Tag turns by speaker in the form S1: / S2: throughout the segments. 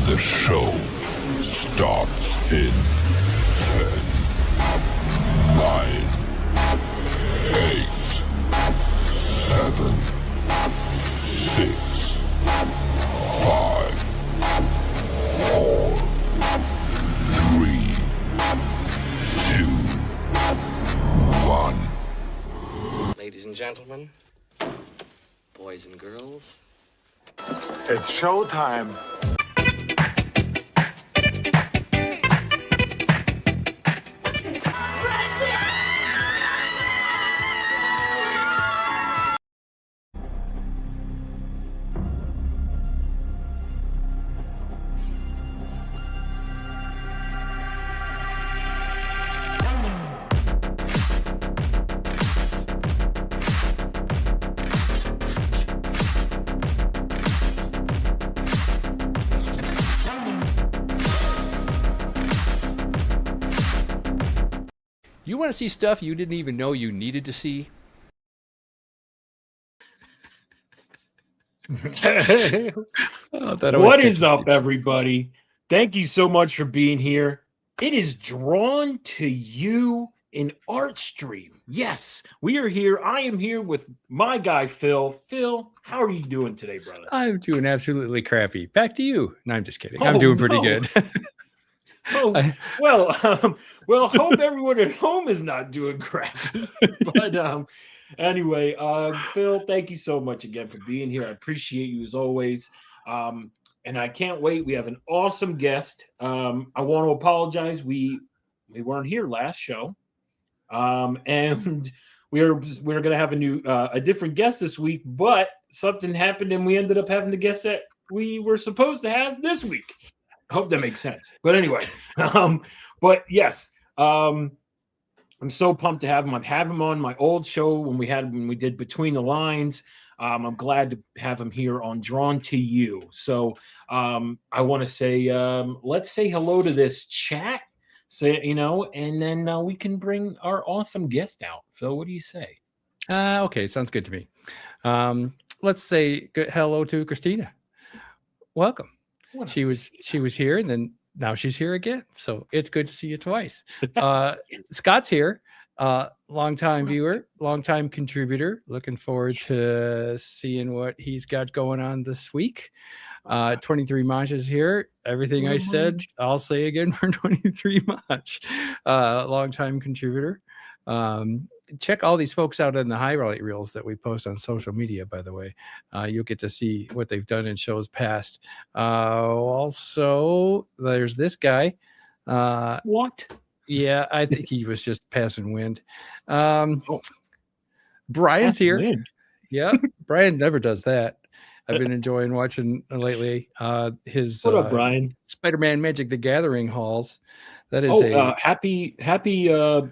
S1: The show starts in 10, 9, 8, 7, 6, 5, 4, 3, 2, 1.
S2: Ladies and gentlemen, boys and girls,
S3: It's showtime.
S4: You want to see stuff you didn't even know you needed to see?
S5: What is up, everybody? Thank you so much for being here. It is Drawn to You in Art Stream. Yes, we are here. I am here with my guy, Phil. Phil, how are you doing today, brother?
S4: I'm doing absolutely crappy. Back to you. No, I'm just kidding.
S5: Oh,
S4: I'm doing pretty
S5: no.
S4: good.
S5: Well, hope everyone at home is not doing crappy. But anyway, Phil, thank you so much again for being here. I appreciate you as always. And I can't wait. We have an awesome guest. I want to apologize. We weren't here last show, and we're going to have a different guest this week. But something happened, and we ended up having the guest that we were supposed to have this week. I hope that makes sense. But anyway, but yes, I'm so pumped to have him. I've had him on my old show when we did Between the Lines. I'm glad to have him here on Drawn to You. So I want to say, let's say hello to this chat, and then we can bring our awesome guest out. Phil, what do you say?
S4: Okay, sounds good to me. Let's say hello to Christina. Welcome. She was here, and then now she's here again. So it's good to see you twice. Scott's here. Longtime viewer, longtime contributor. Looking forward to seeing what he's got going on this week. 23 Mach is here. Everything I said, I'll say again for 23 Mach. Longtime contributor. Check all these folks out in the highlight reels that we post on social media, by the way. You'll get to see what they've done in shows past. Also, there's this guy.
S5: What?
S4: Yeah, I think he was just passing wind. Brian's here.
S5: Wind.
S4: Yeah, Brian never does that. I've been enjoying watching lately his
S5: What up, Brian?
S4: Spider-Man Magic the Gathering hauls. That is
S5: happy well,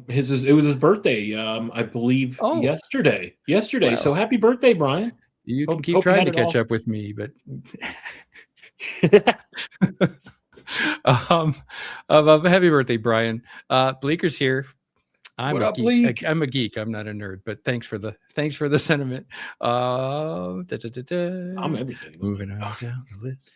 S5: it was his birthday, I believe yesterday.
S4: Wow.
S5: So happy birthday, Brian.
S4: You can keep trying to catch up with me, but happy birthday, Brian. Bleeker's here. I'm a geek. I'm a geek. I'm not a nerd, but thanks for the sentiment. I'm
S5: everything.
S4: Moving on down the list.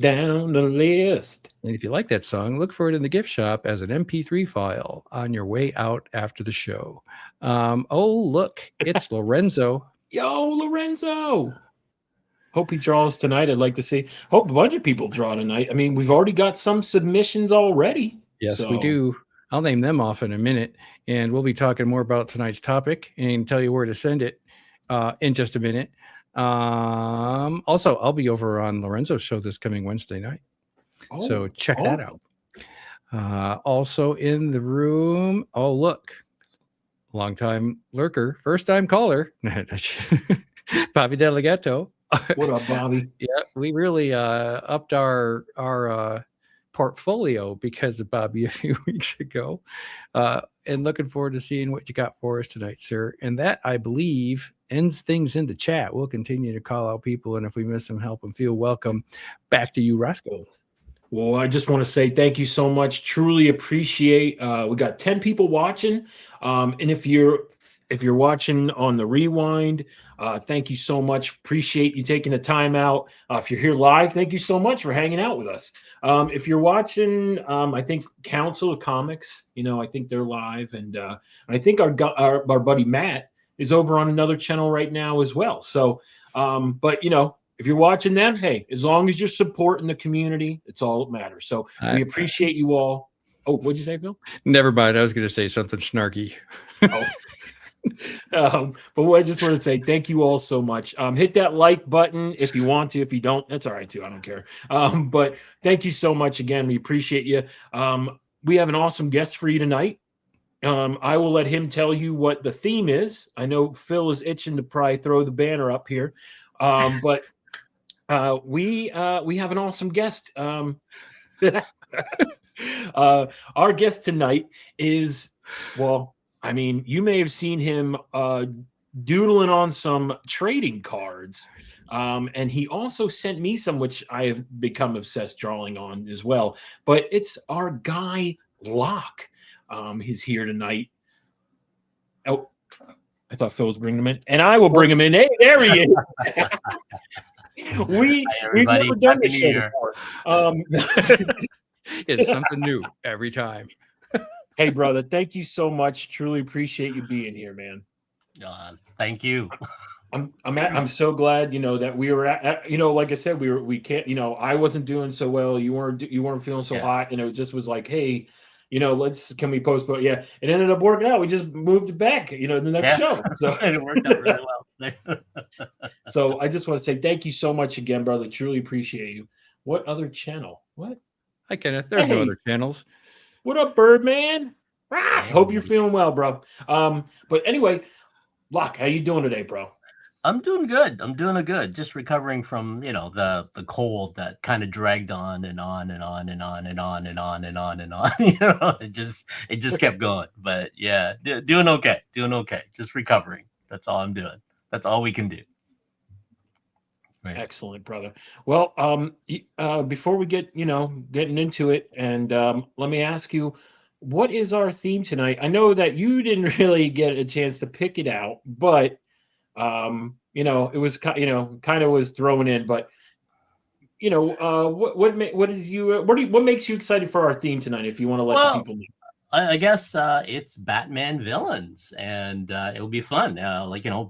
S5: Down the list.
S4: And if you like that song, look for it in the gift shop as an MP3 file on your way out after the show. Look, it's Lorenzo.
S5: Yo, Lorenzo. Hope he draws tonight. I'd like to see. Hope a bunch of people draw tonight. I mean, we've already got some submissions already.
S4: Yes, we do. I'll name them off in a minute, and we'll be talking more about tonight's topic and tell you where to send it in just a minute. Also, I'll be over on Lorenzo's show this coming Wednesday night. So check that out. Also in the room. Oh, look. Longtime lurker, first time caller. Bobby Delegato.
S5: What up, Bobby?
S4: Yeah, we really upped our portfolio because of Bobby a few weeks ago. And looking forward to seeing what you got for us tonight, sir. And that, I believe, ends things in the chat. We'll continue to call out people, and if we miss them, help them feel welcome. Back to you, Roscoe.
S5: Well, I just want to say thank you so much. Truly appreciate. We got 10 people watching. And if you're watching on the rewind, Thank you so much. Appreciate you taking the time out. If you're here live, thank you so much for hanging out with us. If you're watching, I think Council of Comics, I think they're live, and I think our buddy Matt is over on another channel right now as well. So, but if you're watching them, hey, as long as you're supporting the community, it's all that matters. So we appreciate you all. Oh, what'd you say, Phil?
S4: Never mind. I was going to say something snarky.
S5: Oh. But what I just want to say, thank you all so much. Hit that like button if you want to. If you don't, that's all right too. I don't care. But thank you so much again. We appreciate you. We have an awesome guest for you tonight. I will let him tell you what the theme is. I know Phil is itching to probably throw the banner up here, but we have an awesome guest. Our guest tonight is, well, I mean, you may have seen him doodling on some trading cards. And he also sent me some, which I have become obsessed drawing on as well. But it's our guy, Locke. He's here tonight. Oh, I thought Phil was bringing him in. And I will bring him in. Hey, there he is. We've never done this show before.
S4: It's something new every time.
S5: Hey, brother, thank you so much. Truly appreciate you being here, man.
S6: Thank you.
S5: I'm so glad, that we were at, like I said, we can't, I wasn't doing so well. You weren't feeling so hot. It just was like, hey, can we postpone? Yeah. It ended up working out. We just moved it back, the next show. So
S6: it worked out really well.
S5: So I just want to say thank you so much again, brother. Truly appreciate you. What other channel? What?
S4: Hi, Kenneth. There's no other channels.
S5: What up, Birdman? Hope you're feeling well, bro. But anyway, Locke, how you doing today, bro?
S6: I'm doing good. I'm doing good. Just recovering from, the cold that kind of dragged on and on and on and on and on and on and on and on. It just kept going. But yeah, doing okay. Doing okay. Just recovering. That's all I'm doing. That's all we can do. Right.
S5: Excellent, brother. Well, before we get, getting into it, and let me ask you, what is our theme tonight? I know that you didn't really get a chance to pick it out, but it was kind of was thrown in. But what makes you excited for our theme tonight? If you want to let the people know.
S6: I guess it's Batman villains, and it'll be fun.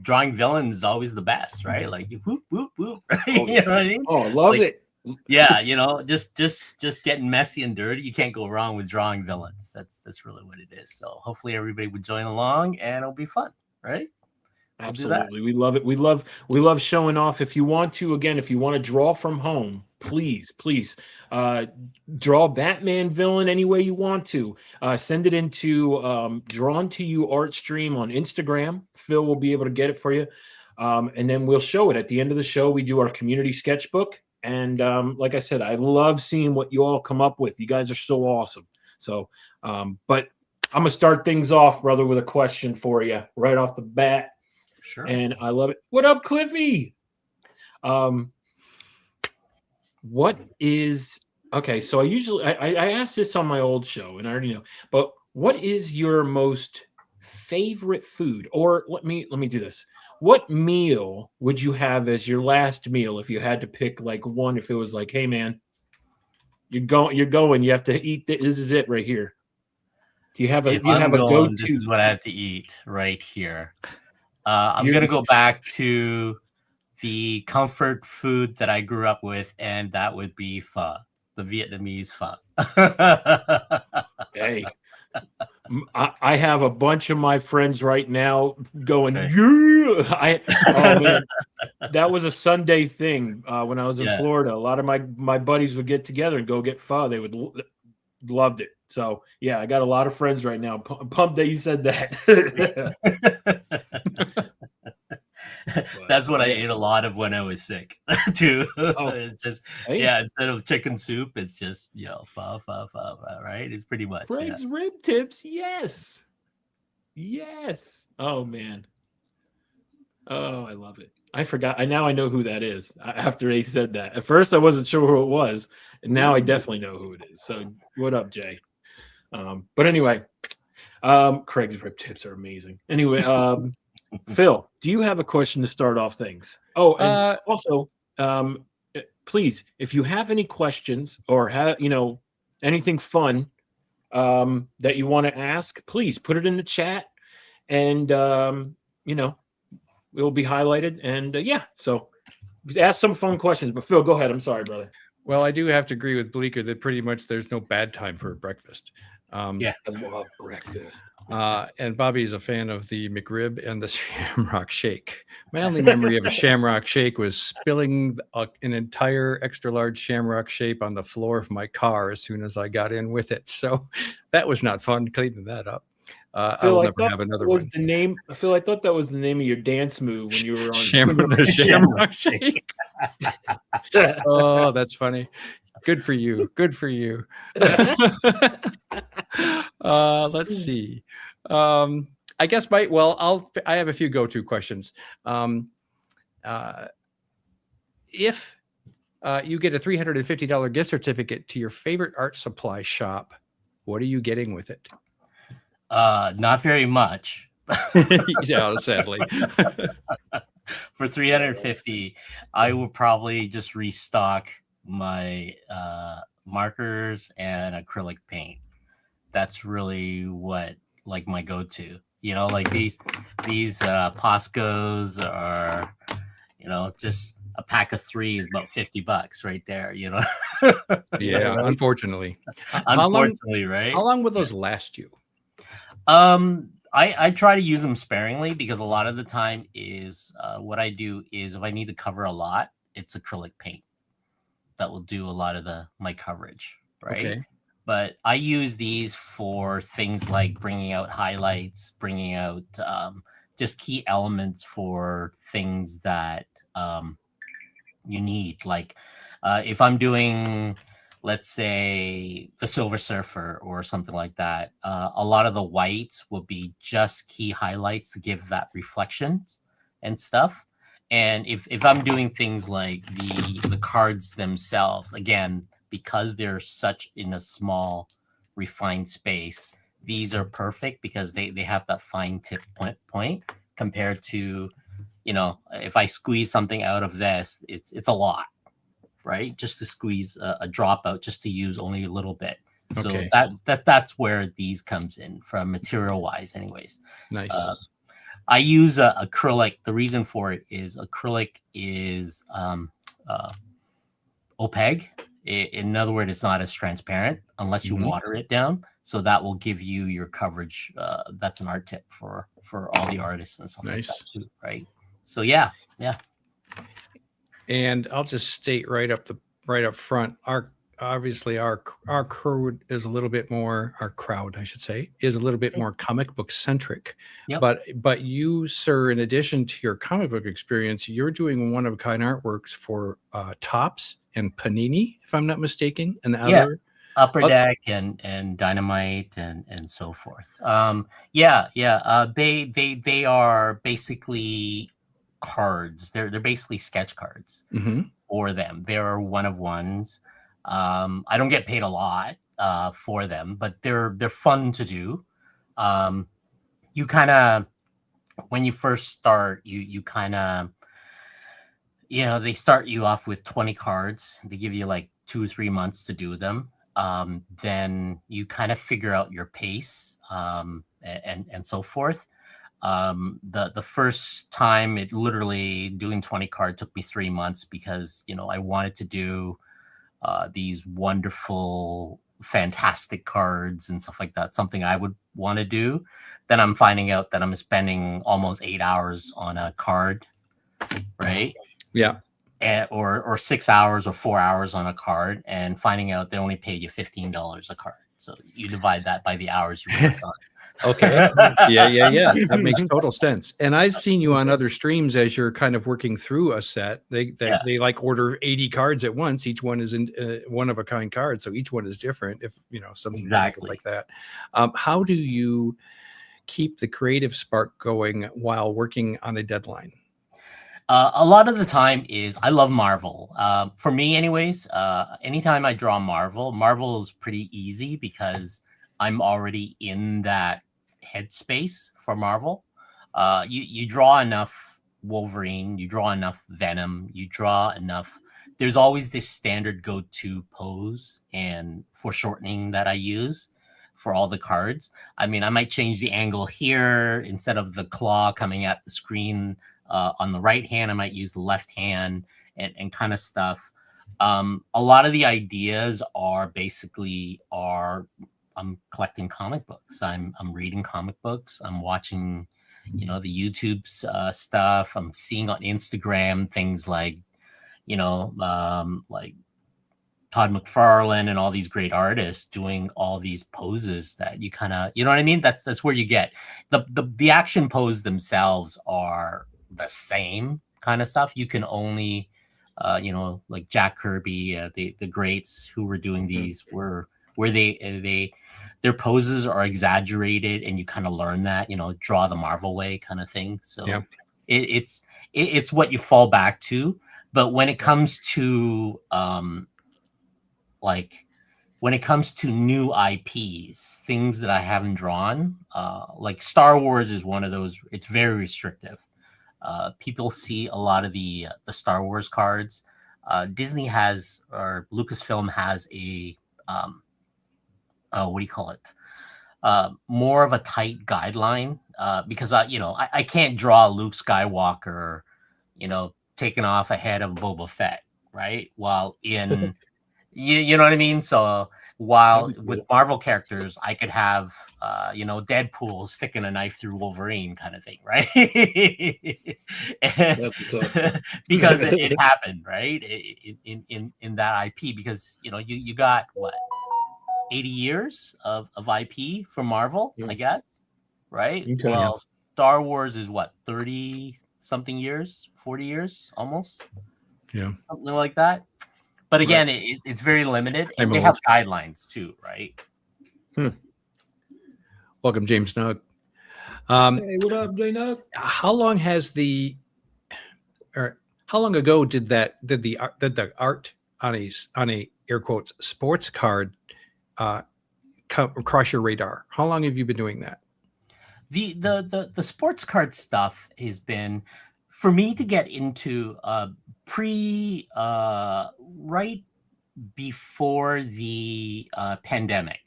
S6: Drawing villains is always the best, right? Like whoop whoop whoop. Right?
S5: Oh,
S6: you know what I mean?
S5: Oh, I love it.
S6: Yeah, just getting messy and dirty. You can't go wrong with drawing villains. That's really what it is. So hopefully everybody would join along, and it'll be fun, right?
S5: Absolutely. We love it. We love showing off. If you want to draw from home, please draw Batman villain any way you want to. Send it into Drawn to You Art Stream on Instagram. Phil will be able to get it for you. And then we'll show it at the end of the show. We do our community sketchbook. And like I said, I love seeing what you all come up with. You guys are so awesome. So, but I'm going to start things off, brother, with a question for you right off the bat.
S6: Sure.
S5: And I love it. What up, Cliffy? What is okay? So I asked this on my old show, and I already know. But what is your most favorite food? Or let me do this. What meal would you have as your last meal if you had to pick like one? If it was like, hey man, you're going. You have to eat. This is it right here. Do you have a go-to?
S6: This is what I have to eat right here. I'm going to go back to the comfort food that I grew up with, and that would be pho, the Vietnamese pho.
S5: Hey, I have a bunch of my friends right now going, yeah. Oh man, that was a Sunday thing when I was in Florida. A lot of my buddies would get together and go get pho. They would loved it. So yeah, I got a lot of friends right now. Pumped that you said that.
S6: That's what I ate a lot of when I was sick too.
S5: Oh,
S6: it's just instead of chicken soup, it's just pho, right? It's pretty much
S5: Craig's rib tips. Yes. Oh man. Oh, I love it. I forgot. Now I know who that is. After they said that, at first I wasn't sure who it was, and now I definitely know who it is. So what up, Jay? But anyway, Craig's rib tips are amazing. Anyway, Phil, do you have a question to start off things? Oh, and also, please, if you have any questions or have anything fun that you want to ask, please put it in the chat, and it will be highlighted. And yeah, so ask some fun questions. But Phil, go ahead. I'm sorry, brother.
S4: Well, I do have to agree with Bleecker that pretty much there's no bad time for breakfast.
S6: Yeah.
S5: I love breakfast.
S4: And Bobby is a fan of the McRib and the Shamrock Shake. My only memory of a Shamrock Shake was spilling an entire extra large Shamrock Shake on the floor of my car as soon as I got in with it. So that was not fun cleaning that up. I will never have another one.
S5: The name, Phil, I thought that was the name of your dance move when you were on
S4: the Shamrock Shake. Oh, that's funny. Good for you. Good for you. Let's see. I guess I have a few go-to questions. If you get a $350 gift certificate to your favorite art supply shop, what are you getting with it?
S6: Not very much.
S4: Yeah, sadly.
S6: For 350, I will probably just restock my markers and acrylic paint. That's really what my go-to. Like these Poscos are, just a pack of 3 is about $50 right there.
S4: Yeah, unfortunately.
S6: Unfortunately, right?
S4: How long will those last you?
S6: I try to use them sparingly because a lot of the time is what I do is if I need to cover a lot, it's acrylic paint that will do a lot of my coverage, right? Okay. But I use these for things like bringing out highlights, bringing out just key elements for things that you need. Like if I'm doing, let's say, the Silver Surfer or something like that, a lot of the whites will be just key highlights to give that reflection and stuff. And if I'm doing things like the cards themselves, again, because they're such in a small refined space, these are perfect because they have that fine tip point compared to, if I squeeze something out of this, it's a lot, right? Just to squeeze a drop out, just to use only a little bit. So
S4: Okay.
S6: that's where these comes in from material wise anyways.
S4: Nice.
S6: I use acrylic. The reason for it is acrylic is opaque. In other words, it's not as transparent unless you water it down. So that will give you your coverage. That's an art tip for all the artists and stuff like that too, right? So yeah.
S4: And I'll just state right up front, our crowd is a little bit more, our crowd, I should say, is a little bit more comic book centric.
S6: Yep.
S4: But you, sir, in addition to your comic book experience, you're doing one-of-a-kind artworks for Topps and Panini, if I'm not mistaken, and other
S6: Upper Deck and Dynamite and so forth. They are basically cards. They're basically sketch cards for them. They're one-of-ones. I don't get paid a lot for them, but they're fun to do. You kind of, when you first start, you kind of, they start you off with 20 cards. They give you like 2 or 3 months to do them. Then you kind of figure out your pace and so forth. The first time, it literally doing 20 cards took me 3 months because I wanted to do these wonderful, fantastic cards and stuff like that, something I would want to do. Then I'm finding out that I'm spending almost 8 hours on a card, right?
S4: Yeah.
S6: Or 6 hours or 4 hours on a card, and finding out they only pay you $15 a card. So you divide that by the hours you work on.
S4: Okay. Yeah. That makes total sense. And I've seen you on other streams as you're kind of working through a set. They like order 80 cards at once. Each one is in one of a kind card, so each one is different. If something
S6: exactly
S4: like that. How do you keep the creative spark going while working on a deadline?
S6: A lot of the time is I love Marvel. For me, anyways. Anytime I draw Marvel is pretty easy because I'm already in that headspace for Marvel. you draw enough Wolverine, you draw enough Venom, you draw enough. There's always this standard go-to pose and foreshortening that I use for all the cards. I mean, I might change the angle here instead of the claw coming at the screen on the right hand. I might use the left hand and kind of stuff. A lot of the ideas are basically I'm collecting comic books. I'm reading comic books. I'm watching, the YouTube stuff. I'm seeing on Instagram things like, like Todd McFarlane and all these great artists doing all these poses that you kind of, you know what I mean? That's where you get the action pose themselves are the same kind of stuff. You can only, like Jack Kirby, the greats who were doing these where their poses are exaggerated and you kind of learn that, draw the Marvel way kind of thing. So
S4: Yeah.
S6: it's what you fall back to. But when it comes to when it comes to new IPs, things that I haven't drawn, like Star Wars is one of those. It's very restrictive. People see a lot of the Star Wars cards. Disney has, or Lucasfilm has a what do you call it? More of a tight guideline because I can't draw Luke Skywalker, taking off ahead of Boba Fett, right? While in you know what I mean? So while with Marvel characters, I could have Deadpool sticking a knife through Wolverine kind of thing, right? Because it happened, right? In that IP, because you got what 80 years of IP for Marvel, I guess, right?
S5: Okay.
S6: Well, Star Wars is what 30 something years, 40 years almost, something like that. But again, it's very limited, and they have guidelines too, right?
S4: Welcome, James Snug.
S5: Hey, what up, J-Nug?
S4: How long ago did the art on a air quotes sports card cross your radar? How long have you been doing that?
S6: The sports card stuff has been for me to get into right before the pandemic.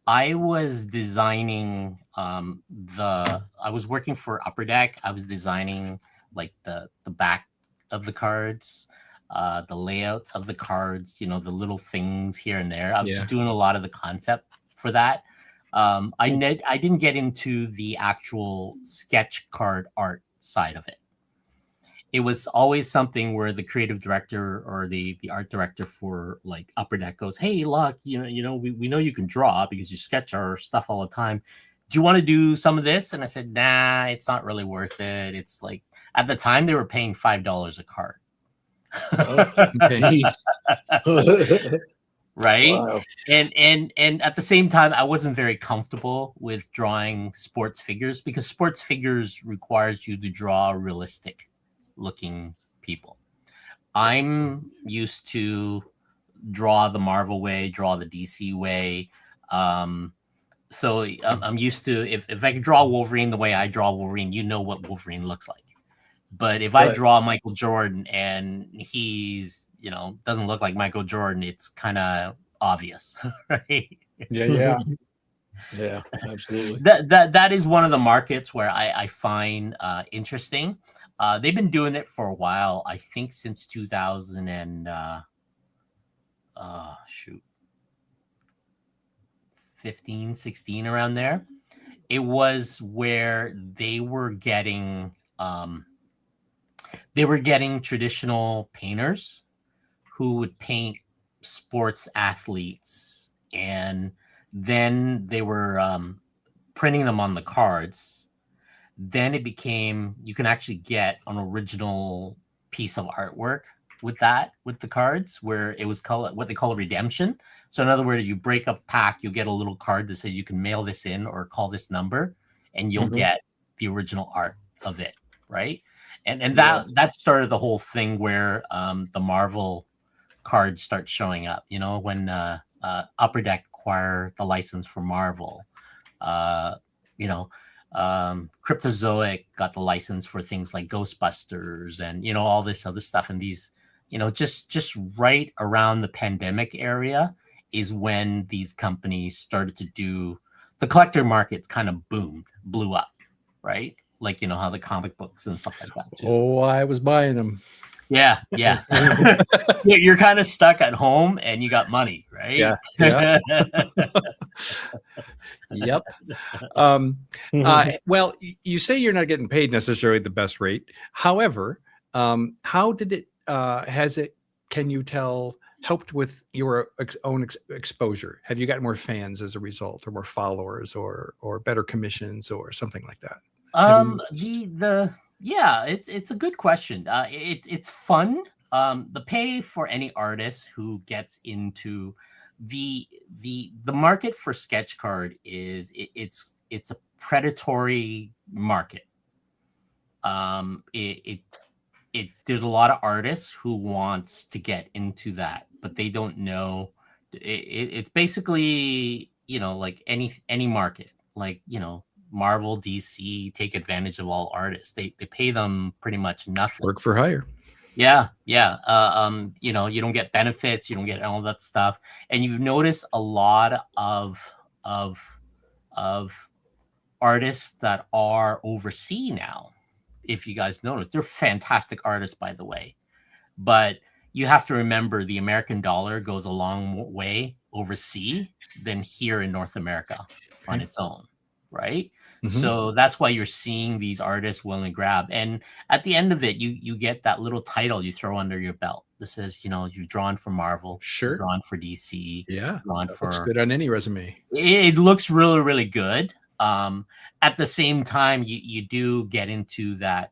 S6: I was designing I was working for Upper Deck. I was designing like the back of the cards, the layout of the cards, the little things here and there. I was just doing a lot of the concept for that. I didn't get into the actual sketch card art side of it. It was always something where the creative director or the art director for like Upper Deck goes, "Hey, look, we know you can draw because you sketch our stuff all the time. Do you want to do some of this?" And I said, "Nah, it's not really worth it." It's like at the time they were paying $5 a card. Right. Wow. And at the same time, I wasn't very comfortable with drawing sports figures because sports figures requires you to draw realistic looking people. I'm used to draw the Marvel way, draw the DC way. So I'm used to if I can draw Wolverine the way I draw Wolverine, what Wolverine looks like. But if I draw Michael Jordan and he's doesn't look like Michael Jordan, it's kind of obvious, right?
S5: Yeah, absolutely.
S6: That is one of the markets where I find interesting. They've been doing it for a while. I think since 2000 and 15, 16, around there. It was where they were getting traditional painters who would paint sports athletes, and then they were printing them on the cards. Then it became you can actually get an original piece of artwork with the cards, where it was called what they call a redemption. So in other words, you break a pack, you'll get a little card that says you can mail this in or call this number, and you'll get the original art of it, right? And that started the whole thing where the Marvel cards start showing up. When Upper Deck acquired the license for Marvel, Cryptozoic got the license for things like Ghostbusters and all this other stuff. And these, just right around the pandemic area is when these companies started to do the collector markets kind of blew up, right? Like how the comic books and stuff like that too.
S4: Oh, I was buying them.
S6: Yeah. You're kind of stuck at home and you got money, right?
S4: Yeah. Yep. Well, you say you're not getting paid necessarily the best rate. However, how did it, can you tell, helped with your own exposure? Have you got more fans as a result, or more followers, or better commissions, or something like that?
S6: It's a good question. It's fun. The pay for any artist who gets into the market for sketch card is it's a predatory market. There's a lot of artists who wants to get into that, but they don't know. It's basically like any market, like Marvel, DC take advantage of all artists. They pay them pretty much nothing.
S4: Work for hire.
S6: Yeah. You don't get benefits, you don't get all that stuff. And you've noticed a lot of artists that are overseas now. If you guys notice, they're fantastic artists, by the way. But you have to remember the American dollar goes a long way overseas than here in North America on its own, right? Mm-hmm. So that's why you're seeing these artists willing to grab. And at the end of it, you get that little title you throw under your belt that says, you've drawn for Marvel,
S4: sure,
S6: you've drawn for DC,
S4: yeah,
S6: drawn for.
S4: Looks good on any resume.
S6: It looks really, really good. At the same time, you do get into that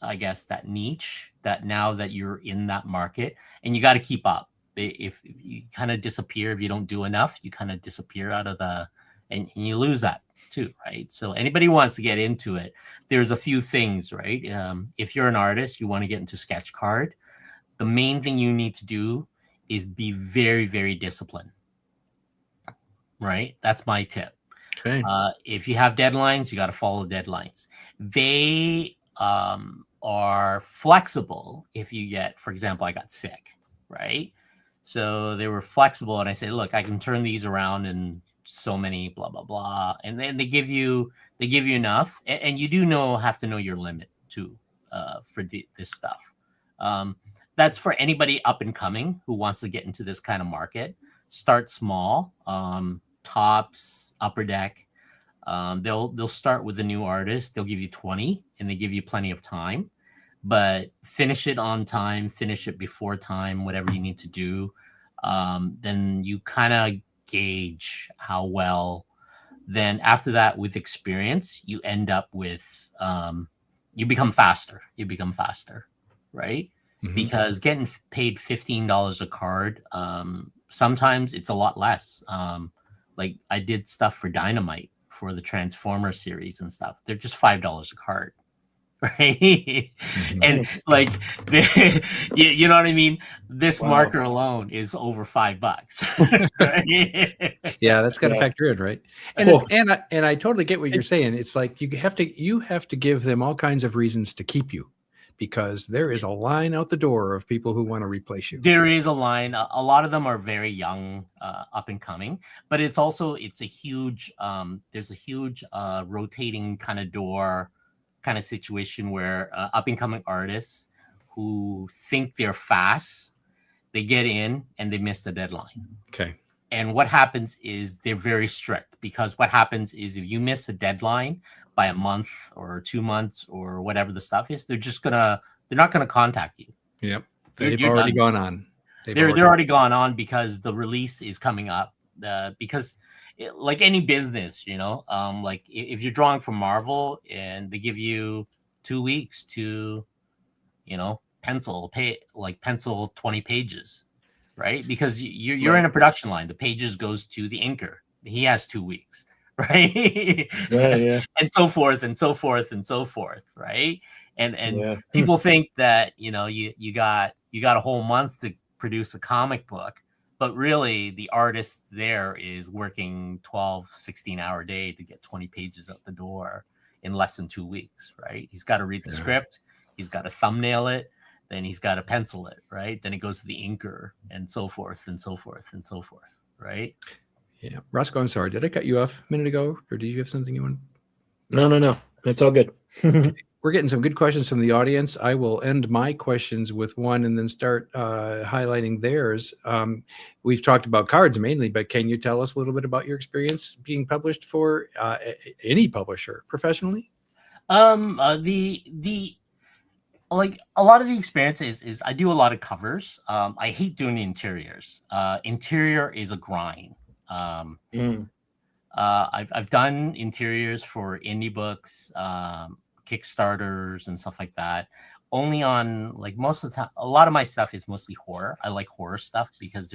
S6: I guess that niche that now that you're in that market, and you got to keep up. If you kind of disappear, if you don't do enough, you kind of disappear out of and you lose that too, right? So anybody who wants to get into it, there's a few things, right? If you're an artist, you want to get into sketch card, the main thing you need to do is be very, very disciplined, right? That's my tip.
S4: Okay.
S6: If you have deadlines, you got to follow the deadlines. They are flexible. If you get, for example, I got sick, right? So they were flexible, and I said, look, I can turn these around in so many blah blah blah, and then they give you enough, and you do have to know your limit too for this stuff. That's for anybody up and coming who wants to get into this kind of market. Start small, tops, upper deck. They'll start with a new artist. They'll give you 20, and they give you plenty of time. But finish it on time, finish it before time, whatever you need to do. Then you kind of gauge how well. Then after that, with experience, you end up with, you become faster. Right? Mm-hmm. Because getting paid $15 a card, sometimes it's a lot less. Like I did stuff for Dynamite for the Transformer series and stuff. They're just $5 a card. Right. Mm-hmm. And like, you know what I mean? This marker alone is over $5. Right?
S4: Yeah, that's got to factor in, right? And I totally get what you're saying. It's like you have to give them all kinds of reasons to keep you, because there is a line out the door of people who want to replace you.
S6: There is a line. A lot of them are very young, up and coming, but it's a huge, there's a huge rotating kind of door kind of situation where up and coming artists who think they're fast, they get in and they miss the deadline.
S4: Okay.
S6: And what happens is they're very strict, because what happens is if you miss a deadline by a month or 2 months or whatever the stuff is, they're not going to contact you.
S4: Yep. They've already gone on.
S6: They're already gone on because the release is coming up. Because like any business, like if you're drawing from Marvel and they give you 2 weeks to, pencil 20 pages, right? Because you're in a production line. The pages goes to the inker. He has 2 weeks, right?
S5: Yeah.
S6: And so forth and so forth and so forth, right? And people think that you got a whole month to produce a comic book, But really, the artist there is working 12, 16-hour day to get 20 pages out the door in less than 2 weeks, right? He's got to read the script. He's got to thumbnail it. Then he's got to pencil it, right? Then it goes to the inker and so forth and so forth and so forth, right?
S4: Yeah. Roscoe, I'm sorry. Did I cut you off a minute ago? Or did you have something you want?
S5: No. It's all good.
S4: We're getting some good questions from the audience. I will end my questions with one and then start highlighting theirs. We've talked about cards mainly, but can you tell us a little bit about your experience being published for any publisher professionally?
S6: Like a lot of the experience is I do a lot of covers. I hate doing the interiors. Interior is a grind. I've done interiors for indie books, Kickstarters and stuff like that. Only on like most of the time, a lot of my stuff is mostly horror. I like horror stuff because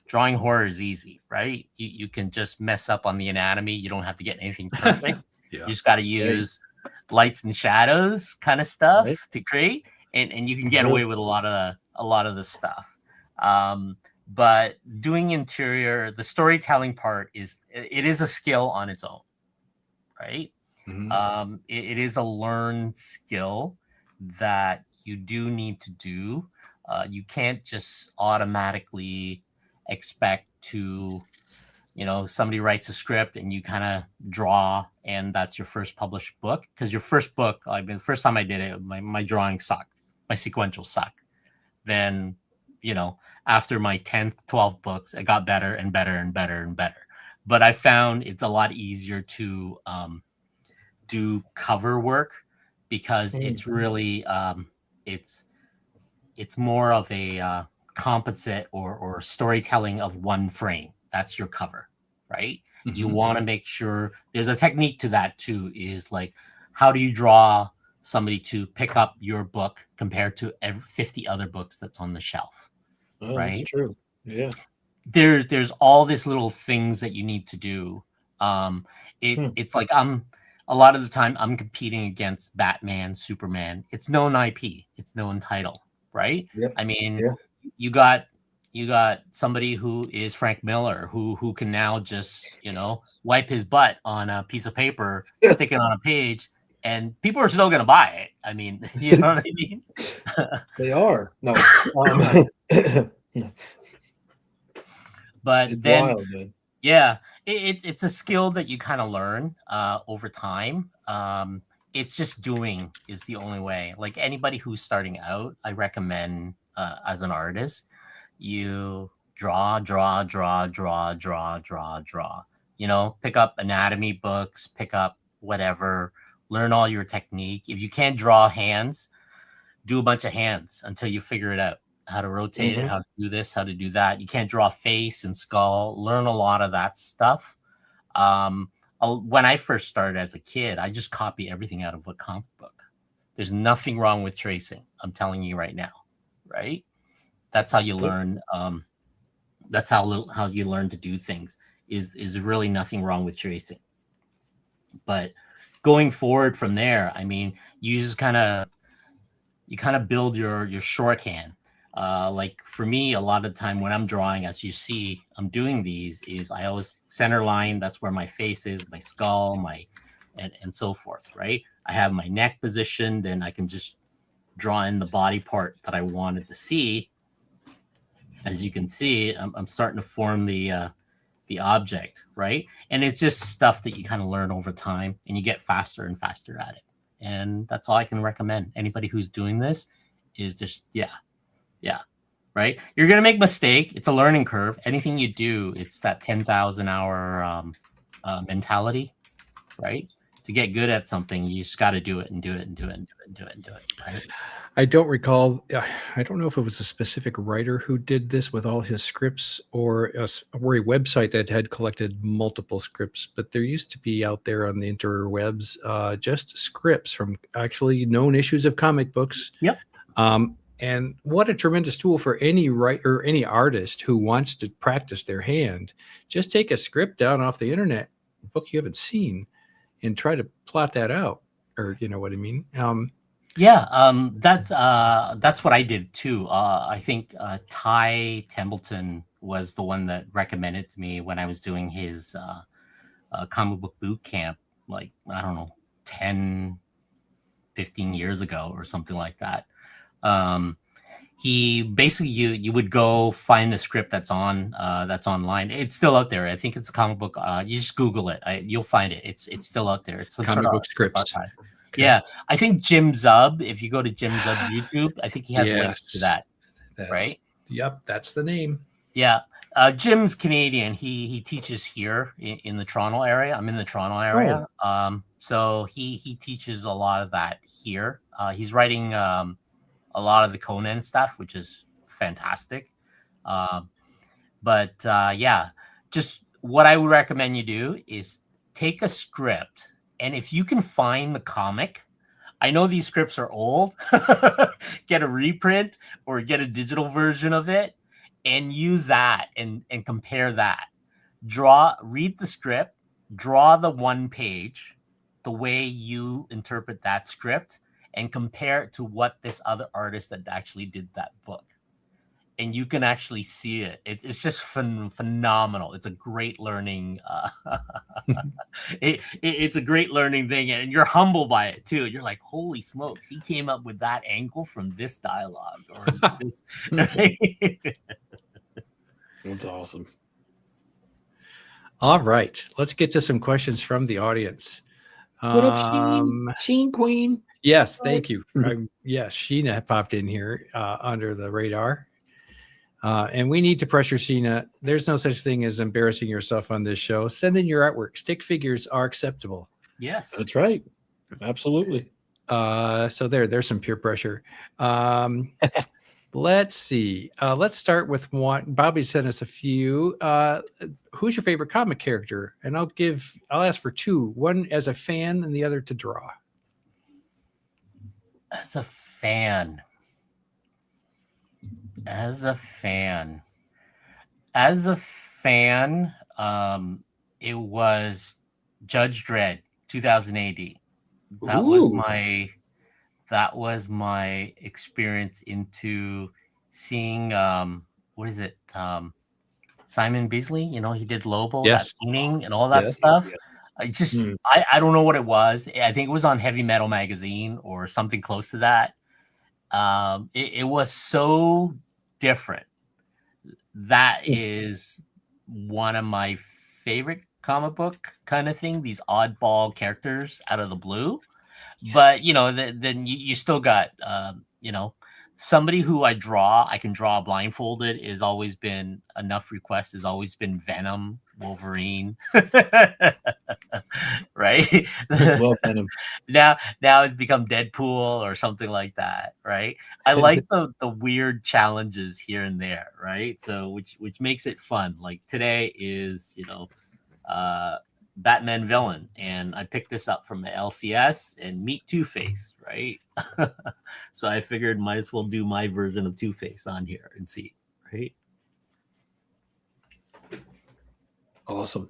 S6: drawing horror is easy, right? You can just mess up on the anatomy. You don't have to get anything perfect. You just got to use lights and shadows kind of stuff to create, and you can get away with a lot of the stuff. But doing interior, the storytelling part is a skill on its own, right? It is a learned skill that you do need to do. You can't just automatically expect to, somebody writes a script and you kind of draw and that's your first published book. Because your first book, the first time I did it, my drawing sucked. My sequential sucked. Then, after my 10th, 12th books, it got better and better and better and better. But I found it's a lot easier to do cover work because it's really, it's more of a composite or storytelling of one frame. That's your cover, right? You want to make sure there's a technique to that too, is like, how do you draw somebody to pick up your book compared to 50 other books that's on the shelf? Right?
S5: That's true. Yeah.
S6: There's all these little things that you need to do. It's like a lot of the time I'm competing against Batman, Superman. It's known IP. It's known title, right?
S5: Yep.
S6: I mean, you got somebody who is Frank Miller who can now just, wipe his butt on a piece of paper, stick it on a page, and people are still going to buy it. I mean, you know what I mean?
S5: They are. No.
S6: But
S5: it's
S6: then,
S5: wild, man.
S6: yeah, it's a skill that you kind of learn over time. It's just doing is the only way. Like anybody who's starting out, I recommend as an artist, you draw. Pick up anatomy books, pick up whatever, learn all your technique. If you can't draw hands, do a bunch of hands until you figure it out. How to rotate it, how to do this, how to do that. You can't draw face and skull. Learn a lot of that stuff. When I first started as a kid, I just copy everything out of a comic book. There's nothing wrong with tracing. I'm telling you right now, right? That's how you learn. That's how you learn to do things. Is really nothing wrong with tracing. But going forward from there, I mean, you just kind of build your shorthand. Like for me, a lot of the time when I'm drawing, as you see, I'm doing these is I always center line. That's where my face is, my skull, and so forth, right? I have my neck positioned, and I can just draw in the body part that I wanted to see. As you can see, I'm starting to form the object, right? And it's just stuff that you kind of learn over time, and you get faster and faster at it. And that's all I can recommend. Anybody who's doing this is just, right? You're going to make mistake. It's a learning curve. Anything you do, it's that 10,000 hour mentality, right? To get good at something, you just got to do it and do it and do it and do it and do it and do it, right?
S4: I don't recall. I don't know if it was a specific writer who did this with all his scripts or a website that had collected multiple scripts, but there used to be out there on the interwebs just scripts from actually known issues of comic books.
S6: Yep.
S4: And what a tremendous tool for any writer, any artist who wants to practice their hand. Just take a script down off the internet, a book you haven't seen, and try to plot that out, or you know what I mean. That's
S6: what I did too. I think Ty Templeton was the one that recommended to me when I was doing his comic book boot camp, like, I don't know, 10, 15 years ago or something like that. He basically, you would go find the script that's online. It's still out there. I think it's a comic book. You just Google it. You'll find it. It's still out there. It's some
S4: Comic
S6: sort
S4: book
S6: of
S4: scripts.
S6: archive. Yeah, I think Jim Zub. If you go to Jim Zub's YouTube, I think he has links to that. Right?
S4: Yep, that's the name.
S6: Yeah. Jim's Canadian. He teaches here in the Toronto area. I'm in the Toronto area. So he teaches a lot of that here. He's writing a lot of the Conan stuff, which is fantastic. But yeah, just what I would recommend you do is take a script, and if you can find the comic, I know these scripts are old, get a reprint or get a digital version of it and use that and compare that. Read the script, draw the one page the way you interpret that script, and compare it to what this other artist that actually did that book. And you can actually see it. It's just phenomenal. It's a great learning. It's a great learning thing, and you're humbled by it too. You're like, holy smokes, he came up with that angle from this dialogue or this.
S5: That's awesome.
S4: All right, let's get to some questions from the audience.
S5: What up, Sheen Queen?
S4: Yes, thank you. Yes, Sheena popped in here under the radar. And we need to pressure Sheena. There's no such thing as embarrassing yourself on this show. Send in your artwork. Stick figures are acceptable.
S6: Yes.
S5: That's right. Absolutely.
S4: So there's some peer pressure. Let's see. Let's start with one. Bobby sent us a few. Who's your favorite comic character? And I'll ask for two. One as a fan and the other to draw.
S6: As a fan, it was Judge Dredd 2000 AD. That was my experience into seeing what is it? Simon Beasley, he did Lobo, that painting and all that stuff. I just I don't know what it was. I think it was on Heavy Metal magazine or something close to that. It was so different. That is one of my favorite comic book kind of thing, these oddball characters out of the blue. But then you still got somebody who I can draw blindfolded is always been enough requests, has always been Venom, Wolverine. Right?
S5: Well, Venom.
S6: Now it's become Deadpool or something like that, right? I like the weird challenges here and there, right? So which makes it fun. Like today is, Batman villain, and I picked this up from the LCS and meet Two-Face, right? So I figured might as well do my version of Two-Face on here and see, right?
S5: Awesome.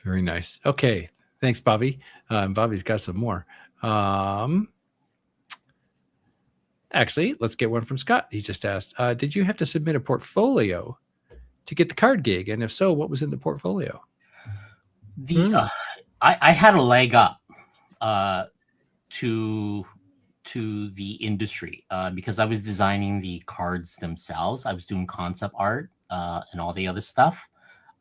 S4: Very nice. Okay. Thanks, Bobby. Bobby's got some more. Actually, let's get one from Scott. He just asked, did you have to submit a portfolio to get the card gig? And if so, what was in the portfolio?
S6: I had a leg up to the industry because I was designing the cards themselves. I was doing concept art and all the other stuff.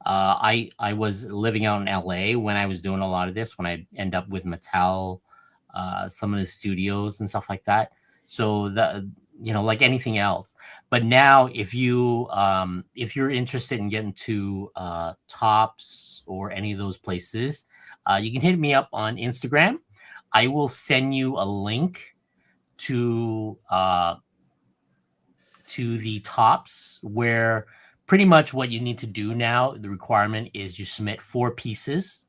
S6: I was living out in LA when I was doing a lot of this, when I end up with Mattel, some of the studios and stuff like that. So like anything else. But now if you're interested in getting to Tops or any of those places, you can hit me up on Instagram. I will send you a link to the Tops, where pretty much what you need to do now, the requirement is you submit 4 pieces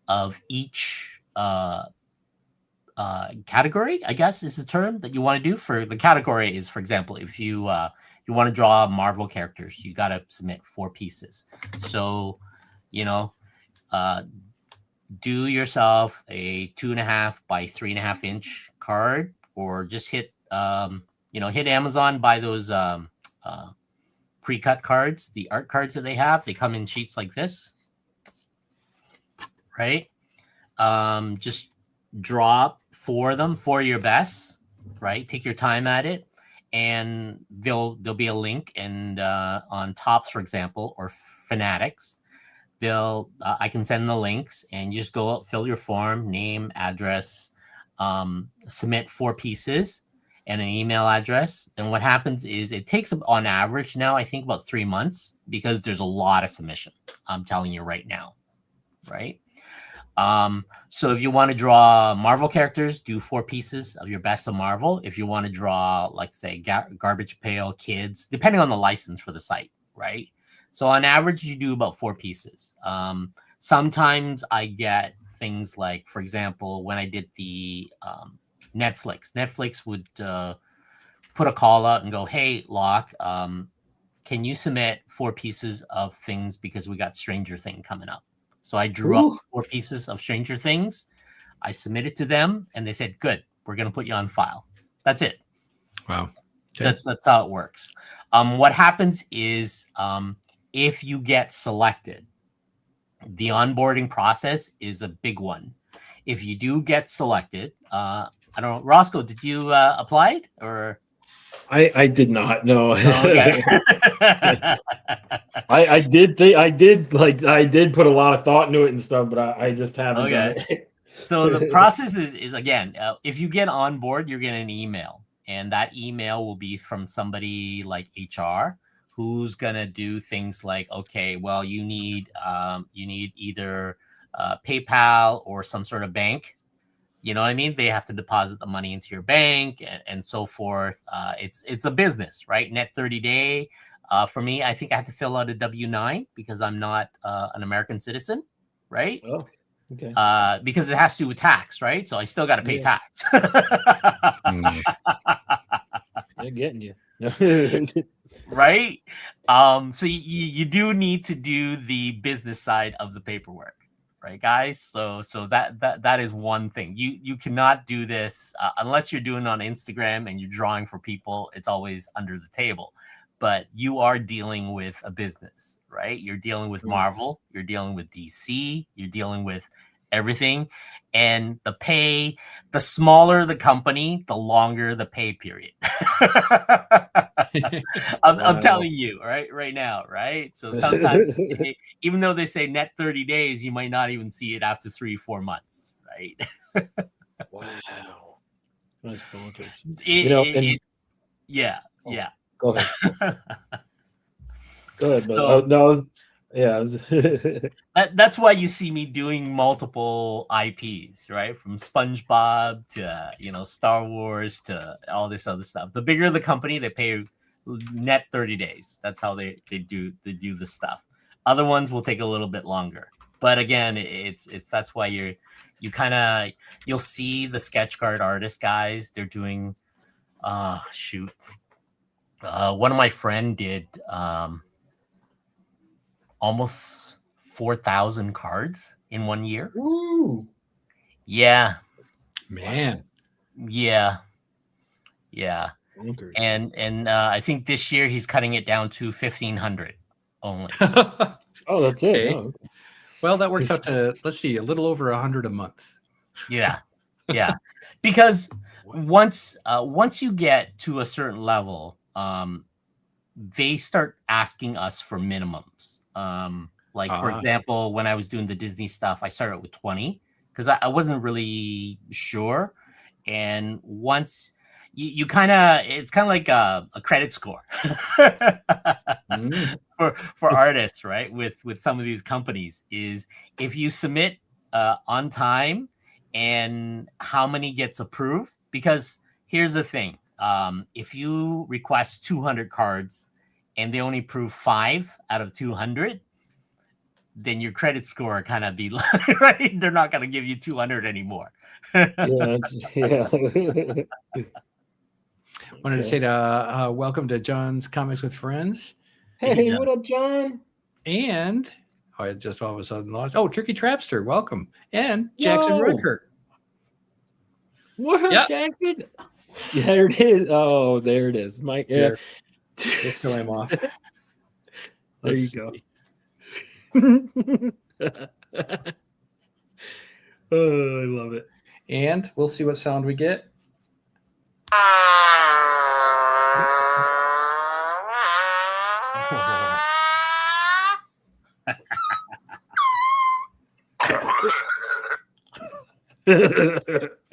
S6: of each category, I guess is the term that you want to do. For the category is, for example, if you want to draw Marvel characters, you got to submit 4 pieces. So, do yourself a 2.5 by 3.5 inch card, or just hit hit Amazon, buy those pre-cut cards, the art cards that they have. They come in sheets like this, right? Just draw 4 of them, 4 your best, right? Take your time at it, and there'll be a link, and on Tops, for example, or Fanatics, I can send the links, and you just go out, fill your form, name, address, submit 4 pieces and an email address. And what happens is it takes, on average now, I think about 3 months, because there's a lot of submission. I'm telling you right now, right? So if you want to draw Marvel characters, do 4 pieces of your best of Marvel. If you want to draw, like, say, Garbage Pail Kids, depending on the license for the site, right? So on average, you do about 4 pieces. Sometimes I get things like, for example, when I did the Netflix would put a call out and go, hey, Locke, can you submit 4 pieces of things because we got Stranger Thing coming up? So I drew up 4 pieces of Stranger Things. I submitted to them, and they said, good, we're going to put you on file. That's it.
S4: Wow. Okay.
S6: That's how it works. What happens is if you get selected, the onboarding process is a big one. If you do get selected, I don't know, Roscoe, did you apply or?
S5: I did not. No.
S6: Oh, okay.
S5: I did put a lot of thought into it and stuff, but I just haven't done it.
S6: So the process is again, if you get on board, you're getting an email, and that email will be from somebody like HR, who's gonna do things like, okay, well, you need either PayPal or some sort of bank. You know what I mean? They have to deposit the money into your bank and so forth. It's a business, right? Net 30 day. For me, I think I have to fill out a W-9 because I'm not an American citizen, right?
S5: Oh, okay.
S6: Because it has to do with tax, right? So I still got to pay tax.
S5: They're getting you.
S6: Right? So you do need to do the business side of the paperwork. Right, guys. So that is one thing. You cannot do this unless you're doing it on Instagram and you're drawing for people. It's always under the table, but you are dealing with a business, right? You're dealing with Marvel, you're dealing with DC, you're dealing with everything, and the smaller the company, the longer the pay period. I'm telling you, right now, right? So sometimes, even though they say net 30 days, you might not even see it after 3-4 months, right?
S5: Wow. That's bonkers.
S6: Yeah.
S5: Go ahead. Go ahead.
S6: So, that's why you see me doing multiple IPs, right? From SpongeBob to Star Wars to all this other stuff. The bigger the company, they pay net 30 days. That's how they do the stuff. Other ones will take a little bit longer. But again, that's why you'll see the sketch card artist guys. They're doing one of my friend did almost 4,000 cards in 1 year.
S5: Ooh.
S6: Yeah.
S4: Man.
S6: Yeah. And I think this year he's cutting it down to 1,500 only.
S5: Oh, that's it.
S4: Okay.
S5: Oh, okay.
S4: Well, that works out to, let's see, a little over 100 a month.
S6: Yeah. Because once you get to a certain level, they start asking us for minimums. For example, when I was doing the Disney stuff, I started with 20 because I wasn't really sure. And once you it's kind of like a credit score for artists, right? With some of these companies is if you submit on time and how many gets approved, because here's the thing. If you request 200 cards and they only approve 5 out of 200, then your credit score kind of be right. They're not going to give you 200 anymore.
S5: Yeah.
S4: Wanted to say welcome to John's Comics with Friends.
S5: Hey, what up, John?
S4: And I just all of a sudden lost. Oh, Tricky Trapster, welcome. And Jackson Rudkirk.
S5: What up, Jackson? There it is. Oh, there it is. Mike. Yeah.
S4: Here, we'll show him off.
S5: There you
S4: Let's
S5: go.
S4: see.
S5: Oh, I love it.
S4: And we'll see what sound we get.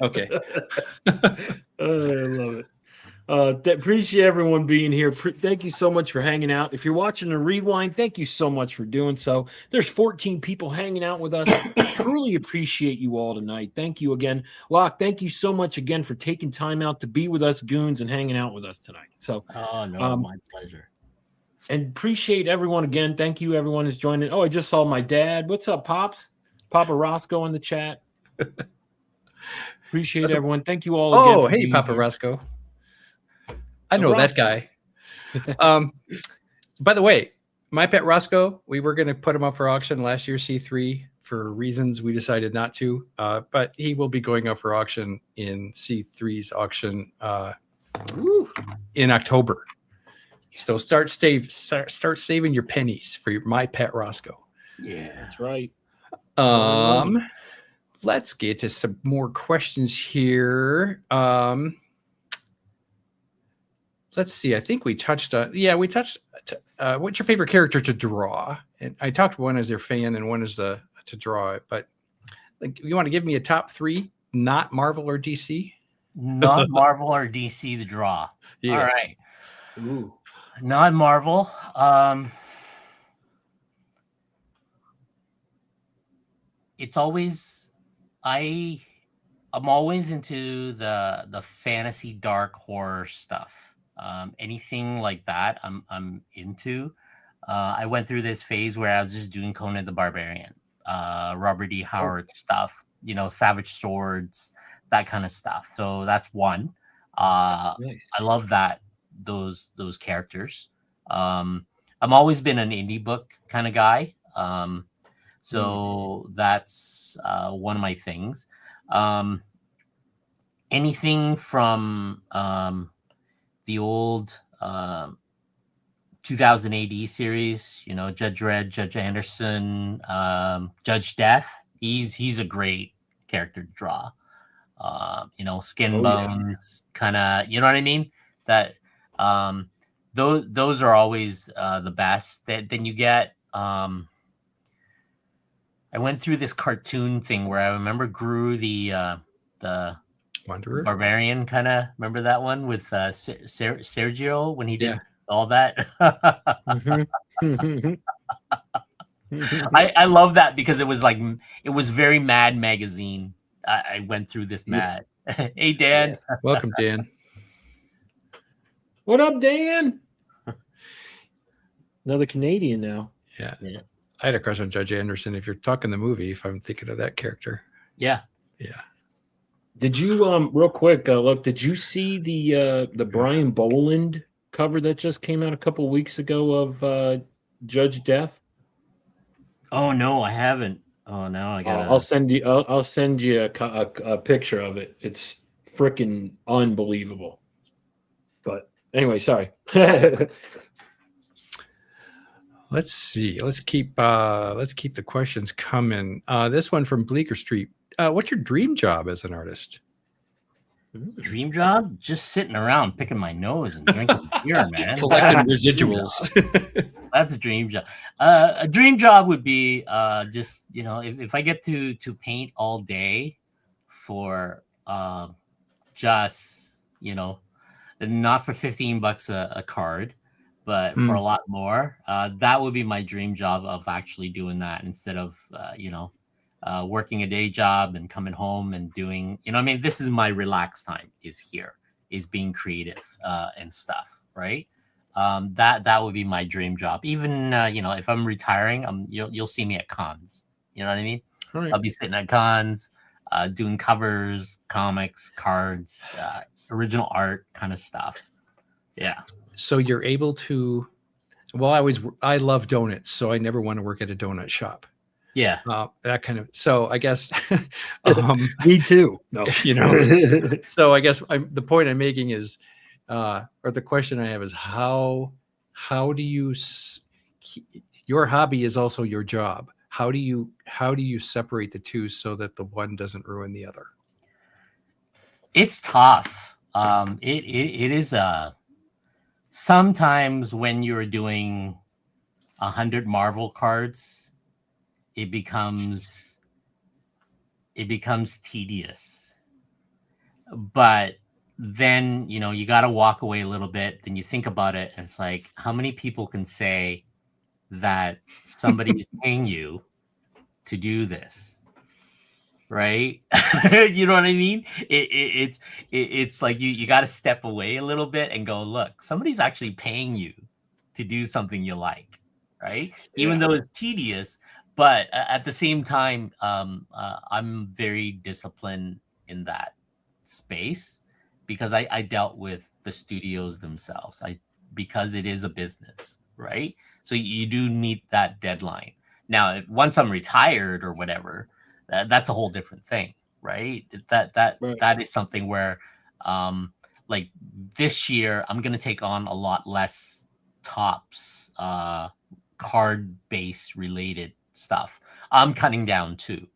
S4: Okay.
S5: I love it. Appreciate everyone being here. Thank you so much for hanging out. If you're watching a rewind, thank you so much for doing so. There's 14 people hanging out with us. Truly appreciate you all tonight. Thank you again. Locke, thank you so much again for taking time out to be with us goons and hanging out with us tonight. So,
S6: Oh no, my pleasure.
S5: and appreciate everyone again. Thank you, everyone who's joining. Oh, I just saw my dad. What's up, Pops? Papa Roscoe in the chat. Appreciate everyone. Thank you all again.
S4: Oh,
S5: for
S4: hey,
S5: being
S4: Papa
S5: here.
S4: Roscoe. I know that
S5: Roscoe.
S4: guy. By the way, my pet Roscoe, we were going to put him up for auction last year, C3, for reasons we decided not to. But he will be going up for auction in C3's auction in October. So start saving your pennies for my pet Roscoe.
S6: Yeah,
S5: That's right.
S4: Let's get to some more questions here. Let's see. I think we touched on. Yeah, we touched. What's your favorite character to draw? And I talked one as their fan and one as to draw it. But like, you want to give me a top three, not Marvel or DC?
S6: not Marvel or DC to draw.
S4: Yeah.
S6: All right,
S5: Ooh.
S6: not Marvel. It's always I'm always into the fantasy dark horror stuff. Anything like that, I'm into. I went through this phase where I was just doing Conan the Barbarian, Robert E. Howard stuff, Savage Swords, that kind of stuff. So that's one.
S5: Nice.
S6: I love those characters. I've always been an indie book kind of guy. So that's one of my things. Anything from the old 2000 AD series, Judge Dredd, Judge Anderson, Judge Death. He's a great character to draw. Skin bones, kind of, you know what I mean? That those are always the best. Then you get. I went through this cartoon thing where I remember Gru the
S4: Wanderer?
S6: Barbarian, kind of remember that one with Sergio when he did
S4: Yeah.
S6: all that.
S5: Mhm.
S6: I love that because it was very Mad Magazine. I went through this Mad. Hey Dan.
S5: Yes.
S4: Welcome, Dan.
S5: What up, Dan? Another Canadian now.
S4: Yeah.
S6: Yeah.
S4: I had a crush on Judge Anderson. If you're talking the movie, if I'm thinking of that character.
S6: Yeah.
S4: Yeah.
S5: Did you real quick look? Did you see the Brian Boland cover that just came out a couple weeks ago of Judge Death?
S6: Oh no, I haven't. Oh no, I gotta.
S5: I'll send you. I'll send you a picture of it. It's freaking unbelievable. But anyway, sorry.
S4: Let's see. Let's keep the questions coming. This one from Bleecker Street. What's your dream job as an artist?
S6: Dream job? Just sitting around picking my nose and drinking beer, man.
S4: Collecting residuals.
S6: That's a dream job. A dream job would be just, if I get to paint all day for just, not for $15 a card, but for a lot more. That would be my dream job of actually doing that instead of, working a day job and coming home and doing, this is my relaxed time is being creative and stuff. Right. That would be my dream job. Even, if I'm retiring, you'll see me at cons, you know what I mean?
S5: Right.
S6: I'll be sitting at cons, doing covers, comics, cards, original art kind of stuff. Yeah.
S4: So you're able to, I love donuts, so I never want to work at a donut shop.
S6: Yeah.
S4: That kind of. So I guess,
S5: Me too. No.
S4: So I guess the point I'm making is, or the question I have is how do you your hobby is also your job. How do you separate the two so that the one doesn't ruin the other?
S6: It's tough. It is sometimes when you're doing 100 Marvel cards, it becomes tedious. But then, you got to walk away a little bit. Then you think about it, and it's like, how many people can say that somebody's paying you to do this? Right? You know what I mean? It's like you got to step away a little bit and go, look, somebody's actually paying you to do something you like, right? Even though it's tedious, but at the same time, I'm very disciplined in that space because I dealt with the studios themselves. Because it is a business, right? So you do meet that deadline. Now, once I'm retired or whatever, that's a whole different thing, right? That is something where, like this year, I'm gonna take on a lot less Tops card-based related stuff. I'm cutting down too,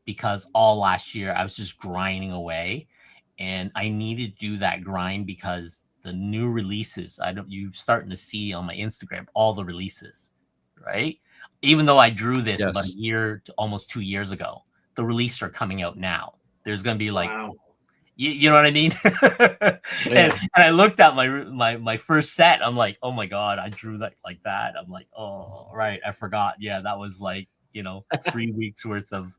S6: because all last year I was just grinding away, and I needed to do that grind because the new releases, you're starting to see on my Instagram all the releases, right? Even though I drew this about a year to almost 2 years ago, the releases are coming out now. There's going to be like, you know what I mean? And I looked at my first set. I'm like, oh my God, I drew that like that. I'm like, oh, right. I forgot. Yeah, that was like, 3 weeks worth of.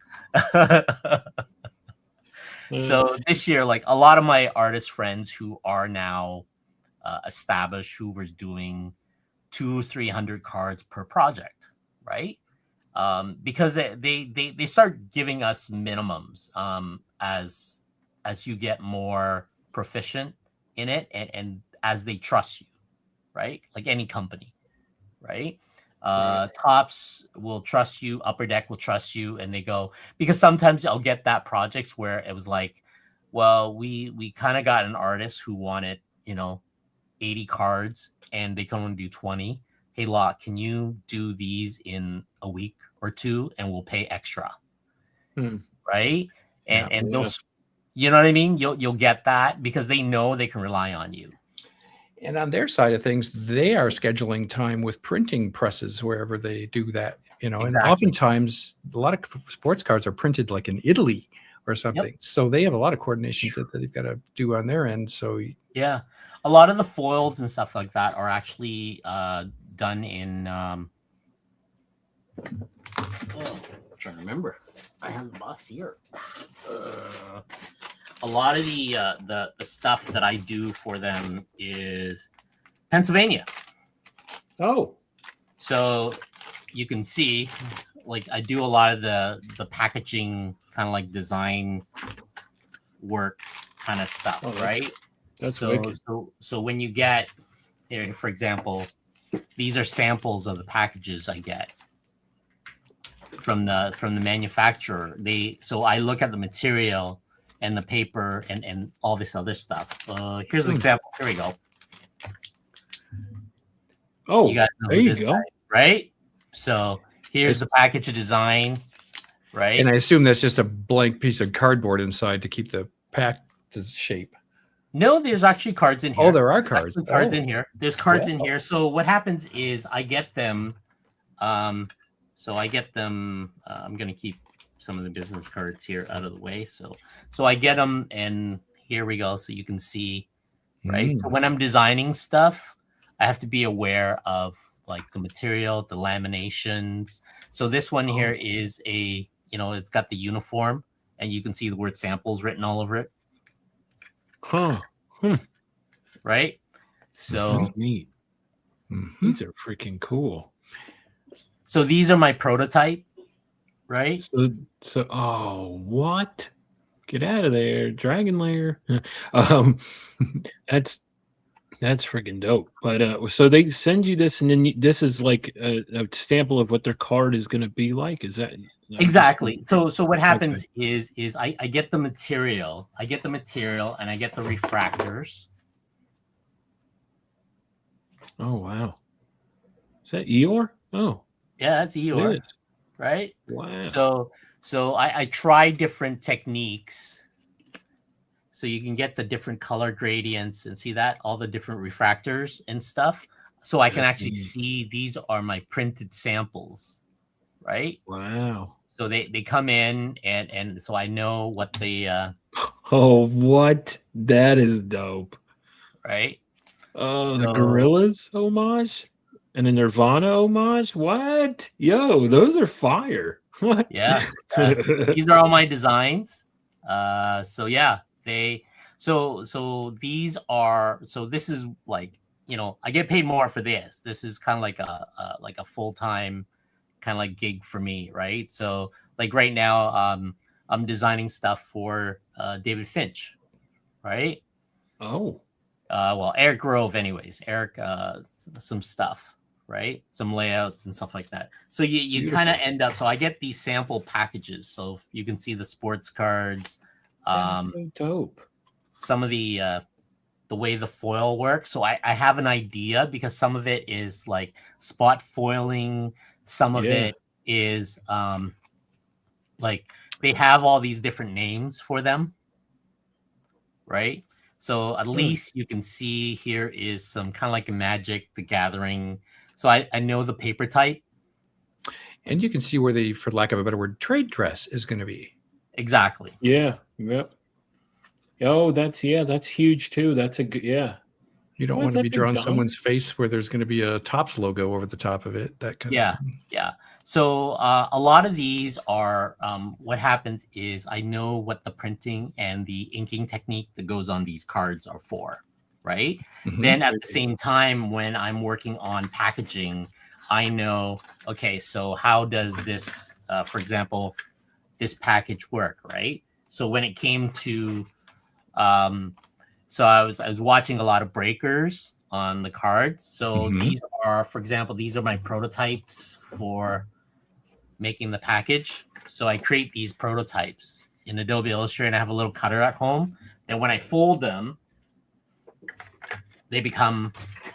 S6: So this year, like a lot of my artist friends who are now established, who were doing 200-300 cards per project, right? Because they start giving us minimums as you get more proficient in it, and as they trust you, right? Like any company, right? Tops will trust you, Upper Deck will trust you, and they go, because sometimes I'll get that projects where it was like, well, we kind of got an artist who wanted 80 cards and they can only do 20. Hey, Locke, can you do these in a week or two and we'll pay extra? Right? And those, you know what I mean? You'll get that because they know they can rely on you.
S4: And on their side of things, they are scheduling time with printing presses wherever they do that,
S6: Exactly.
S4: And oftentimes a lot of sports cards are printed like in Italy or something. Yep. So they have a lot of coordination that they've got to do on their end. So
S6: yeah, a lot of the foils and stuff like that are actually done in. I'm trying to remember. I have the box here. A lot of the stuff that I do for them is Pennsylvania.
S5: Oh,
S6: so you can see, like I do a lot of the packaging, kind of like design work, kind of stuff, right?
S5: That's
S6: so when you get here, for example, these are samples of the packages I get from the manufacturer. So I look at the material and the paper and all this other stuff. Here's an example. Here we go.
S5: Oh,
S6: you guys know
S5: there you go.
S6: Guy, right? So here's the package design, right?
S4: And I assume that's just a blank piece of cardboard inside to keep the pack shape.
S6: No, there's actually cards in here.
S4: Oh, there are cards.
S6: There's cards in here. There's cards in here. So what happens is I get them. I'm going to keep some of the business cards here out of the way. So I get them, and here we go. So you can see, right? So when I'm designing stuff, I have to be aware of like the material, the laminations. So this one here is it's got the uniform, and you can see the word samples written all over it. Right? So
S5: that's neat. These are freaking cool.
S6: So these are my prototype, right?
S5: So what? Get out of there, Dragon Lair. That's That's freaking dope. But so they send you this, and then this is like a sample of what their card is going to be like. Is that
S6: Exactly. So what
S5: Okay.
S6: happens is I get the material, and I get the refractors.
S5: Oh wow, is that Eeyore? Oh,
S6: Yeah, that's
S5: it
S6: Eeyore,
S5: is.
S6: right?
S5: Wow.
S6: So I try different techniques so you can get the different color gradients and see that all the different refractors and stuff. So I can
S5: That's
S6: actually
S5: neat.
S6: see these are my printed samples, right?
S5: Wow.
S6: So they come in and so I know what the
S5: Oh, what? That is dope.
S6: right.
S5: Oh, the
S6: So
S5: Gorillas homage and the Nirvana homage. What? Yo, those are fire. What?
S6: yeah, these are all my designs. So yeah, they so these are so this is like I get paid more for this. This is kind of like a full time kind of like gig for me, right? So like right now, I'm designing stuff for David Finch, right?
S5: Oh,
S6: Well, Eric Grove, anyways. Eric, some stuff, right? Some layouts and stuff like that. So you kind of end up. So I get these sample packages, so you can see the sports cards,
S5: that's so dope.
S6: some of the way the foil works. So I have an idea because some of it is like spot foiling, some of
S5: Yeah.
S6: it is like they have all these different names for them, right? So at least you can see here is some kind of like a Magic the Gathering. So I know the paper type.
S4: And you can see where the, for lack of a better word, trade dress is going to be.
S6: Exactly.
S5: Yeah. Yep. Oh, that's huge too. That's a good, yeah.
S4: You don't
S5: What
S4: want
S5: is
S4: to
S5: that
S4: be
S5: big
S4: drawing
S5: dog?
S4: someone's face where there's going to be a Topps logo over the top of it. That kind
S6: Yeah.
S4: of.
S6: Yeah. So a lot of these are what happens is I know what the printing and the inking technique that goes on these cards are for, right?
S4: Mhm.
S6: Then at the same time, when I'm working on packaging, I know, okay, so how does this, for example, this package work, right? So when it came to, so I was watching a lot of breakers on the cards. So
S4: Mhm.
S6: these are, for example, these are my prototypes for making the package. So I create these prototypes in Adobe Illustrator and I have a little cutter at home. Then when I fold them, they become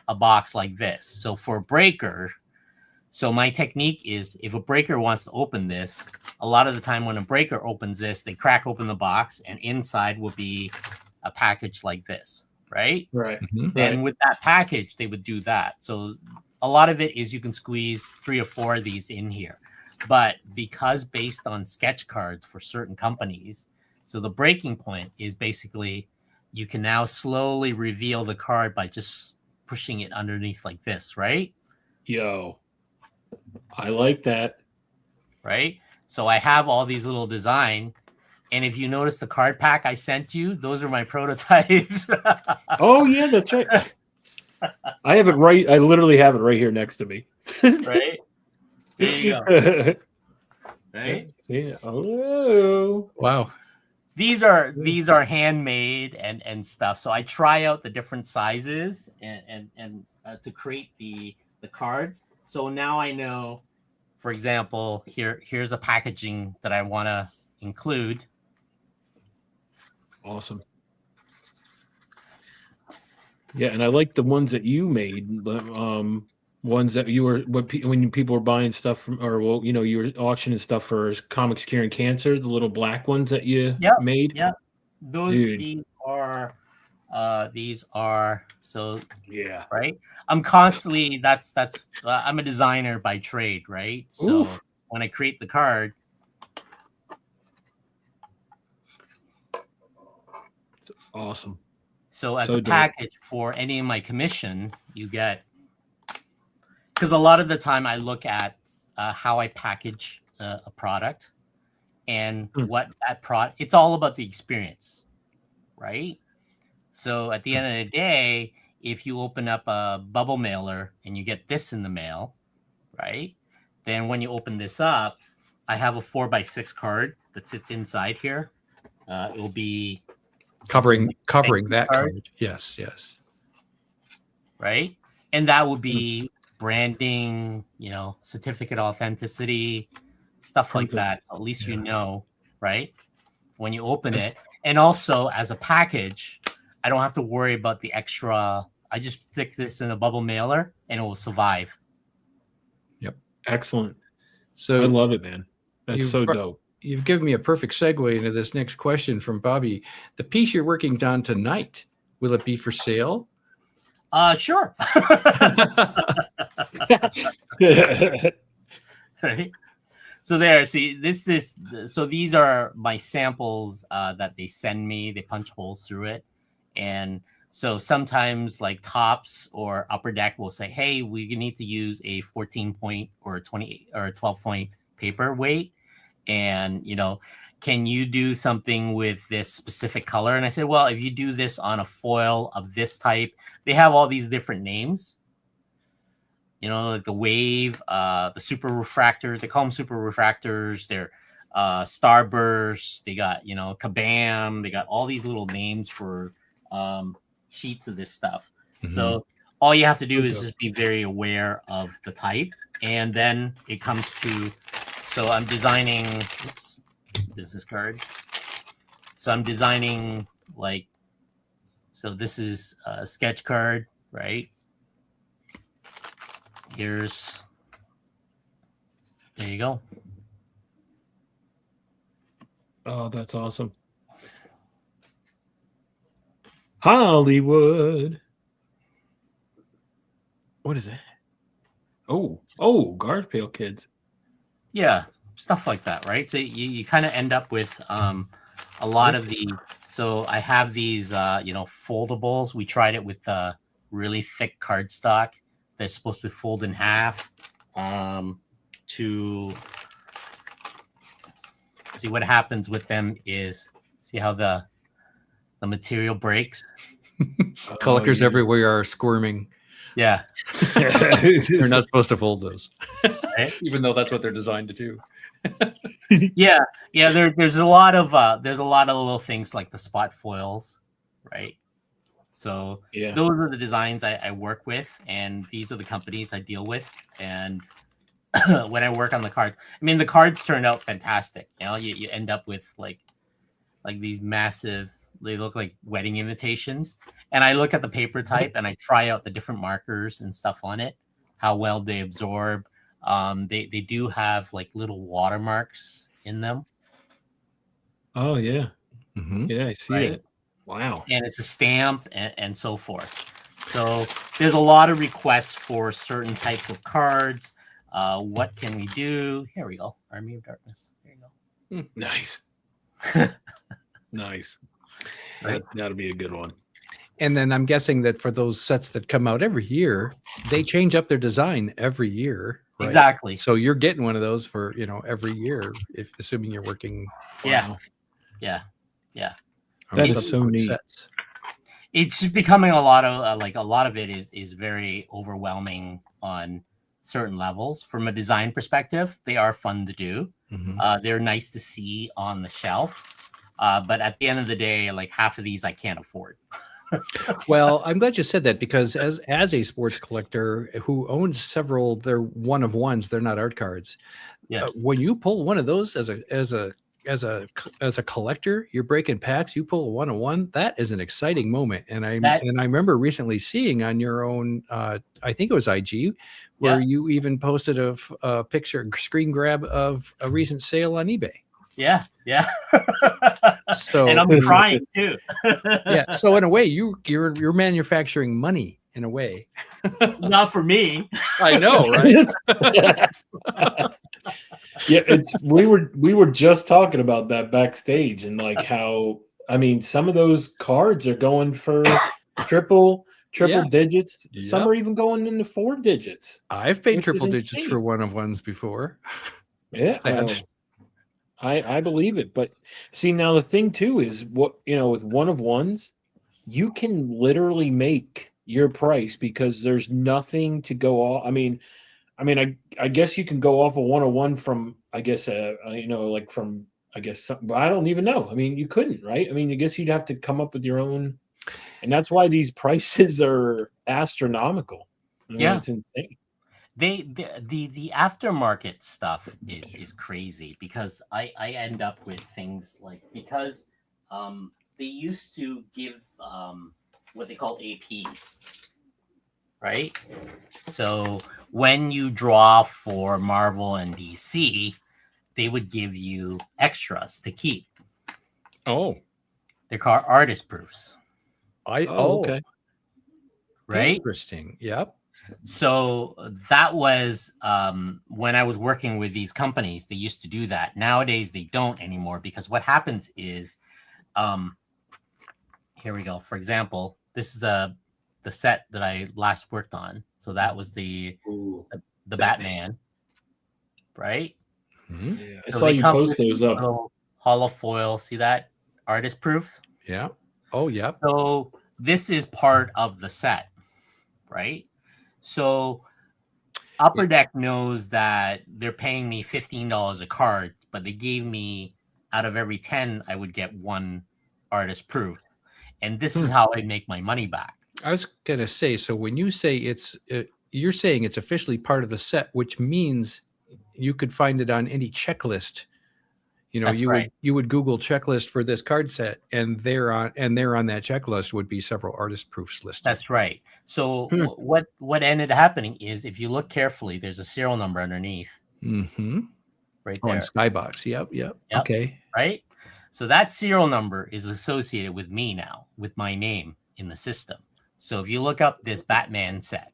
S6: a box like this. So for a breaker, so my technique is if a breaker wants to open this, a lot of the time when a breaker opens this, they crack open the box and inside will be a package like this, right?
S5: Right.
S4: Mhm.
S6: And with that package, they would do that. So a lot of it is you can squeeze 3 or 4 of these in here. But because based on sketch cards for certain companies, so the breaking point is basically you can now slowly reveal the card by just pushing it underneath like this, right?
S5: Yo, I like that.
S6: Right? So I have all these little design. And if you notice the card pack I sent you, those are my prototypes.
S5: Oh yeah, that's right. I have it right. I literally have it right here next to me.
S6: Right? There you go. Right?
S5: See? Oh.
S4: Wow.
S6: These are handmade and stuff. So I try out the different sizes and to create the cards. So now I know, for example, here's a packaging that I want to include.
S5: Awesome. Yeah, and I like the ones that you made. Ones that you were when people were buying stuff from, or well, you were auctioning stuff for Comics Curing Cancer. The little black ones that you made.
S6: Yeah, those
S5: Dude.
S6: these are so
S5: Yeah.
S6: right. I'm constantly I'm a designer by trade, right? So
S5: Oof.
S6: when I create the card,
S5: It's awesome.
S6: so as
S5: So
S6: a
S5: dope.
S6: package for any of my commission, you get, because a lot of the time I look at how I package a product and what that product, it's all about the experience, right? So at the end of the day, if you open up a bubble mailer and you get this in the mail, right? Then when you open this up, I have a 4x6 card that sits inside here. It will be
S4: Covering that
S6: card.
S4: card. Yes.
S6: right? And that would be branding, certificate authenticity, stuff like that. At least right? When you open it. And also as a package, I don't have to worry about the extra. I just stick this in a bubble mailer and it will survive.
S5: Excellent.
S4: So
S5: I love it, man. That's
S4: you've
S5: so dope.
S4: You've given me a perfect segue into this next question from Bobby. The piece you're working on tonight, will it be for sale?
S6: Sure. Right. So these are my samples that they send me. They punch holes through it. And so sometimes like Tops or Upper Deck will say, hey, we need to use a 14 point or a 28 or a 12 point paper weight. And, can you do something with this specific color? And I said, well, if you do this on a foil of this type, they have all these different names. Like the Wave, the Super Refractor. They call them Super Refractors. They're Starburst. They got, Kabam. They got all these little names for sheets of this stuff. Mm-hmm. So all you have to do is just be very aware of the type. And then it comes to, so I'm designing, business card. So I'm designing so this is a sketch card, right? There you go.
S5: Oh, that's awesome. Hollywood. What is that? Oh, Garfield Kids.
S6: Yeah, stuff like that, right? So you kind of end up with a lot of the. So I have these, foldables. We tried it with really thick cardstock that's supposed to fold in half. To see what happens with them is see how the material breaks.
S4: Collectors everywhere are squirming.
S6: Yeah.
S4: They're not supposed to fold those,
S6: right?
S4: Even though that's what they're designed to do.
S6: Yeah. There's a lot of little things like the spot foils, right? So those are the designs I work with, and these are the companies I deal with. And when I work on the cards, the cards turned out fantastic. You end up with like these massive. They look like wedding invitations. And I look at the paper type and I try out the different markers and stuff on it, how well they absorb. They do have like little watermarks in them.
S5: Oh, yeah.
S4: Mm-hmm.
S5: Yeah, I see it. Wow.
S6: And it's a stamp and so forth. So there's a lot of requests for certain types of cards. What can we do? Here we go. Army of Darkness. There you go.
S5: Nice. Nice. That'll be a good one.
S4: And then I'm guessing that for those sets that come out every year, they change up their design every year. Right?
S6: Exactly.
S4: So you're getting one of those for, every year, if assuming you're working.
S6: Yeah.
S5: That is so neat.
S4: Sets.
S6: It's becoming a lot of it is very overwhelming on certain levels. From a design perspective, they are fun to do. Mm-hmm. They're nice to see on the shelf. But at the end of the day, like half of these I can't afford.
S4: Well, I'm glad you said that, because as a sports collector who owns several, they're one of ones, they're not art cards. Yeah. When you pull one of those as a collector, you're breaking packs, you pull a 1-of-1, that is an exciting moment. And I remember recently seeing on your own, I think it was IG, where you even posted a picture, screen grab of a recent sale on eBay.
S6: Yeah.
S4: So,
S6: and I'm trying too.
S4: Yeah. So in a way, you're manufacturing money in a way.
S6: Not for me.
S4: I know, right?
S5: Yeah, we were just talking about that backstage, and like how some of those cards are going for triple digits. Yep. Some are even going into 4 digits.
S4: I've paid triple digits for 1-of-1s before.
S5: Yeah. I believe it. But see, now the thing too is with 1-of-1s, you can literally make your price because there's nothing to go off. I guess you can go off a 1-of-1 from, but I don't even know. You couldn't, right? I guess you'd have to come up with your own, and that's why these prices are astronomical. I mean,
S6: Yeah.
S5: it's insane.
S6: The aftermarket stuff is crazy because I end up with things like, because they used to give what they call APs, right? So when you draw for Marvel and DC, they would give you extras to keep.
S4: Oh,
S6: They're called artist proofs,
S5: Okay.
S6: right?
S4: Interesting. Yep.
S6: So that was when I was working with these companies, they used to do that. Nowadays, they don't anymore, because what happens is, here we go. For example, this is the set that I last worked on. So that was the Batman, right?
S4: Mhm.
S5: Yeah, I
S6: So
S5: saw
S6: they
S5: you
S6: come
S5: post
S6: with
S5: those
S6: this
S5: up.
S6: little hollow foil. See that artist proof?
S4: Yeah. Oh, yep.
S6: So this is part of the set, right? So Upper Deck knows that they're paying me $15 a card, but they gave me, out of every 10, I would get one artist proof. And this is how I make my money back.
S4: I was gonna say, so when you say you're saying it's officially part of the set, which means you could find it on any checklist. You know,
S6: That's right.
S4: you would Google checklist for this card set, and there on that checklist would be several artist proofs listed.
S6: That's right. So what ended up happening is, if you look carefully, there's a serial number underneath,
S4: Mm-hmm.
S6: right
S4: Oh,
S6: there.
S4: and Skybox. Yep.
S6: Yep.
S4: Okay.
S6: Right? So that serial number is associated with me now, with my name in the system. So if you look up this Batman set,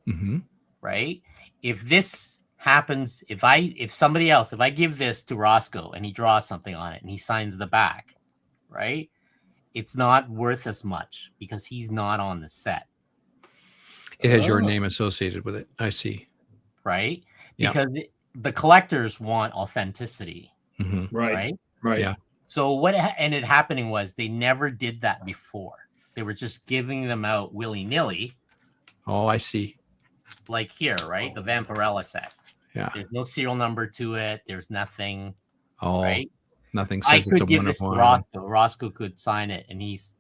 S4: Mm-hmm.
S6: right? If this happens, if I give this to Roscoe and he draws something on it and he signs the back, right? It's not worth as much because he's not on the set.
S4: It has your name associated with it. I see.
S6: Right?
S4: Yeah.
S6: Because the collectors want authenticity.
S4: Mm-hmm.
S5: Right.
S4: Yeah.
S6: So what ended happening was, they never did that before. They were just giving them out willy-nilly.
S4: Oh, I see.
S6: Like here, right? The Vampirella set.
S4: Yeah.
S6: There's no serial number to it. There's nothing.
S4: Oh,
S6: Right?
S4: nothing
S6: I
S4: says it's a
S6: could give
S4: one
S6: this
S4: of
S6: to
S4: one.
S6: Roscoe. Roscoe could sign it, and he's,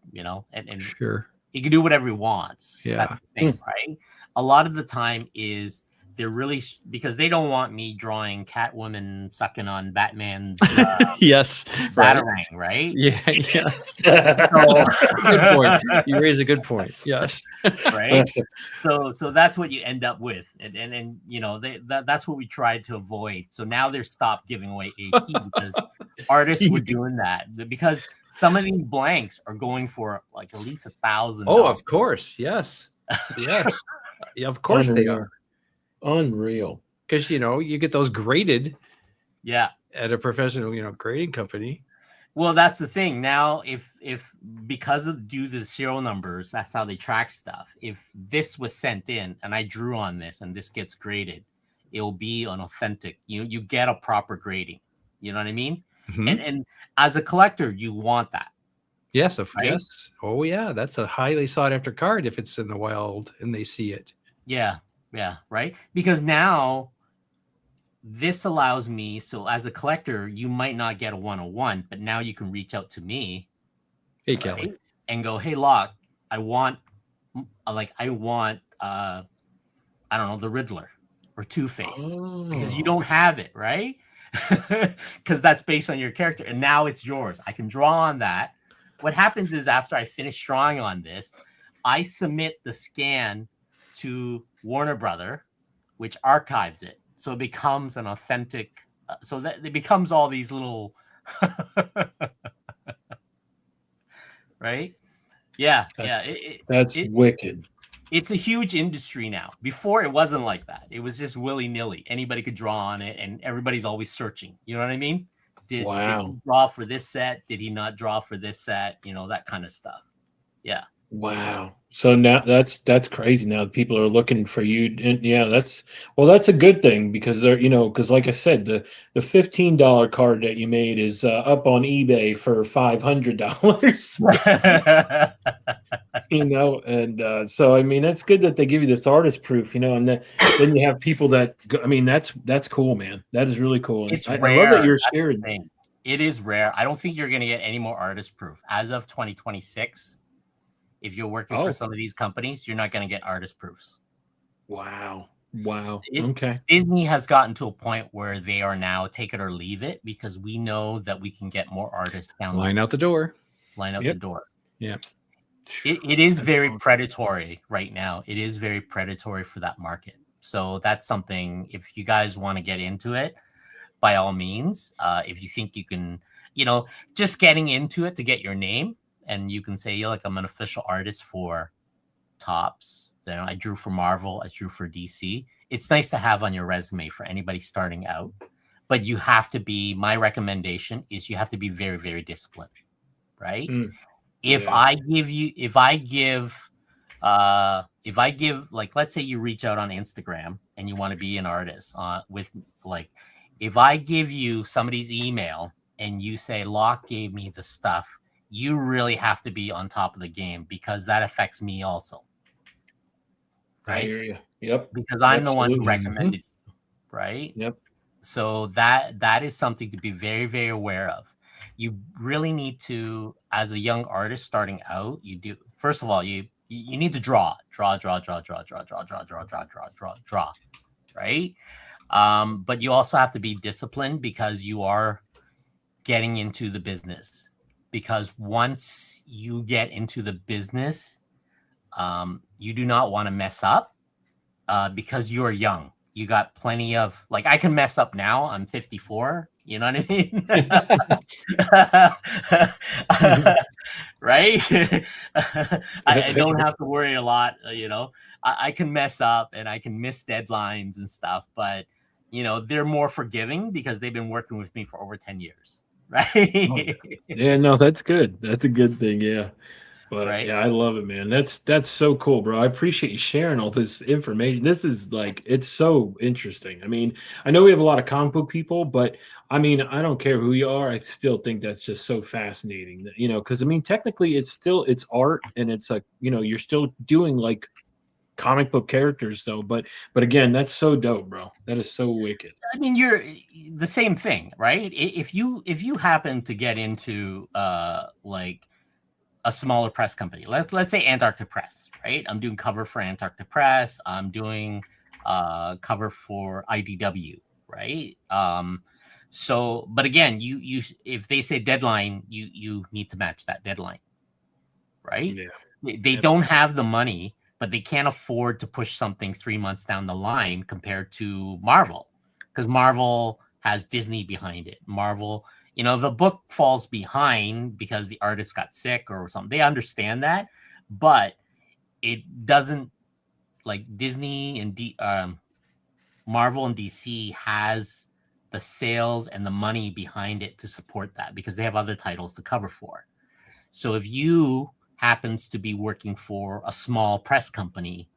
S6: and
S4: Sure.
S6: he can do whatever he wants.
S4: Yeah.
S6: That's the thing, right? A lot of the time is, they're really, because they don't want me drawing Catwoman sucking on Batman's
S4: Yes.
S6: batarang, right?
S4: Yeah. Yes. Good point. You raise a good point. Yes.
S6: Right. So that's what you end up with, and that's what we tried to avoid. So now they're stopped giving away AP because artists were doing that, because some of these blanks are going for like at least $1,000.
S4: Oh, of course. Yes. Yes. Yeah, of course they are.
S5: Unreal.
S4: Because you get those graded
S6: Yeah.
S4: at a professional, grading company.
S6: Well, that's the thing. Now, if because of due to the serial numbers, that's how they track stuff. If this was sent in and I drew on this and this gets graded, it will be an authentic. You get a proper grading. You know what I mean?
S4: Mm-hmm.
S6: And as a collector, you want that.
S4: Yes.
S6: Right?
S4: Yes. Oh, yeah. That's a highly sought after card if it's in the wild and they see it.
S6: Yeah. Yeah. Right. Because now this allows me. So as a collector, you might not get a 101, but now you can reach out to me.
S4: Hey,
S6: right?
S4: Kelly.
S6: And go, hey, Locke, I want, I don't know, the Riddler or Two-Face, because you don't have it, right? Because that's based on your character, and now it's yours. I can draw on that. What happens is, after I finish drawing on this, I submit the scan to Warner Brother, which archives it, so it becomes an authentic. So that it becomes all these little, right? Yeah,
S5: That's wicked.
S6: It's a huge industry now. Before, it wasn't like that. It was just willy-nilly. Anybody could draw on it, and everybody's always searching. You know what I mean? Did he draw for this set? Did he not draw for this set? That kind of stuff. Yeah.
S5: Wow. So now that's crazy. Now people are looking for you, and that's a good thing, because they're because like I said, the $15 card that you made is up on eBay for $500. And so I mean, that's good that they give you this artist proof, and then you have people that that's cool, man. That is really cool.
S6: It's
S5: I
S6: rare.
S5: love that you're sharing.
S6: It is rare. I don't think you're going to get any more artist proof as of 2026. if you're working
S5: Oh.
S6: for some of these companies, you're not going to get artist proofs.
S5: Wow. Wow.
S6: It-
S5: Okay.
S6: Disney has gotten to a point where they are now take it or leave it, because we know that we can get more artists down
S4: Line out the door.
S6: line out
S5: Yep.
S6: the door.
S4: Yeah.
S6: It is
S5: That's
S6: very
S5: awesome.
S6: predatory right now. It is very predatory for that market. So that's something, if you guys want to get into it, by all means, if you think you can, just getting into it to get your name, and you can say, like, I'm an official artist for Tops. Then I drew for Marvel. I drew for DC. It's nice to have on your resume for anybody starting out, but you have to be, my recommendation is you have to be very, very disciplined, right?
S5: Mm.
S6: If
S5: Yeah.
S6: I give, like, let's say you reach out on Instagram and you want to be an artist with, like, if I give you somebody's email and you say, Locke gave me the stuff, you really have to be on top of the game, because that affects me also.
S5: I
S6: Right?
S5: hear you. Yep.
S6: Because I'm the one who
S5: Absolutely.
S6: recommended you, right?
S5: Yep.
S6: So that is something to be very, very aware of. You really need to, as a young artist starting out, first of all, you need to draw, right? But you also have to be disciplined, because you are getting into the business. Because once you get into the business, you do not want to mess up, because you're young. You got plenty of, like, I can mess up now. I'm 54. You know what I mean? Right? I don't have to worry a lot. I can mess up and I can miss deadlines and stuff, but they're more forgiving because they've been working with me for over 10 years. Right?
S5: Yeah, no, that's good. That's a good thing. Yeah. But
S6: Right?
S5: yeah, I love it, man. That's so cool, bro. I appreciate you sharing all this information. This is like, it's so interesting. I mean, I know we have a lot of comic book people, but I mean, I don't care who you are. I still think that's just so fascinating that, because I mean, technically it's art, and it's like, you're still doing like comic book characters though. But again, that's so dope, bro. That is so wicked.
S6: I mean, you're the same thing, right? If you happen to get into like a smaller press company, let's say Antarctic Press, right? I'm doing cover for Antarctic Press. I'm doing cover for IDW, right? So, but again, you if they say deadline, you need to match that deadline, right?
S5: Yeah.
S6: They don't have the money, but they can't afford to push something 3 months down the line compared to Marvel, because Marvel has Disney behind it. Marvel, if a book falls behind because the artist got sick or something, they understand that, but it doesn't, like Disney and Marvel and DC has the sales and the money behind it to support that, because they have other titles to cover for. So if you happens to be working for a small press company,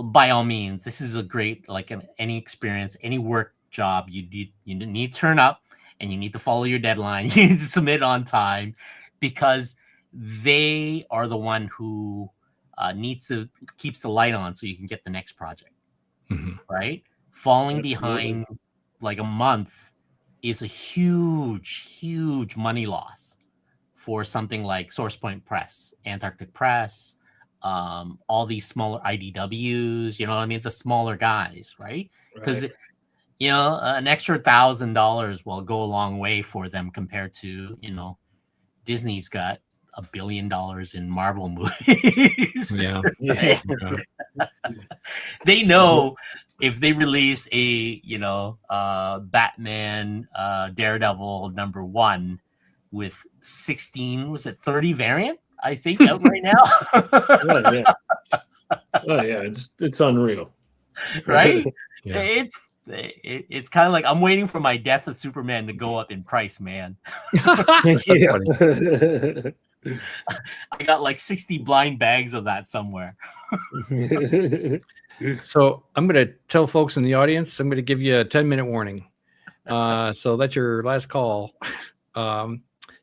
S6: by all means, this is a great, like, any experience, any work job, you need to turn up and you need to follow your deadline. You need to submit on time, because they are the one who keeps the light on so you can get the next project.
S4: Mhm.
S6: Right? Falling
S5: Absolutely.
S6: behind like a month is a huge money loss for something like Source Point Press, Antarctic Press, all these smaller IDWs, you know what I mean? The smaller guys, right? Because
S5: Right.
S6: an extra $1,000 will go a long way for them compared to, Disney's got $1 billion in Marvel movies.
S4: Yeah.
S5: Yeah.
S6: They know if they release a Batman Daredevil #1 with 16, was it 30 variant, I think, out right now?
S5: Oh, yeah. Oh yeah, it's unreal.
S6: Right?
S4: Yeah.
S6: It's kind of like I'm waiting for my Death of Superman to go up in price, man.
S4: That's
S5: Yeah.
S4: funny.
S6: I got like 60 blind bags of that somewhere.
S4: So I'm going to tell folks in the audience, I'm going to give you a 10-minute warning. So that's your last call to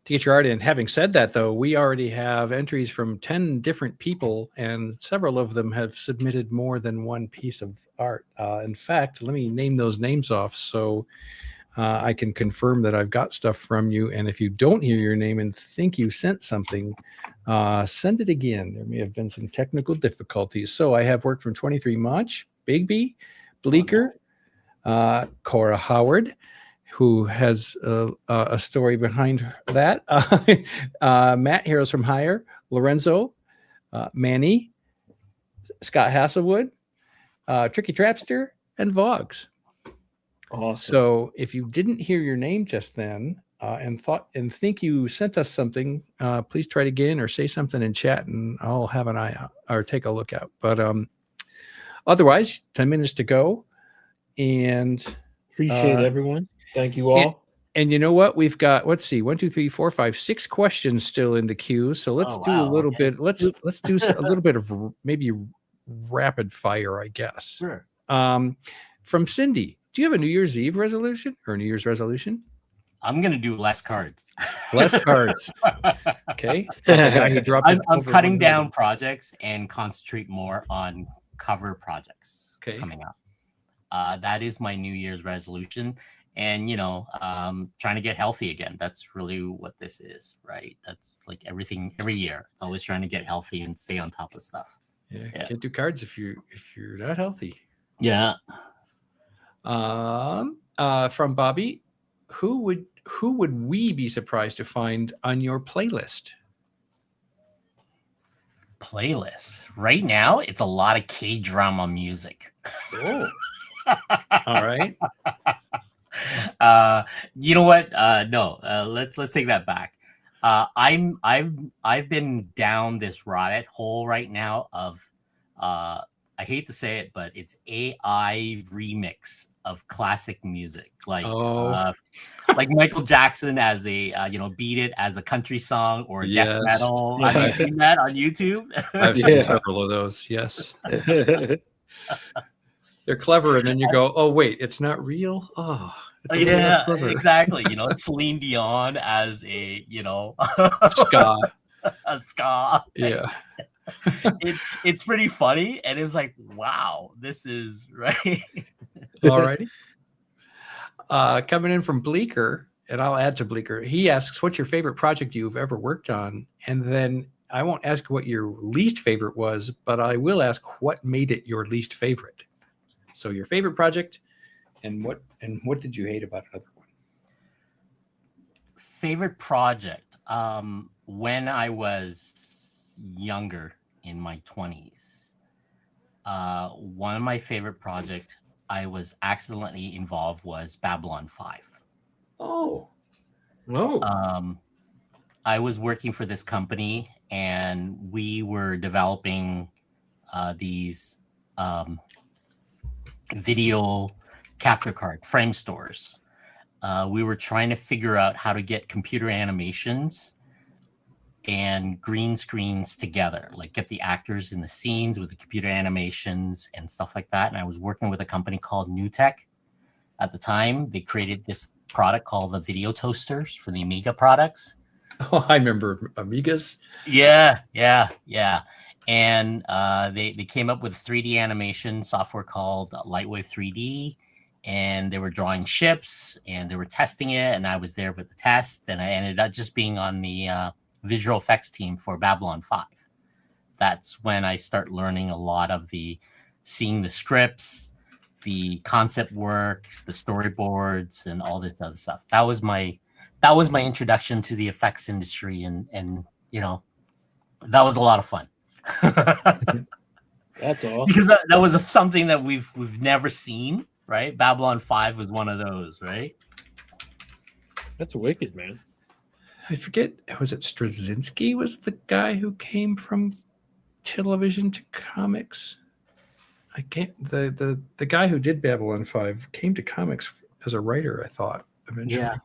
S4: get your art in. Having said that, though, we already have entries from 10 different people, and several of them have submitted more than one piece of art. In fact, let me name those names off. So I can confirm that I've got stuff from you. And if you don't hear your name and think you sent something, send it again. There may have been some technical difficulties. So I have work from 23 Much, Bigby, Bleecker, Cora Howard, who has a story behind that. Matt Heroes from Hire, Lorenzo, Manny, Scott Hasselwood, Tricky Trapster, and Vogs.
S5: Awesome.
S4: So if you didn't hear your name just then and think you sent us something, please try it again or say something in chat, and I'll have an eye out or take a look out. But otherwise, 10 minutes to go, and
S5: Appreciate everyone. Thank you all.
S4: And you know what? We've got, let's see, 1, 2, 3, 4, 5, 6 questions still in the queue. So let's do a little bit. Let's do a little bit of maybe rapid fire, I guess.
S6: Sure.
S4: From Cindy, do you have a New Year's Eve resolution or New Year's resolution?
S6: I'm gonna do less cards.
S4: Less cards. Okay. So the guy who dropped it
S6: I'm
S4: over
S6: cutting
S4: 100.
S6: down projects and concentrate more on cover projects coming up. That is my New Year's resolution. And, trying to get healthy again. That's really what this is, right? That's like everything every year. It's always trying to get healthy and stay on top of stuff.
S4: Yeah. Can't do cards if you're not healthy.
S6: Yeah.
S4: From Bobby, who would we be surprised to find on your playlist?
S6: Playlist right now, it's a lot of K-drama music.
S4: Oh. All right.
S6: You know what? No. Let's take that back. I've been down this rabbit hole right now of I hate to say it, but it's AI remix of classic music, like like Michael Jackson as a Beat It as a country song or death metal.
S4: Yes.
S6: Have you seen that on YouTube?
S4: I've seen several of those. Yes. They're clever, and then you go, "Oh wait, it's not real." Oh, it's
S6: exactly. Celine Dion as a
S4: ska.
S6: A ska.
S4: Yeah.
S6: It's pretty funny, and it was like, wow, this is right.
S4: Alrighty. Coming in from Bleecker, and I'll add to Bleecker. He asks, "What's your favorite project you've ever worked on?" And then I won't ask what your least favorite was, but I will ask what made it your least favorite. So your favorite project, and what did you hate about another one?
S6: Favorite project. When I was younger in my 20s, one of my favorite projects I was accidentally involved was Babylon 5.
S4: Oh.
S6: I was working for this company, and we were developing these video capture card frame stores. We were trying to figure out how to get computer animations and green screens together, like get the actors in the scenes with the computer animations and stuff like that. And I was working with a company called New Tech at the time. They created this product called the video toasters for the Amiga products.
S4: Oh, I remember Amigas.
S6: Yeah. And they came up with 3D animation software called Lightwave 3D, and they were drawing ships, and they were testing it, and I was there with the test, and I ended up just being on the visual effects team for Babylon 5. That's when I start learning a lot of seeing the scripts, the concept work, the storyboards, and all this other stuff. That was my introduction to the effects industry, and that was a lot of fun.
S5: That's awesome.
S6: Because that was something that we've never seen, right? Babylon 5 was one of those, right?
S5: That's wicked, man.
S4: I forget, was it Straczynski was the guy who came from television to comics? I can't. The guy who did Babylon 5 came to comics as a writer, I thought, eventually.
S6: Yeah,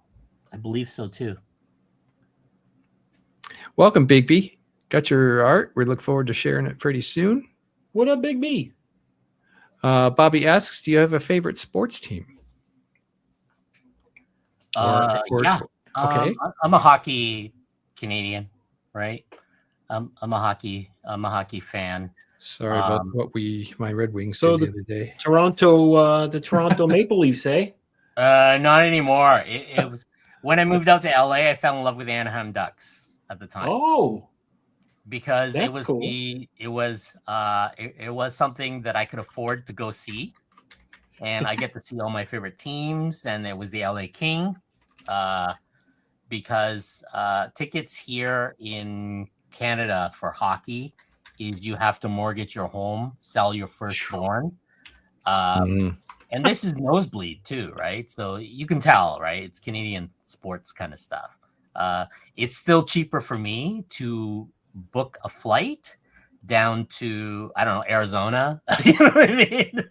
S6: I believe so too.
S4: Welcome, Bigby. Got your art. We look forward to sharing it pretty soon.
S5: What up, Big B?
S4: Bobby asks, do you have a favorite sports team?
S6: Yeah.
S4: Okay.
S6: I'm a hockey Canadian, right? I'm a hockey fan.
S4: Sorry about what my Red Wings
S5: so
S4: did the other day.
S5: The Toronto Maple Leafs, eh?
S6: Not anymore. It was when I moved out to LA. I fell in love with Anaheim Ducks at the time.
S5: Oh,
S6: Because it
S5: that's
S6: was
S5: cool.
S6: it was something that I could afford to go see, and I get to see all my favorite teams, and it was the LA King, because tickets here in Canada for hockey is you have to mortgage your home, sell your firstborn, and this is nosebleed too, right? So you can tell, right? It's Canadian sports kind of stuff. It's still cheaper for me to book a flight down to, I don't know, Arizona. You know what I mean?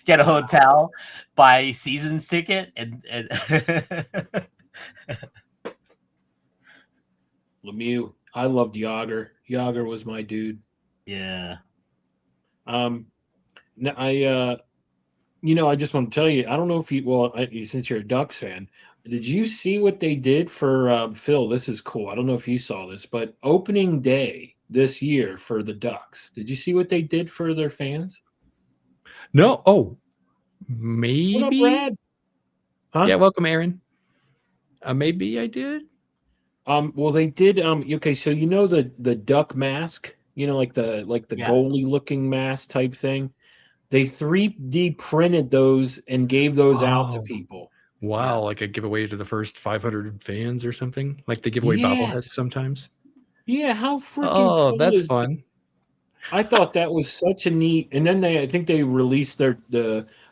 S6: Get a hotel, buy seasons ticket, and
S5: Lemieux. I loved Yager. Yager was my dude.
S6: yeah.
S5: I I just want to tell you, I don't know if since you're a Ducks fan, did you see what they did for Phil? This is cool. I don't know if you saw this, but opening day this year for the Ducks, did you see what they did for their fans?
S4: No. Oh,
S5: What up,
S4: maybe.
S5: Brad? Huh?
S4: Yeah, welcome, Aaron. Maybe I did.
S5: Well, they did. Okay, so you know the duck mask, like the
S6: Yeah.
S5: goalie looking mask type thing. They 3D printed those and gave those out to
S4: Oh.
S5: people.
S4: Wow, like a giveaway to the first 500 fans or something? Like they give away bobbleheads
S5: Yes.
S4: sometimes?
S5: Yeah, how freaking
S4: Oh,
S5: cool
S4: that's
S5: is that?
S4: fun.
S5: I thought that was such a neat. And then I think they released I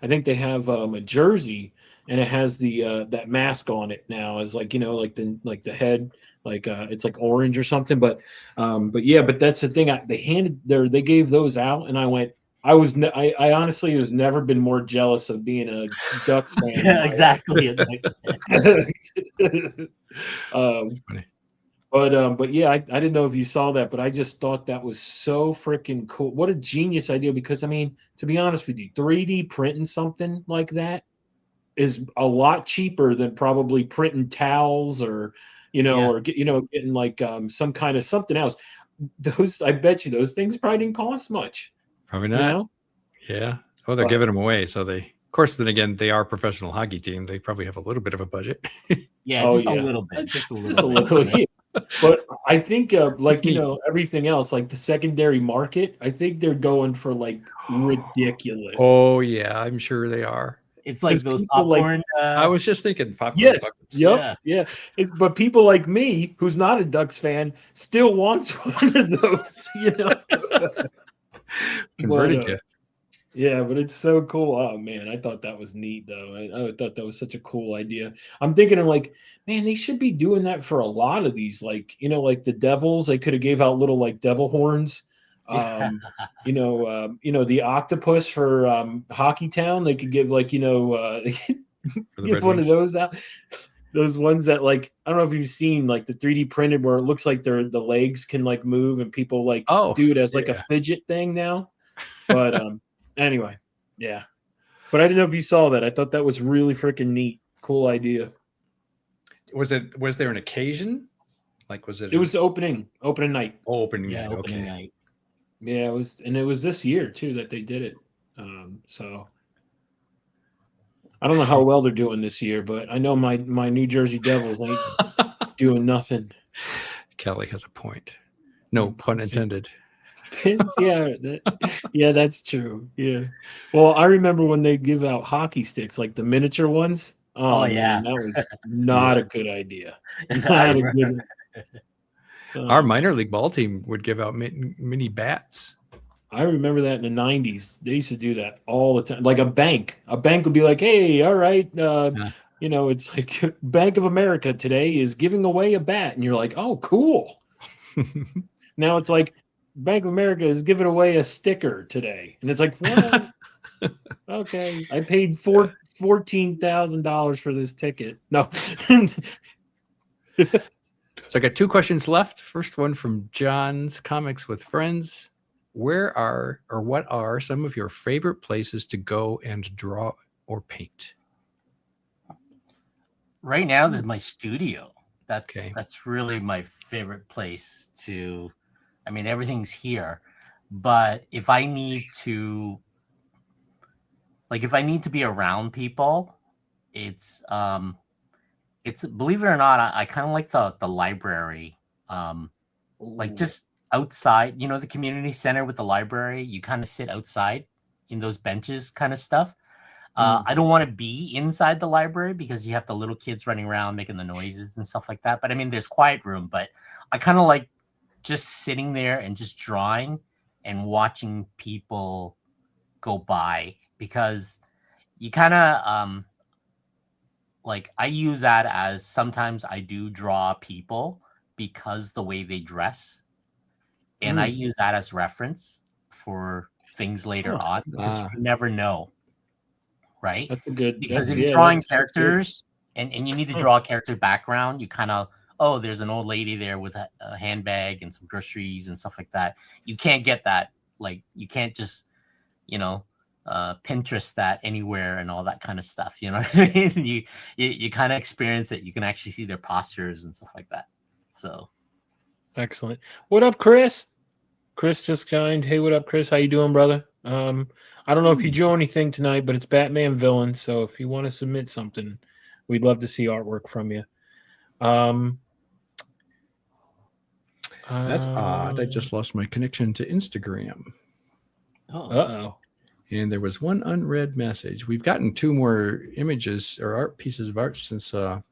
S5: think they have a jersey and it has that mask on it now as like the head it's like orange or something. But yeah, but that's the thing. They gave those out and I went. I honestly was never been more jealous of being a Ducks fan. in
S6: Yeah,
S5: my
S6: exactly.
S5: life.
S4: Funny.
S5: But yeah, I didn't know if you saw that, but I just thought that was so freaking cool. What a genius idea! Because I mean, to be honest with you, 3D printing something like that is a lot cheaper than probably printing towels or getting like some kind of something else. I bet you those things probably didn't cost much.
S4: Probably
S5: You
S4: not.
S5: know?
S4: Yeah. Oh, they're
S5: But-
S4: giving them away. So of course, then again, they are a professional hockey team. They probably have a little bit of a budget.
S6: Yeah,
S5: Oh,
S6: just
S5: yeah.
S6: a little bit. Just a
S5: Just a
S6: little bit.
S5: little, yeah. But I think
S4: It's neat.
S5: everything else, like the secondary market, I think they're going for like ridiculous.
S4: Oh, yeah, I'm sure they are.
S6: It's like
S5: 'Cause
S6: those
S5: people like-
S6: popcorn.
S4: I was just thinking popcorn
S5: Yes.
S4: buckets.
S5: Yep. Yeah. But people like me, who's not a Ducks fan, still wants one of those.
S4: Converted
S5: But,
S4: you.
S5: yeah, but it's so cool. Oh man, I thought that was neat though. I thought that was such a cool idea. I'm thinking of like, man, they should be doing that for a lot of these. Like, like the Devils, they could have gave out little like devil horns.
S6: Yeah.
S5: The octopus for Hockey Town, they could give like,
S4: For the
S5: give
S4: Red
S5: one
S4: Wings.
S5: of those out. Those ones that like I don't know if you've seen like the 3D printed where it looks like the legs can like move and people like do it as like a fidget thing now. But anyway, yeah. But I didn't know if you saw that. I thought that was really freaking neat. Cool idea.
S4: Was there an occasion? Like was it?
S5: It was opening night.
S4: Oh, opening
S6: Yeah,
S4: night.
S6: opening
S4: Okay.
S6: night.
S5: Yeah, it was this year too that they did it. So I don't know how well they're doing this year, but I know my New Jersey Devils ain't doing nothing.
S4: Kelly has a point. No pun intended.
S5: Yeah, that's true. Yeah. Well, I remember when they give out hockey sticks, like the miniature ones.
S6: Oh, yeah.
S5: man, that was not a good idea.
S6: I
S5: Not a
S6: remember.
S5: good.
S4: Our minor league ball team would give out mini bats.
S5: I remember that in the 90s. They used to do that all the time. Like a bank. A bank would be like, hey, all right, it's like Bank of America today is giving away a bat. And you're like, oh, cool. Now it's like Bank of America is giving away a sticker today. And it's like, well, okay. I paid $14,000 for this ticket. No.
S4: So I got two questions left. First one from John's Comics with Friends. What are some of your favorite places to go and draw or paint?
S6: Right now, this is my studio.
S4: Okay.
S6: That's really my favorite place to. I mean, everything's here, but if I need to be around people, it's believe it or not, I kind of like the library, like just outside, the community center with the library. You kind of sit outside in those benches kind of stuff. I don't want to be inside the library because you have the little kids running around making the noises and stuff like that. But I mean, there's quiet room, but I kind of like just sitting there and just drawing and watching people go by, because you kind of like, I use that as sometimes I do draw people because the way they dress, and I use that as reference for things later on, because you never know, right?
S5: That's a good.
S6: Because
S5: That's,
S6: if you're
S5: yeah,
S6: drawing
S5: that's good.
S6: characters and you need to draw a character background, you kind of, oh, there's an old lady there with a handbag and some groceries and stuff like that. You can't get that. Like, you can't just, Pinterest that anywhere and all that kind of stuff. You know what I mean? You kind of experience it. You can actually see their postures and stuff like that. So
S5: Excellent. What up, Chris? Chris just joined. Hey, what up, Chris? How you doing, brother? I don't know if you drew anything tonight, but it's Batman villain. So if you want to submit something, we'd love to see artwork from you.
S4: That's odd. I just lost my connection to Instagram.
S5: Uh-oh.
S4: And there was one unread message. We've gotten 2 more images or art pieces of art since I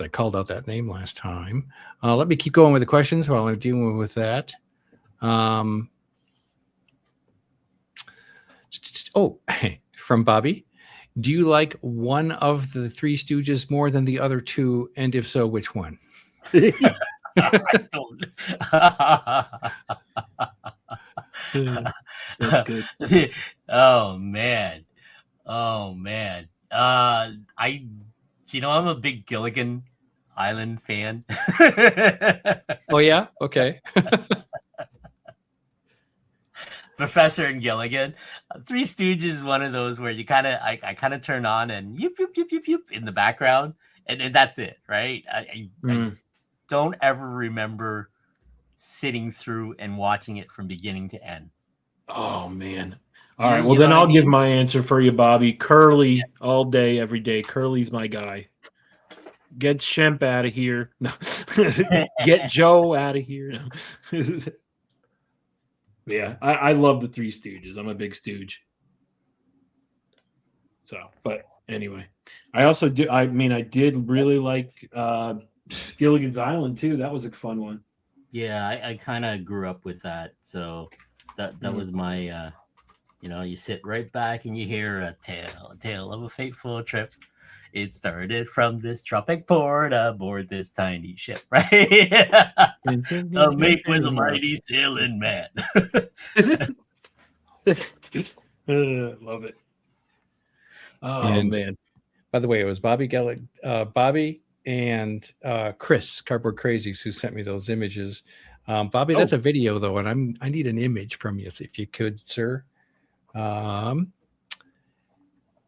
S4: called out that name last time. Let me keep going with the questions while I'm dealing with that. From Bobby. Do you like one of the Three Stooges more than the other 2? And if so, which one?
S6: I don't.
S5: That's good.
S6: Oh man. I'm a big Gilligan Island fan.
S4: Oh yeah, okay.
S6: Professor and Gilligan. Three Stooges is one of those where you I kind of turn on and yip yip yip yip yip in the background, and that's it, right? I don't ever remember sitting through and watching it from beginning to end.
S5: Oh man. All right. Well, then I'll give my answer for you, Bobby. Curly all day, every day. Curly's my guy. Get Shemp out of here. No. Get Joe out of here. No. Yeah, I love the Three Stooges. I'm a big stooge. So, but anyway, I also do. I mean, I did really like Gilligan's Island too. That was a fun one.
S6: Yeah, I kind of grew up with that, so that was my. You sit right back and you hear a tale of a fateful trip. It started from this tropic port aboard this tiny ship, right? The mate was a mighty sailing man.
S5: Love it. Oh man!
S4: By the way, it was Bobby and Chris Cardboard Crazies who sent me those images. Bobby, that's a video though, and I need an image from you if you could, sir.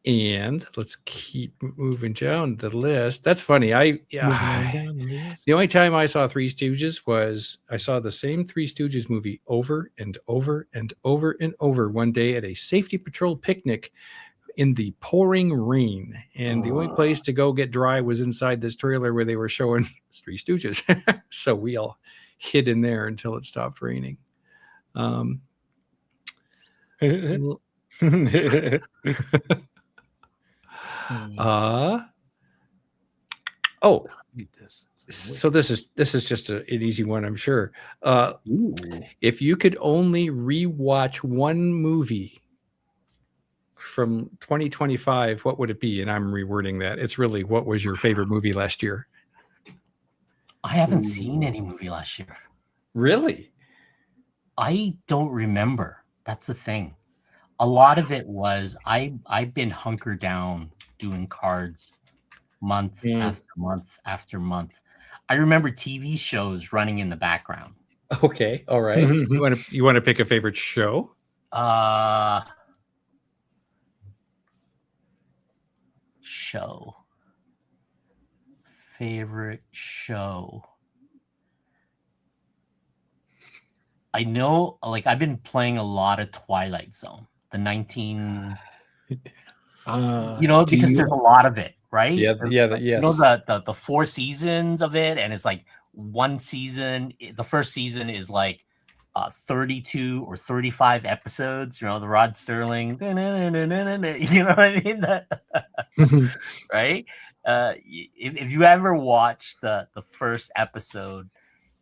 S4: And let's keep moving down the list. That's funny. The only time I saw Three Stooges was I saw the same Three Stooges movie over and over and over and over one day at a safety patrol picnic in the pouring rain. And the only place to go get dry was inside this trailer where they were showing Three Stooges. So we all hid in there until it stopped raining. So this is just an easy one, I'm sure. If you could only rewatch one movie from 2025, what would it be? And I'm rewording that. It's really, what was your favorite movie last year?
S6: I haven't seen any movie last year.
S4: Really?
S6: I don't remember. That's the thing. A lot of it was I've been hunkered down doing cards month after month after month. I remember TV shows running in the background.
S4: Okay, all right. You want to pick a favorite show?
S6: Favorite show. I know, like, I've been playing a lot of Twilight Zone, the You know,
S5: do
S6: because
S5: you-
S6: there's a lot of it, right?
S4: Yeah,
S6: You
S4: yes.
S6: know, the 4 seasons of it, and it's like one season. The first season is like 32 or 35 episodes. You know, the Rod Sterling. You know what I mean? Right? If you ever watch the first episode,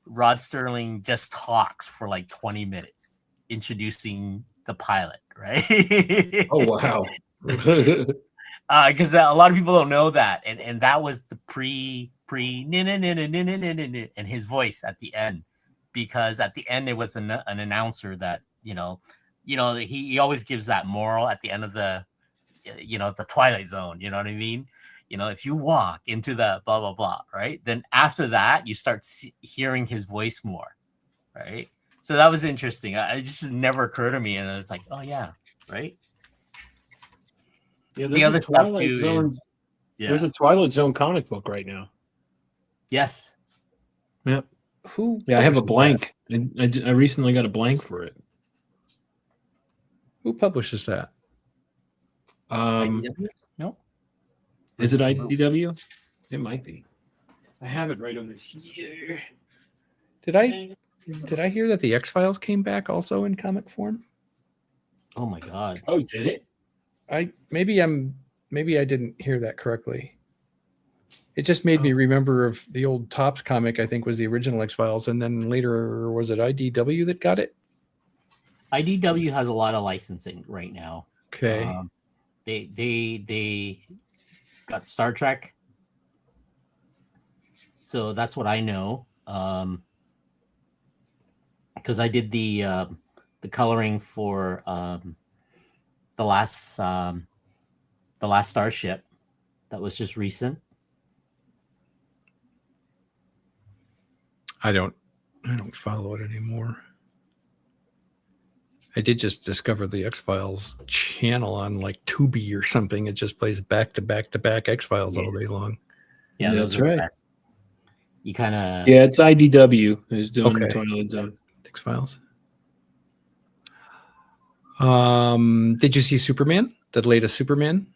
S6: Rod Sterling just talks for like 20 minutes introducing the pilot, right?
S5: Oh wow.
S6: Because a lot of people don't know that, and that was the pre and his voice at the end, because at the end it was an announcer that he always gives that moral at the end of the the Twilight Zone. You know what I mean? If you walk into the blah blah blah, right? Then after that you start hearing his voice more, right? So that was interesting. It just never occurred to me, and it's like, oh yeah, right.
S5: Yeah,
S6: The other stuff too
S5: Zone.
S6: is
S5: There's a Twilight Zone comic book right now.
S6: yes.
S5: Yeah.
S4: Who?
S5: Yeah, I have a
S4: publishes
S5: blank. I recently got a blank for it.
S4: that? Who publishes that?
S6: No.
S5: Is it IDW? It might be. I have it right over here.
S4: Did I hear that the X-Files came back also in comic form?
S6: Oh my god.
S5: Oh, did it?
S4: Maybe I didn't hear that correctly. It just made me remember of the old Topps comic, I think was the original X-Files, and then later was it IDW that got it?
S6: IDW has a lot of licensing right now.
S4: Okay.
S6: They got Star Trek. So that's what I know. Because I did the coloring for the last Starship that was just recent.
S4: I don't follow it anymore. I did just discover the X-Files channel on like Tubi or something. It just plays back to back to back X-Files all day long.
S6: Yeah,
S5: Yeah,
S6: those
S5: that's
S6: are the
S5: right.
S6: best. You kind of
S5: Yeah, it's IDW who's doing the
S4: Okay.
S5: Twilight Zone.
S4: X-Files. Did you see Superman? The latest Superman?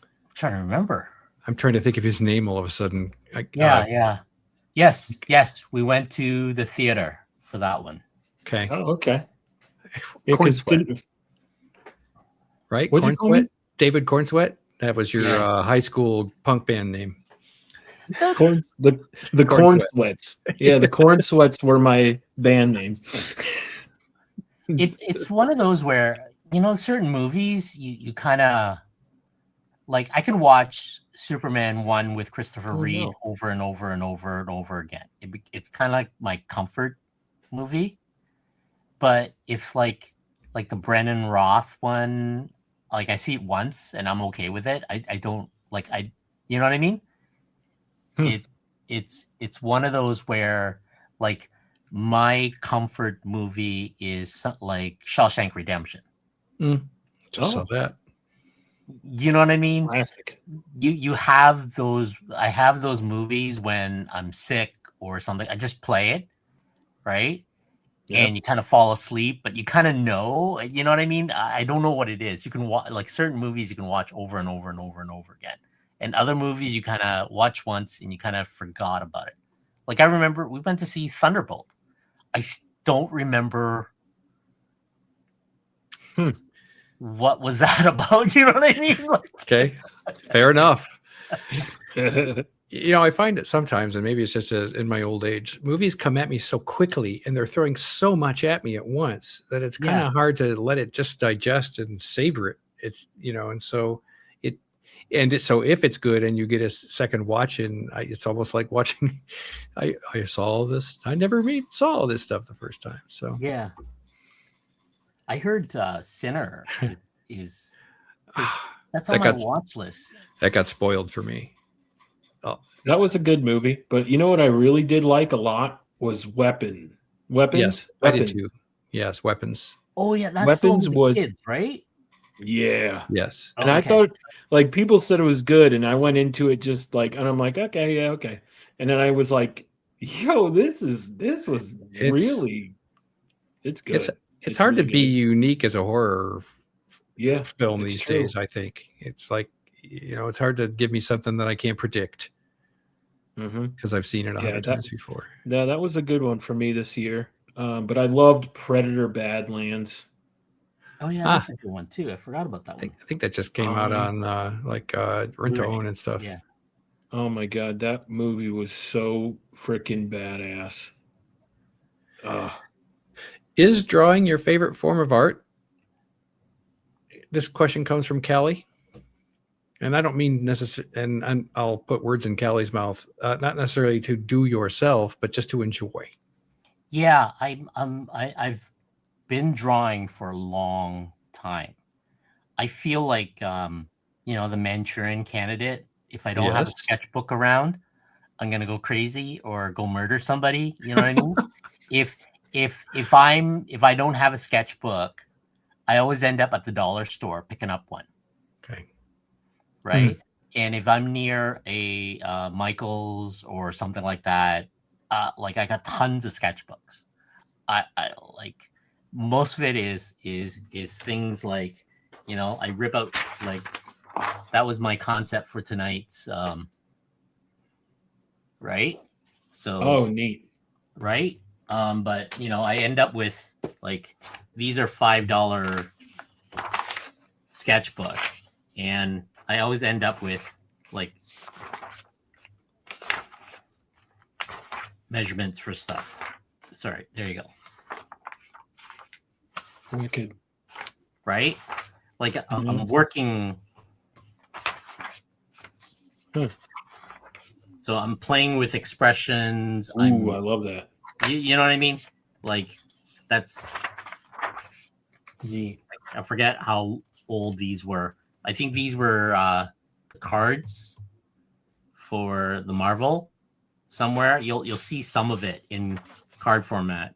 S6: I'm trying to remember.
S4: I'm trying to think of his name all of a sudden.
S6: Yeah. Yes. We went to the theater for that one.
S4: Okay.
S5: Oh, okay. Yeah,
S4: Corn
S5: 'cause
S4: Sweat,
S5: didn't-
S4: right?
S5: What'd you
S4: Corn
S5: call
S4: Sweat?
S5: him?
S4: David Corn Sweat? That was your high school punk band name.
S5: the
S4: Corn
S5: Corn
S4: Sweat.
S5: Sweats. Yeah, the Corn Sweats were my band name.
S6: It's one of those where certain movies you kind of like. I can watch Superman 1 with Christopher Reeve over and over and over and over again. It's kind of like my comfort movie. But if like the Brennan Roth one, like I see it once and I'm okay with it. I don't like you know what I mean? It's one of those where like my comfort movie is like Shawshank Redemption.
S4: Just saw that.
S6: You know what I mean?
S5: Classic.
S6: You have those. I have those movies when I'm sick or something. I just play it, right?
S5: Yep.
S6: And you kind of fall asleep, but you kind of know. You know what I mean? I don't know what it is. You can watch like certain movies you can watch over and over and over and over again, and other movies you kind of watch once and you kind of forgot about it. Like I remember we went to see Thunderbolt. I don't remember. What was that about? You know what I mean?
S4: Okay. Fair enough. I find it sometimes, and maybe it's just in my old age, movies come at me so quickly and they're throwing so much at me at once that it's kind of hard to let it just digest and savor it. It's, and so so if it's good and you get a second watch, and it's almost like watching, I saw all this. I never saw all this stuff the first time. So
S6: yeah. I heard Sinner is that's on my watch list.
S4: That got spoiled for me. Oh,
S5: that was a good movie, but you know what I really did like a lot was Weapons.
S4: Yes, I did too. Yes, Weapons.
S6: Oh yeah, that's
S5: Weapons
S6: the
S5: was
S6: kids, right?
S5: Yeah.
S4: Yes.
S5: And I thought like people said it was good, and I went into it just like, and I'm like, okay, yeah, okay. And then I was like, yo, this was really, it's good.
S4: it's hard to
S5: really
S4: be
S5: good.
S4: unique as a horror
S5: Yeah,
S4: film
S5: it's
S4: these
S5: true.
S4: days. I think it's like, it's hard to give me something that I can't predict
S5: Mm-hmm.
S4: because I've seen it a
S5: Yeah,
S4: hundred times before.
S5: that was a good one for me this year. But I loved Predator Badlands.
S6: Oh yeah,
S4: Ah,
S6: that's a good one too. I forgot about that one.
S4: I think that just came out on rent to
S6: Blu-ray.
S4: own and stuff.
S6: Yeah.
S5: Oh my god, that movie was so freaking badass.
S4: Is drawing your favorite form of art? This question comes from Kelly. And I don't mean necessarily, and I'll put words in Kelly's mouth, not necessarily to do yourself, but just to enjoy.
S6: Yeah, I've been drawing for a long time. I feel like the Manchurian Candidate. If I don't have a
S4: Yes.
S6: sketchbook around, I'm gonna go crazy or go murder somebody. You know what I mean? if I don't have a sketchbook, I always end up at the dollar store picking up one.
S4: Okay.
S6: Right. And if I'm near a Michael's or something like that, like I got tons of sketchbooks. I like most of it is things like, I rip out, like that was my concept for tonight's right. So
S5: Oh, neat.
S6: right. But I end up with like these are $5 sketchbook, and I always end up with like measurements for stuff. Sorry, there you go.
S5: Wicked.
S6: Right? Like I'm working. So I'm playing with expressions.
S5: Ooh, I love that.
S6: You know what I mean? Like that's
S5: Neat.
S6: I forget how old these were. I think these were cards for the Marvel somewhere. You'll see some of it in card format.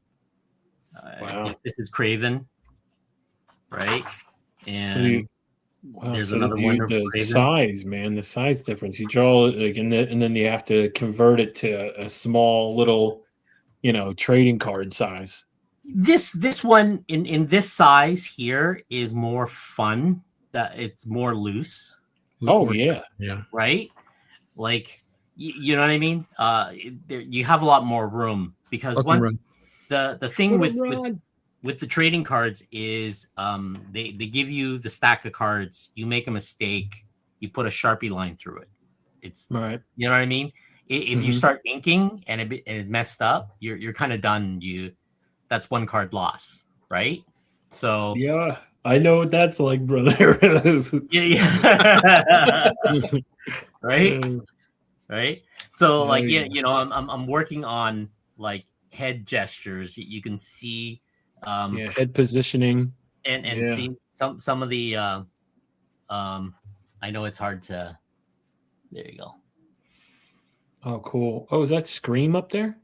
S5: Wow.
S6: This is Craven, right? And
S5: Wow,
S6: there's
S5: so
S6: another one.
S5: the size, man, the size difference. You draw it like, and then you have to convert it to a small little, trading card size.
S6: This one in this size here is more fun. That it's more loose.
S5: Oh yeah,
S6: right. Like you know what I mean. You have a lot more room because once the thing with the trading cards is they give you the stack of cards. You make a mistake, you put a Sharpie line through it. It's
S5: right.
S6: You know what I mean. If you start inking and it messed up, you're kind of done. That's one card loss, right? So
S5: yeah, I know what that's like, brother.
S6: yeah. right. So like I'm working on like head gestures. You can see
S5: head positioning
S6: and see some of the I know it's hard to. There you go.
S5: Oh, cool. Oh, is that Scream up there?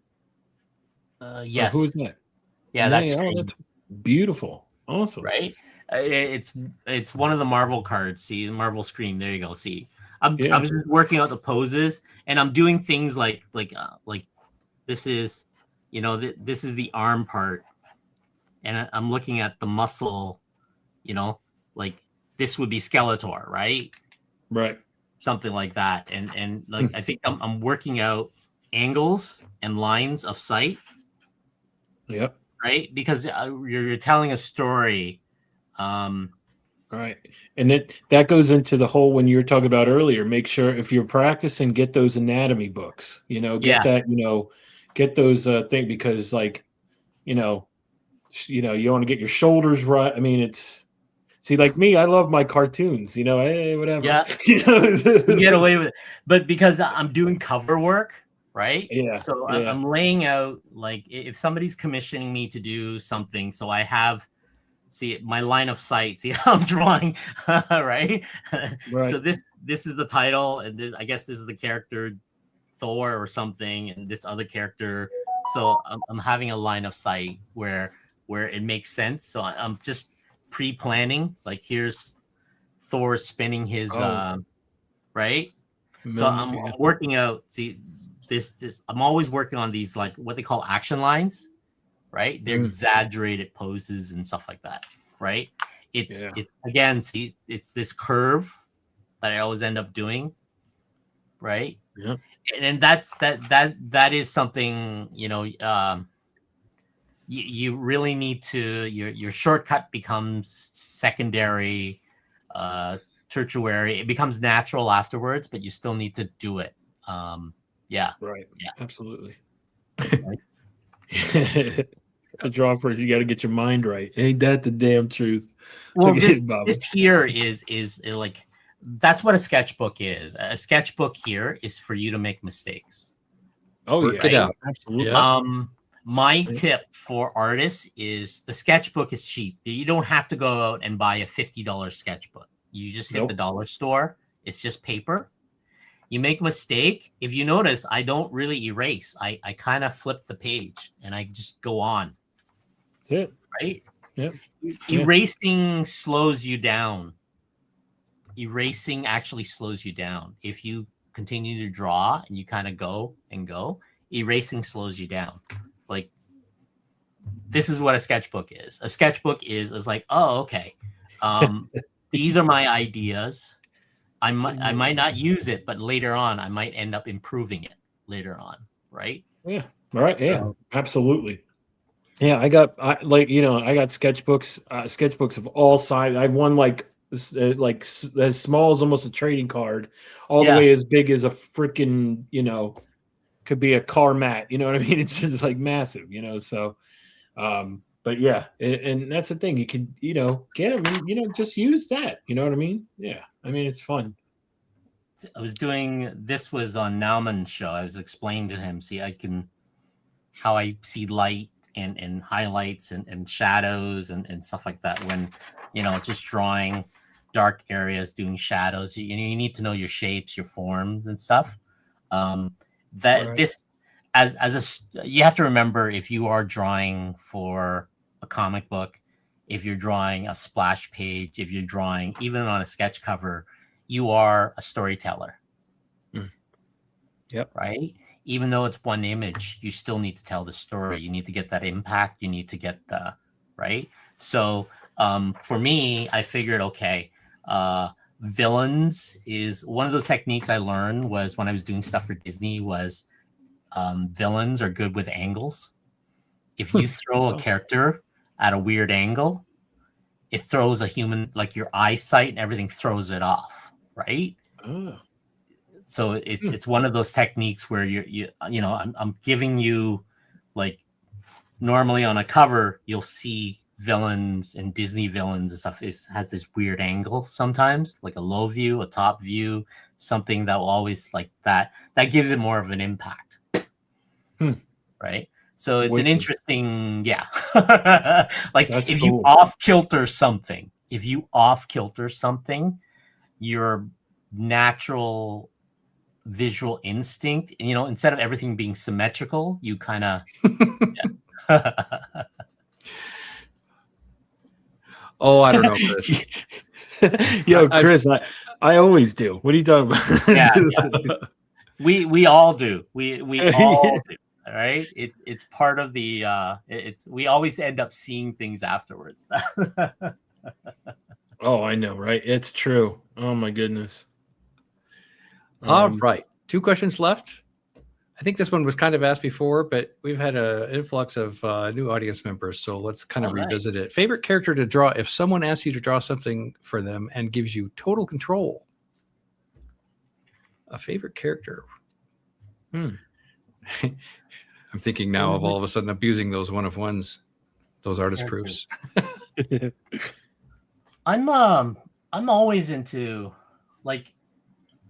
S6: Yes.
S5: Who is that?
S6: Yeah, that's
S5: beautiful. Awesome.
S6: Right? It's one of the Marvel cards. See, the Marvel Scream. There you go. See, I was just working out the poses, and I'm doing things like this is, this is the arm part, and I'm looking at the muscle, like this would be Skeletor, right?
S5: Right.
S6: Something like that, and like I think I'm working out angles and lines of sight.
S5: Yep.
S6: Right, because you're telling a story.
S5: Right, and that goes into the whole when you were talking about earlier. Make sure if you're practicing, get those anatomy books. Get those things because like, you want to get your shoulders right. I mean, see, like me, I love my cartoons. Hey, whatever.
S6: Yeah, you get away with it, but because I'm doing cover work. Right.
S5: Yeah.
S6: So I'm laying out like if somebody's commissioning me to do something, so I have my line of sight. See how I'm drawing, right? So this is the title, and I guess this is the character Thor or something, and this other character. So I'm having a line of sight where it makes sense. So I'm just pre-planning. Like here's Thor spinning his right. So I'm working out. See. This I'm always working on these like what they call action lines, right? They're exaggerated poses and stuff like that, right? It's again, see, it's this curve that I always end up doing, right?
S5: Yeah.
S6: And that is something, you really need to, your shortcut becomes secondary, tertiary. It becomes natural afterwards, but you still need to do it. Yeah.
S5: Right.
S6: Yeah.
S5: Absolutely. To draw first, you got to get your mind right. Ain't that the damn truth?
S6: Well,
S5: Look at it, Bobby.
S6: this here is like, that's what a sketchbook is. A sketchbook here is for you to make mistakes.
S5: Oh
S4: Work
S5: yeah,
S4: it out.
S5: absolutely.
S4: Yeah.
S6: My tip for artists is the sketchbook is cheap. You don't have to go out and buy a $50 sketchbook. You just hit the dollar store. It's just paper. You make a mistake. If you notice, I don't really erase. I kind of flip the page and I just go on.
S5: That's it.
S6: Right?
S5: Yep.
S6: Erasing slows you down. Erasing actually slows you down. If you continue to draw and you kind of go and go, erasing slows you down. Like, this is what a sketchbook is. A sketchbook is like, oh, okay. These are my ideas. I might not use it, but later on, I might end up improving it later on, right?
S5: Yeah. All right. Yeah.
S6: So-
S5: Absolutely. Yeah, I got sketchbooks of all sizes. I have one like as small as almost a trading card, all the way as big as a freaking, could be a car mat. You know what I mean? It's just like massive, So, but yeah, and that's the thing. You could, get them, just use that. You know what I mean? Yeah. I mean, it's fun.
S6: I was doing, this was on Nauman's show. I was explaining to him, how I see light and highlights and shadows and stuff like that when, just drawing dark areas, doing shadows. You need to know your shapes, your forms and stuff. This, you have to remember, if you are drawing for a comic book, if you're drawing a splash page, if you're drawing even on a sketch cover, you are a storyteller.
S5: Yep.
S6: Right? Even though it's one image, you still need to tell the story. You need to get that impact. You need to get the, right? So for me, I figured, okay, villains is one of those techniques I learned was when I was doing stuff for Disney was villains are good with angles. If you throw a character at a weird angle, it throws a human, like your eyesight and everything throws it off, right?
S5: Oh.
S6: So it's one of those techniques where I'm giving you, like, normally on a cover you'll see villains and Disney villains and stuff has this weird angle sometimes, like a low view, a top view, something that will always like that gives it more of an impact. Right? So it's an interesting, like
S5: That's
S6: if
S5: cool.
S6: you off kilter something, your natural visual instinct, instead of everything being symmetrical, you kind of
S4: Oh, I don't know, Chris.
S5: Yo, Chris, I always do. What are you talking about?
S6: yeah. We all do. We all do. All right. It's part of the we always end up seeing things afterwards.
S5: Oh, I know, right? It's true. Oh my goodness.
S4: All right. 2 questions left. I think this one was kind of asked before, but we've had an influx of new audience members, so let's kind of revisit it. Favorite character to draw if someone asks you to draw something for them and gives you total control? A favorite character. I'm thinking now of all of a sudden abusing those one-of-ones, those artist proofs.
S6: I'm always into, like,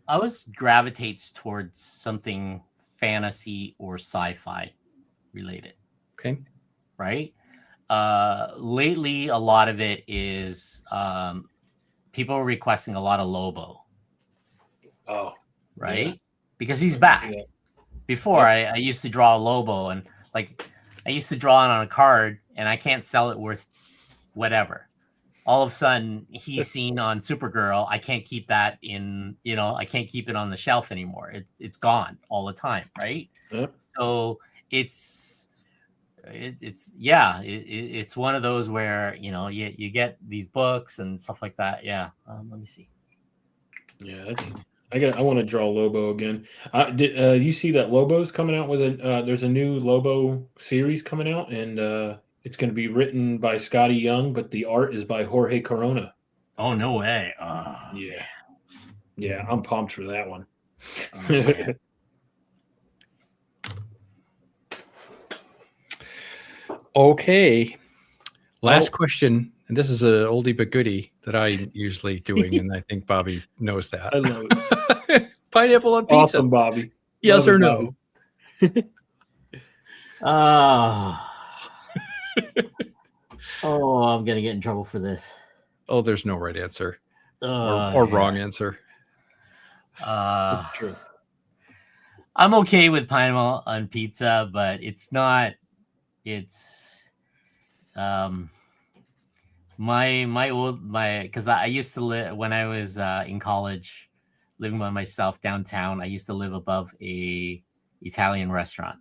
S6: I always gravitates towards something fantasy or sci-fi related.
S4: Okay.
S6: Right? Lately, a lot of it is people are requesting a lot of Lobo.
S5: Oh.
S6: Right?
S5: Yeah.
S6: Because he's back.
S5: Yeah.
S6: Before, I used to draw a Lobo, and like I used to draw it on a card, and I can't sell it worth whatever. All of a sudden, he's seen on Supergirl. I can't keep that in, I can't keep it on the shelf anymore. It's gone all the time, right?
S5: Yep.
S6: So it's it's one of those where you get these books and stuff like that. Yeah. Let me see.
S5: Yeah, I want to draw Lobo again. Did you see that Lobo's coming out with there's a new Lobo series coming out, and it's going to be written by Scotty Young, but the art is by Jorge Corona.
S6: Oh, no way.
S5: Yeah, I'm pumped for that one.
S6: Man.
S4: Okay. Last question, and this is an oldie but goodie that I'm usually doing, and I think Bobby knows that.
S5: I love it.
S4: Pineapple on pizza.
S5: Awesome, Bobby.
S4: Yes
S5: Love
S4: or
S5: it,
S4: no?
S6: Oh, I'm gonna get in trouble for this.
S4: Oh, there's no right answer or wrong answer.
S5: That's true.
S6: I'm okay with pineapple on pizza, but it's not. It's because I used to live when I was in college, living by myself downtown. I used to live above a Italian restaurant,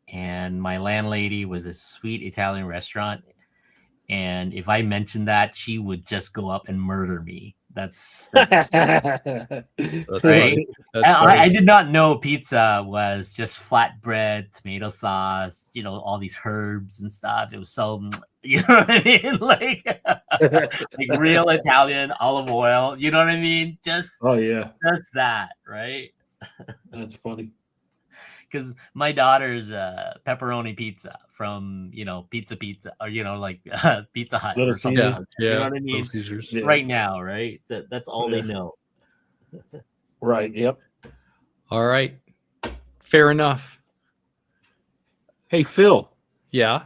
S6: and my landlady was a sweet Italian restaurant. And if I mentioned that, she would just go up and murder me. That's
S4: That's
S6: right.
S4: funny. That's
S6: I did not know pizza was just flatbread, tomato sauce, all these herbs and stuff. It was so, you know what I mean? Like real Italian olive oil. You know what I mean? Just that, right?
S5: That's funny.
S6: Because my daughter's pepperoni pizza from Pizza or like Pizza Hut
S5: Little
S6: or something.
S4: Yeah,
S6: You know what I mean?
S4: Little Caesars.
S5: Yeah.
S6: Right now, right? That's all they know.
S5: Right. Yep.
S4: All right. Fair enough.
S5: Hey, Phil.
S4: Yeah,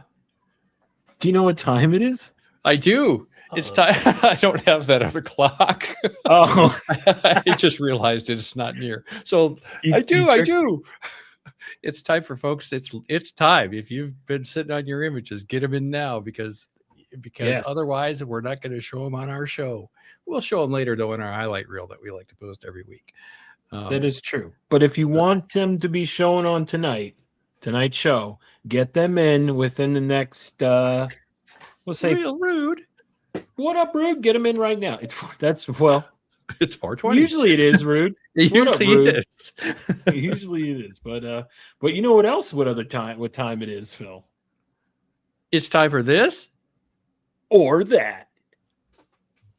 S5: Do you know what time it is?
S4: I do. It's time. I don't have that other clock.
S5: Oh,
S4: I just realized it's not near. So I do. It's time for folks. It's time. If you've been sitting on your images, get them in now because
S5: Yes.
S4: otherwise we're not going to show them on our show. We'll show them later though in our highlight reel that we like to post every week.
S5: That is true. But if you want them to be shown on tonight's show, get them in within the next we'll say
S4: Real rude.
S5: what up, Rude? Get them in right now. It's
S4: 420.
S5: usually it is, Rude.
S4: It
S5: What up,
S4: usually
S5: Rude?
S4: is.
S5: Usually it is. But you know what else? What time it is, Phil?
S4: It's time for this,
S5: Or that.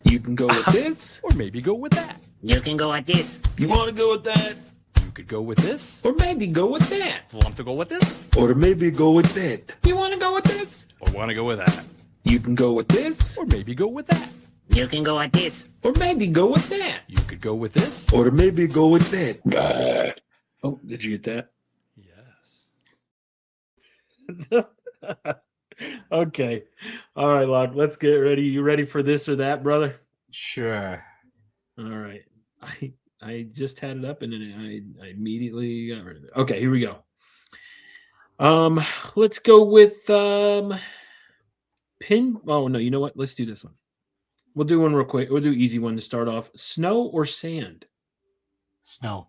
S5: You can go with this.
S4: or maybe go with that.
S7: You can go at this.
S5: You want to go with that?
S4: You could go with this.
S5: Or maybe go with that.
S4: Want to go with this,
S5: Or maybe go with that. You want to go with this?
S4: or want to go with that,
S5: You can go with this.
S4: or maybe go with that.
S7: You can go at this.
S5: Or maybe go with that.
S4: You could go with this.
S5: Or maybe go with that. Oh, did you get
S4: Yes.
S5: that? Okay. All right, Locke. Let's get ready. You ready for this or that, brother?
S6: Sure.
S5: All right. I just had it up and then I immediately got rid of it. Okay, here we go. Let's go with pin. Oh no, you know what? Let's do this one. We'll do one real quick. We'll do easy one to start off. Snow or sand?
S6: Snow.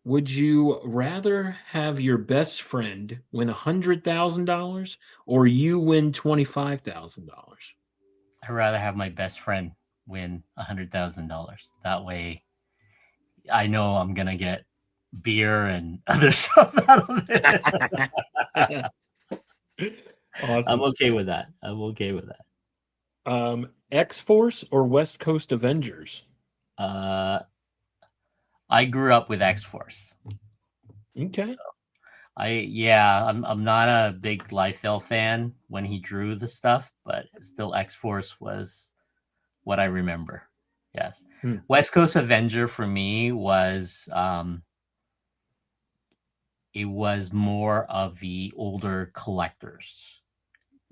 S5: Would you rather have your best friend win $100,000 or you win $25,000?
S6: I'd rather have my best friend win $100,000. That way, I know I'm gonna get beer and other stuff out of it.
S5: Awesome.
S6: I'm okay with that.
S5: X-Force or West Coast Avengers?
S6: I grew up with X-Force.
S5: Okay.
S6: So I'm not a big Liefeld fan when he drew the stuff, but still X-Force was what I remember. Yes. West Coast Avenger for me was it was more of the older collectors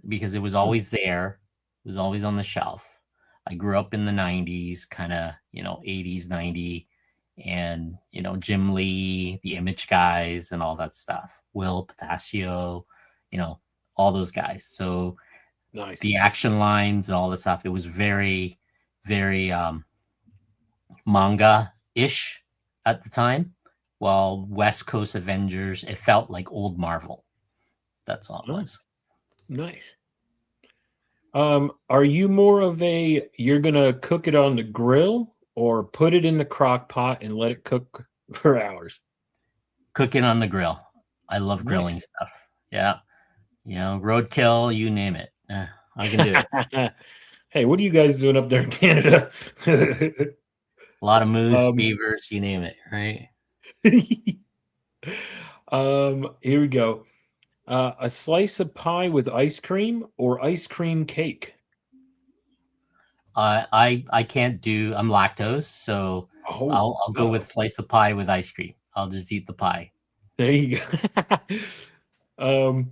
S6: because it was always there. It was always on the shelf. I grew up in the 90s, kind of, 80s, 90s. And, Jim Lee, the Image guys and all that stuff. Will Potasio, all those guys. So
S5: Nice.
S6: the action lines and all the stuff, it was very, very manga-ish at the time. while West Coast Avengers, it felt like old Marvel. That's all it was.
S5: Nice. Are you more of a you're gonna cook it on the grill or put it in the crock pot and let it cook for hours?
S6: Cooking on the grill. I love grilling
S5: Nice.
S6: stuff. Yeah. Roadkill, you name it. I can do it.
S5: Hey, what are you guys doing up there in Canada?
S6: A lot of moose,
S5: Um,
S6: beavers, you name it, right?
S5: Here we go. A slice of pie with ice cream or ice cream cake?
S6: I can't do. I'm lactose, so
S5: Oh,
S6: I'll go with slice of pie with ice cream. I'll just eat the pie.
S5: there you go.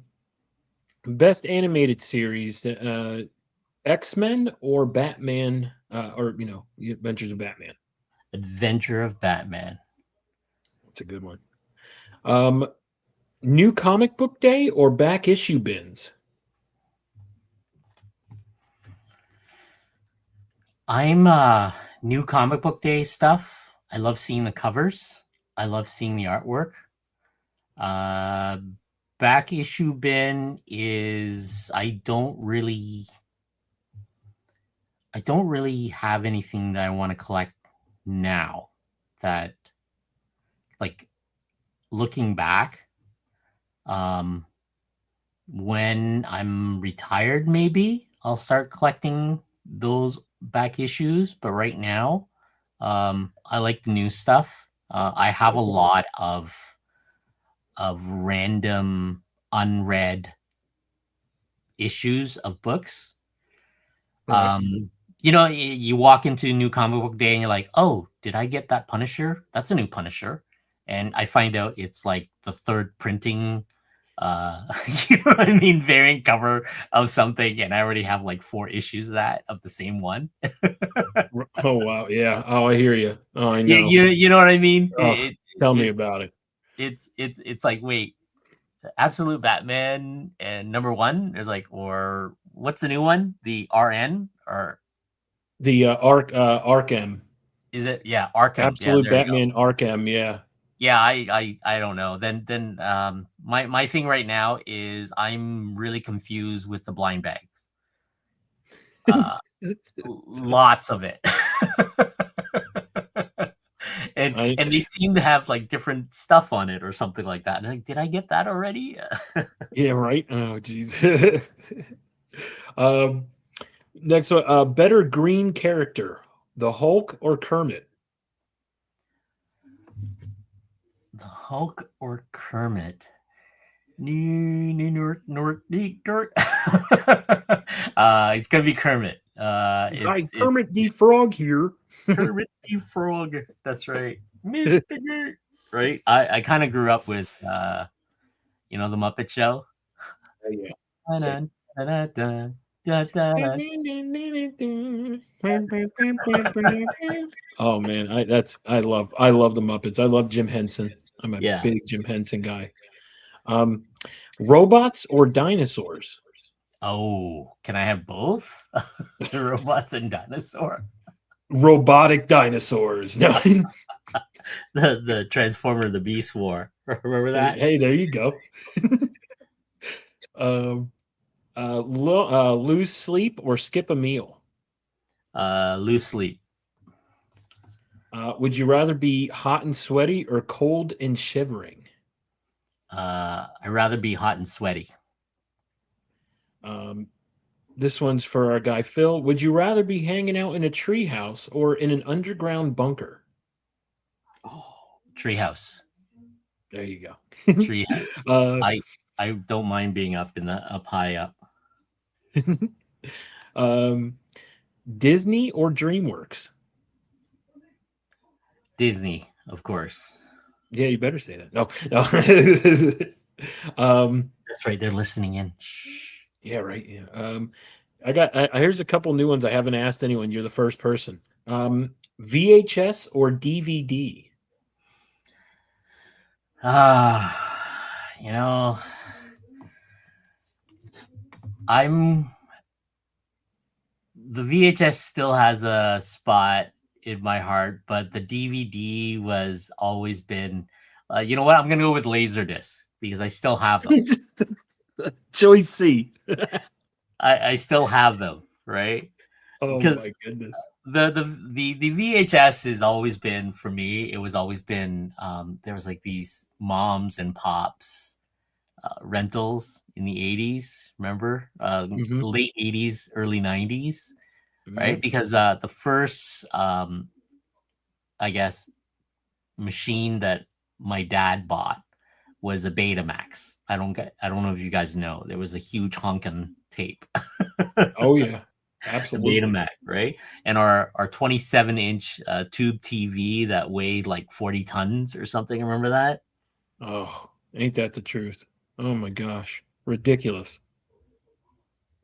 S5: Best animated series, X-Men or Batman, or The Adventures of Batman.
S6: Adventure of Batman.
S5: That's a good one. New comic book day or back issue bins?
S6: I'm new comic book day stuff. I love seeing the covers. I love seeing the artwork. Back issue bin is I don't really have anything that I want to collect now. That, like, looking back, when I'm retired, maybe I'll start collecting those back issues. But right now, I like the new stuff. I have a lot of random unread issues of books.
S5: Right.
S6: You walk into New Comic Book Day and you're like, oh, did I get that Punisher? That's a new Punisher. And I find out it's like the third printing, you know what I mean, variant cover of something, and I already have like 4 issues of the same one.
S5: Oh wow, yeah. Oh, I hear you. Oh, I know.
S6: You know what I mean?
S5: Oh, tell me about it.
S6: It's like, wait, Absolute Batman and #1 is like, or what's the new one? The RN, or
S5: The Arkham,
S6: is it? Yeah, Arkham. Yeah,
S5: Absolute
S6: there you go.
S5: Batman Arkham. Yeah.
S6: Yeah, I don't know. Then my thing right now is I'm really confused with the blind bags. Lots of it. and they seem to have like different stuff on it or something like that. And like, did I get that already?
S5: Yeah. Right. Oh, geez. Next one. Better green character, the Hulk or Kermit?
S6: The Hulk or Kermit? It's gonna be Kermit. It's
S5: Kermit the Frog here.
S6: Kermit the Frog. That's right. Right. I kind of grew up with the Muppet Show.
S5: Yeah. Oh man, I love the Muppets. I love Jim Henson. I'm a
S6: Yeah.
S5: big Jim Henson guy. Robots or dinosaurs?
S6: Oh, can I have both? Robots and dinosaur.
S5: Robotic dinosaurs. No.
S6: The Transformer the Beast War. Remember that?
S5: Hey, there you go. Lose sleep or skip a meal?
S6: Lose sleep.
S5: Would you rather be hot and sweaty or cold and shivering?
S6: I'd rather be hot and sweaty.
S5: This one's for our guy Phil. Would you rather be hanging out in a treehouse or in an underground bunker?
S6: Oh, treehouse.
S5: There you go.
S6: Treehouse. I don't mind being up high up.
S5: Disney or DreamWorks?
S6: Disney, of course.
S5: Yeah, you better say that. No.
S6: That's right. They're listening in. Shh.
S5: Yeah, right. Yeah. Here's a couple new ones I haven't asked anyone. You're the first person. VHS or DVD?
S6: The VHS still has a spot in my heart, but the DVD was always been You know what? I'm gonna go with Laserdisc because I still have them.
S5: Choice C.
S6: I still have them, right?
S5: Oh my
S6: Because
S5: goodness.
S6: the VHS has always been for me. It was always been there was like these moms and pops rentals in the 80s. Remember,
S5: Hmm.
S6: late 80s, early 90s, right?
S5: Yep.
S6: Because the first I guess machine that my dad bought was a Betamax. I don't know if you guys know. There was a huge honkin' tape.
S5: Oh yeah.
S6: The
S5: Absolutely.
S6: Betamax, right? And our 27-inch tube TV that weighed like 40 tons or something. Remember that?
S5: Oh, ain't that the truth? Oh my gosh. Ridiculous.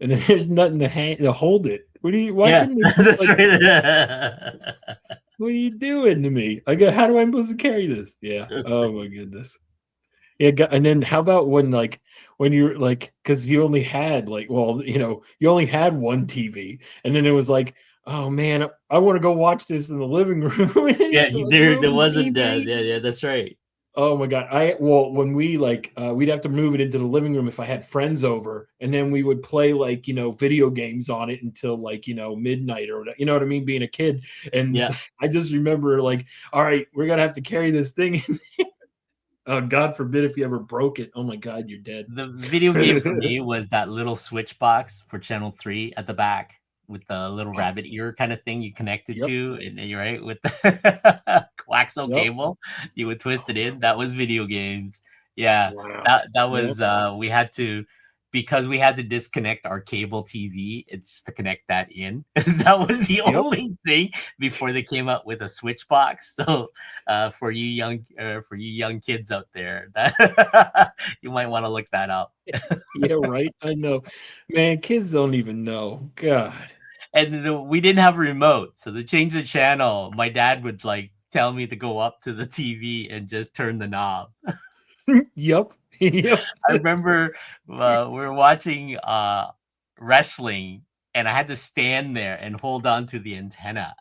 S5: And then there's nothing to hold it. Why
S6: Yeah,
S5: couldn't they put
S6: that's
S5: like,
S6: right.
S5: what are you doing to me? I go, how do I supposed to carry this? Yeah. Oh my goodness. Yeah, and then how about when you're like, because you only had like, well, you only had one TV, and then it was like, oh man, I want to go watch this in the living room. And then
S6: Yeah,
S5: you're like,
S6: there
S5: room
S6: wasn't.
S5: TV.
S6: Yeah, that's right.
S5: Oh my god, when we we'd have to move it into the living room if I had friends over, and then we would play like video games on it until like midnight or whatever. You know what I mean? Being a kid, and
S6: Yeah,
S5: I just remember like, all right, we're gonna have to carry this thing. God forbid if you ever broke it. Oh my God, you're dead.
S6: the video game for me was that little switch box for channel 3 at the back with the little
S5: Oh,
S6: rabbit ear kind of thing you connected
S5: yep,
S6: to, and you're right with the coaxial
S5: yep.
S6: cable. You would twist it in. That was video games. Yeah,
S5: Wow.
S6: that
S5: Yep.
S6: was we had to because we had to disconnect our cable TV. It's just to connect that in. That was the
S5: Yep.
S6: only thing before they came up with a switch box. So for you young kids out there, that you might want to look that up.
S5: Yeah, right. I know. Man, kids don't even know. God.
S6: And we didn't have a remote, so to change the channel, my dad would like tell me to go up to the TV and just turn the knob.
S5: Yep. Yep.
S6: I remember we were watching wrestling, and I had to stand there and hold on to the antenna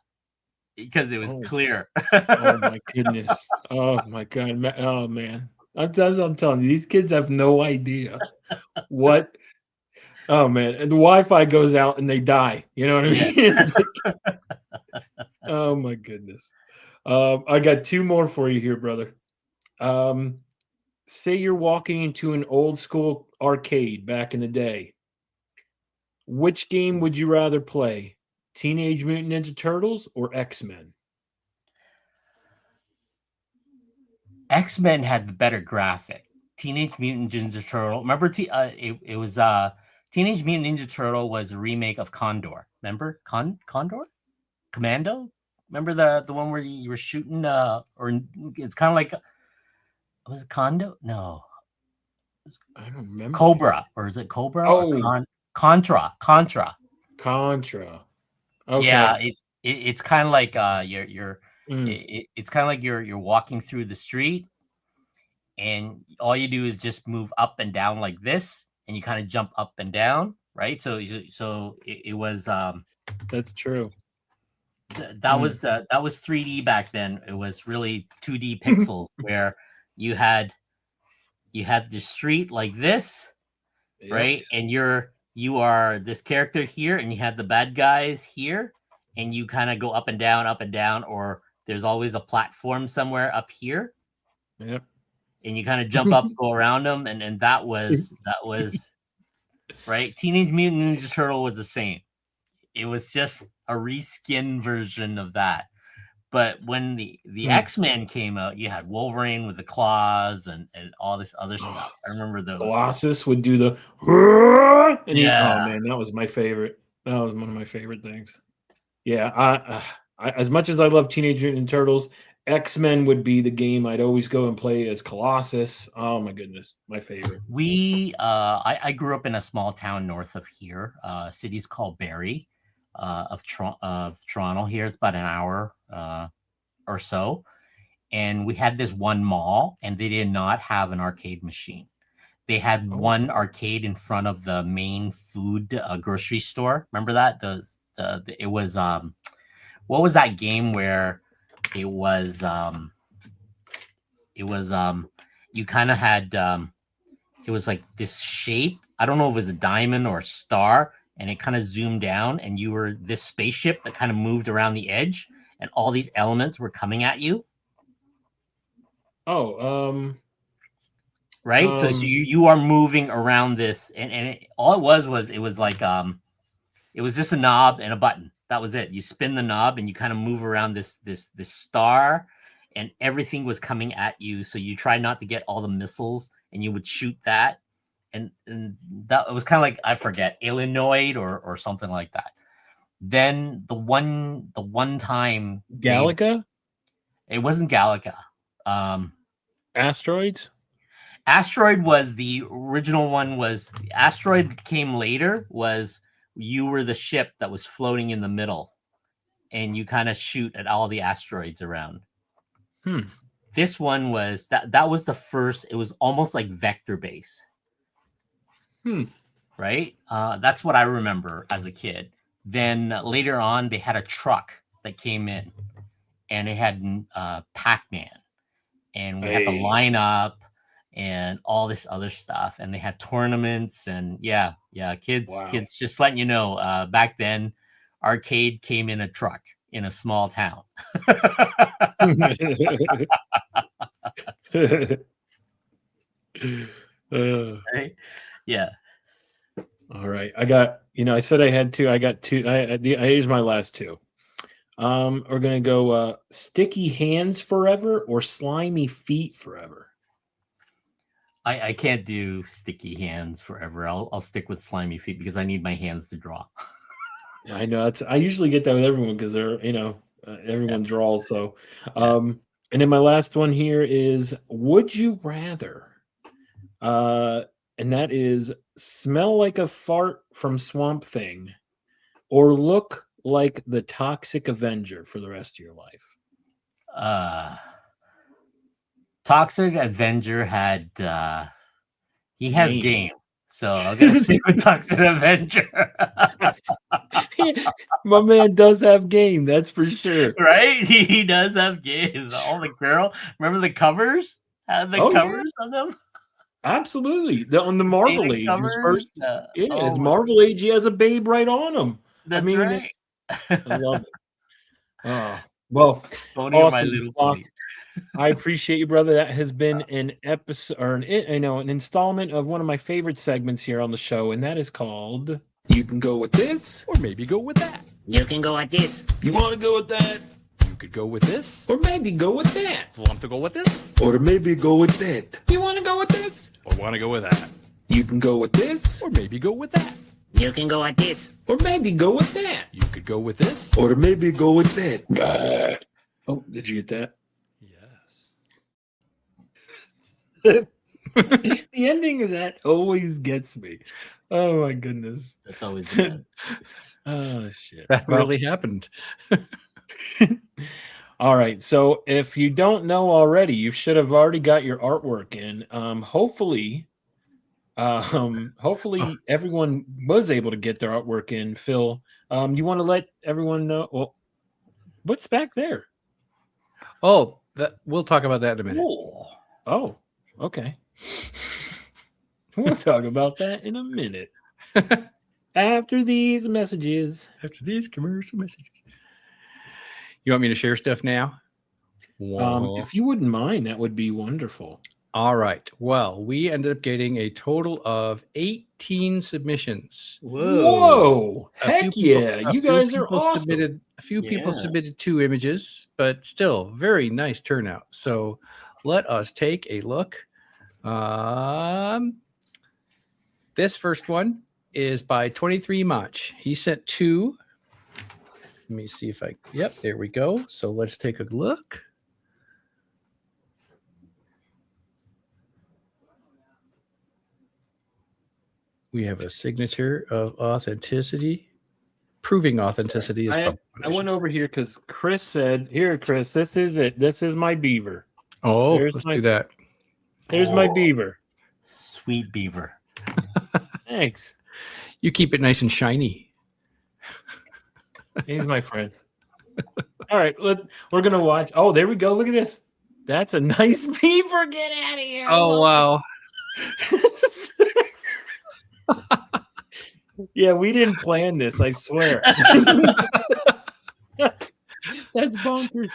S6: because it was
S5: Oh,
S6: clear.
S5: oh my goodness. Oh my God. Oh man. I'm telling you, these kids have no idea what. Oh man, and the Wi-Fi goes out and they die. You know what I
S6: Yeah.
S5: mean? It's like, oh my goodness. I got two more for you here, brother. Um, Say you're walking into an old school arcade back in the day. Which game would you rather play? Teenage Mutant Ninja Turtles or X-Men?
S6: X-Men had the better graphic. Teenage Mutant Ninja Turtle. Remember, it was Teenage Mutant Ninja Turtle was a remake of Condor. Remember Condor? Commando? Remember the one where you were shooting or it's kind of like was it Condo? No,
S5: I don't remember.
S6: Cobra, or is it Cobra or
S5: Oh,
S6: Contra? Contra.
S5: Contra.
S6: Yeah,
S5: Okay.
S6: it's kind of like
S5: Mm,
S6: it's kind of like you're walking through the street, and all you do is just move up and down like this, and you kind of jump up and down, right? So it was
S5: that's true.
S6: that
S5: Mm,
S6: was that was 3D back then. It was really 2D pixels where you had the street like this,
S5: yep.
S6: right? And you are this character here, and you have the bad guys here, and you kind of go up and down, or there's always a platform somewhere up here,
S5: Yep.
S6: and you kind of jump up, go around them, and that was right. Teenage Mutant Ninja Turtle was the same. It was just a reskin version of that. But when the
S5: Mm.
S6: X-Men came out, you had Wolverine with the claws and all this other
S5: Oh,
S6: stuff. I remember those.
S5: Colossus would do the and oh
S6: Yeah.
S5: man, that was my favorite. That was one of my favorite things. Yeah, as much as I love Teenage Mutant Ninja Turtles, X-Men would be the game I'd always go and play as Colossus. Oh my goodness, my favorite.
S6: I grew up in a small town north of here. City's called Barrie, of Toronto. Here, it's about an hour or so, and we had this one mall, and they did not have an arcade machine. They had
S5: Oh,
S6: one arcade in front of the main food grocery store. Remember that? It was what was that game where it was It was you kind of had it was like this shape. I don't know if it was a diamond or a star, and it kind of zoomed down, and you were this spaceship that kind of moved around the edge, and all these elements were coming at you.
S5: Oh,
S6: Right. So you are moving around this, and all it was like it was just a knob and a button. That was it. You spin the knob and you kind of move around this star, and everything was coming at you. So you try not to get all the missiles, and you would shoot that, and that it was kind of like, I forget, Alienoid or something like that. Then the one time
S5: Galaga?
S6: It wasn't Galaga.
S5: Asteroids?
S6: Asteroid was the original one. Was Asteroid came later? Was you were the ship that was floating in the middle, and you kind of shoot at all the asteroids around. This one was that was the first. It was almost like vector base. Right. That's what I remember as a kid. Then later on, they had a truck that came in, and it had Pac-Man, and we had the lineup and all this other stuff, and they had tournaments, and kids, just letting you know, back then, arcade came in a truck in a small town. Right? Yeah.
S5: All right. I got, I said I had two. I got two. Here's my last two. We're gonna go sticky hands forever or slimy feet forever.
S6: I can't do sticky hands forever. I'll stick with slimy feet because I need my hands to draw.
S5: I know. I usually get that with everyone because they're, everyone draws. So, and then my last one here is, would you rather? And that is smell like a fart from Swamp Thing, or look like the Toxic Avenger for the rest of your life.
S6: Toxic Avenger had he has game, so I'm gonna stick with Toxic Avenger.
S5: My man does have game, that's for sure.
S6: Right? He does have game. All the girl, remember the covers? Had the covers on them?
S5: Absolutely. On the Marvel Age, his first, his Marvel Age, he has a babe right on him.
S6: That's right.
S5: I love it. Well, awesome. I appreciate you, brother. That has been an episode, or an installment of one of my favorite segments here on the show, and that is called "You Can Go With This,
S4: or maybe go with that."
S7: You can go with this.
S5: You want to go with that?
S4: You could go with this,
S5: or maybe go with that.
S4: Want to go with this,
S3: or maybe go with that.
S5: You want to go with this,
S4: or want to go with that?
S5: You can go with this,
S4: or maybe go with that.
S7: You can go with this,
S5: or maybe go with that.
S4: You could go with this,
S3: or maybe go with that.
S5: Oh, did you get that?
S4: Yes.
S5: The ending of that always gets me. Oh my goodness.
S6: That's always the best.
S5: Oh shit.
S4: That really happened.
S5: All right. So if you don't know already, you should have already got your artwork in. Hopefully everyone was able to get their artwork in. Phil, you want to let everyone know? Well, what's back there?
S4: Oh, we'll talk about that in a minute.
S5: Oh, okay. We'll talk about that in a minute. After these messages.
S4: After these commercial messages. You want me to share stuff now?
S5: If you wouldn't mind, that would be wonderful.
S4: All right. Well, we ended up getting a total of 18 submissions.
S5: Whoa! Heck yeah! You guys are awesome.
S4: A few people submitted 2 images, but still very nice turnout. So let us take a look. This first one is by 23 Mach. He sent 2. Let me see if yep, there we go. So let's take a look. We have a signature of authenticity, proving authenticity.
S5: I went over here because Chris said, "Here, Chris, this is it. This is my beaver."
S4: Oh, let's do that.
S5: There's my beaver.
S6: Sweet beaver.
S5: Thanks.
S4: You keep it nice and shiny.
S5: He's my friend. All right, we're gonna watch. Oh, there we go. Look at this. That's a nice beaver. Get out of here. I
S4: Oh
S5: love
S4: wow!
S5: it. Yeah, we didn't plan this. I swear. That's bonkers.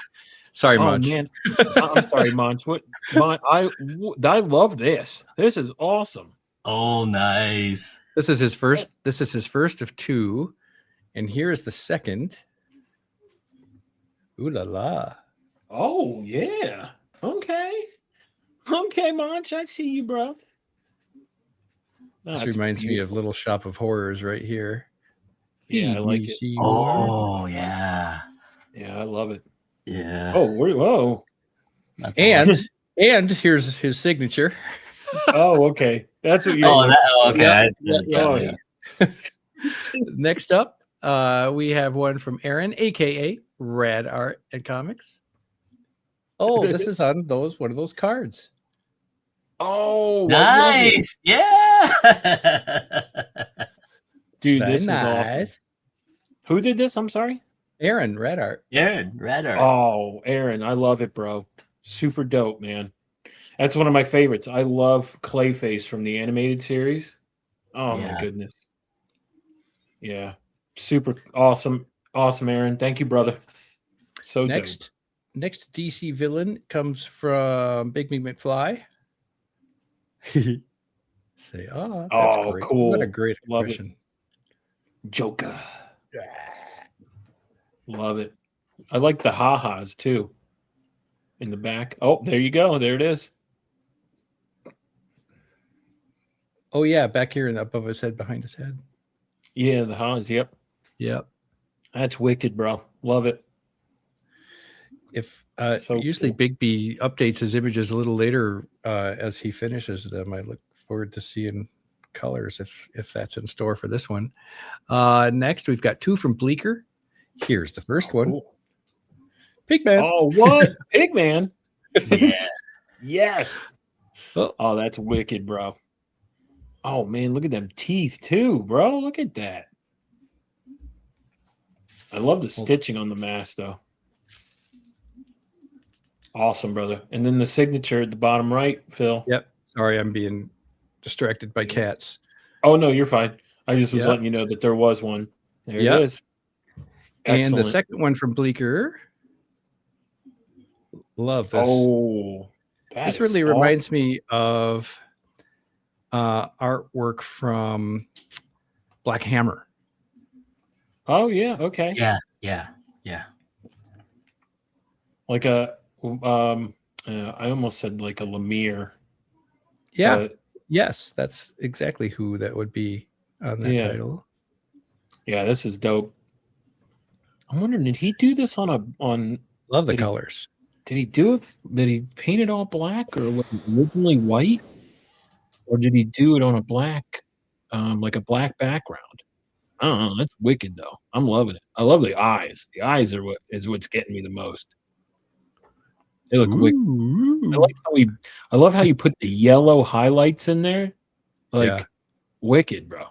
S4: Sorry,
S5: Oh
S4: Munch.
S5: man, I'm sorry, Monch. What? I love this. This is awesome.
S6: Oh, nice.
S4: This is his first. This is his first of two, and here is the second. Ooh la la!
S5: Oh yeah. Okay. Okay, Monch. I see you, bro.
S4: This
S5: That's
S4: reminds me of
S5: beautiful.
S4: Little Shop of Horrors right here.
S5: Yeah, I like it.
S4: BBC
S6: Oh, yeah.
S5: Yeah, I love it.
S6: Yeah.
S5: Oh, whoa.
S6: That's
S4: and here's his signature.
S5: Oh, okay. That's what you're.
S6: okay.
S5: Yeah.
S4: Next up, we have one from Aaron, aka Rad Art and Comics. Oh, this is on one of those cards.
S5: Oh, I love it.
S6: Nice. Yeah.
S5: Dude,
S4: Very
S5: this is
S4: nice.
S5: awesome. Who did this? I'm sorry.
S4: Aaron, Rad Art.
S6: Yeah, radar.
S5: Oh, Aaron, I love it, bro. Super dope, man. That's one of my favorites. I love Clayface from the animated series. Oh
S6: Yeah.
S5: my goodness. Yeah. Super awesome. Awesome, Aaron. Thank you, brother. So
S4: Next DC villain comes from Big Me McFly. Say, oh, that's
S5: Oh,
S4: great.
S5: cool.
S4: What a great
S5: Love it.
S4: expression.
S5: dope. Joker. Love it. I like the ha-has too. In the back. Oh, there you go. There it is.
S4: Oh yeah, back here and above his head, behind his head.
S5: Yeah, the ha's. Yep.
S4: Yep.
S5: That's wicked, bro. Love it.
S4: If
S5: So
S4: usually
S5: cool.
S4: Big B updates his images a little later as he finishes them. I look forward to seeing colors if that's in store for this one. Next, we've got two from Bleecker. Here's the first one.
S5: Cool.
S4: Pigman.
S5: Oh, what? Pigman.
S6: Yeah.
S5: Yes.
S4: Oh.
S5: Oh, that's wicked, bro. Oh man, look at them teeth too, bro. Look at that. I love the stitching on the mask though. Awesome, brother. And then the signature at the bottom right, Phil.
S4: Yep. Sorry, I'm being distracted by cats.
S5: Oh no, you're fine. I just was
S4: Yep.
S5: letting you know that there was one. There
S4: Yep.
S5: it is.
S4: And
S5: Excellent.
S4: the second one from Bleecker. Love this.
S5: Oh,
S4: This really reminds me of artwork from Black Hammer.
S5: Oh yeah, okay.
S6: Yeah.
S5: Like a I almost said like a Lemire.
S4: Yeah.
S5: but
S4: Yes, that's exactly who that would be on that
S5: Yeah.
S4: title.
S5: yeah, this is dope. I'm wondering, did he do this on
S4: Love the
S5: Did he-
S4: colors.
S5: did he do it? Did he paint it all black, or was it originally white, or did he do it on a black, like a black background? I don't know. That's wicked though. I'm loving it. I love the eyes. The eyes are what's getting me the most. They look wicked. I love how you put the yellow highlights in there. Like
S4: Yeah.
S5: wicked, bro.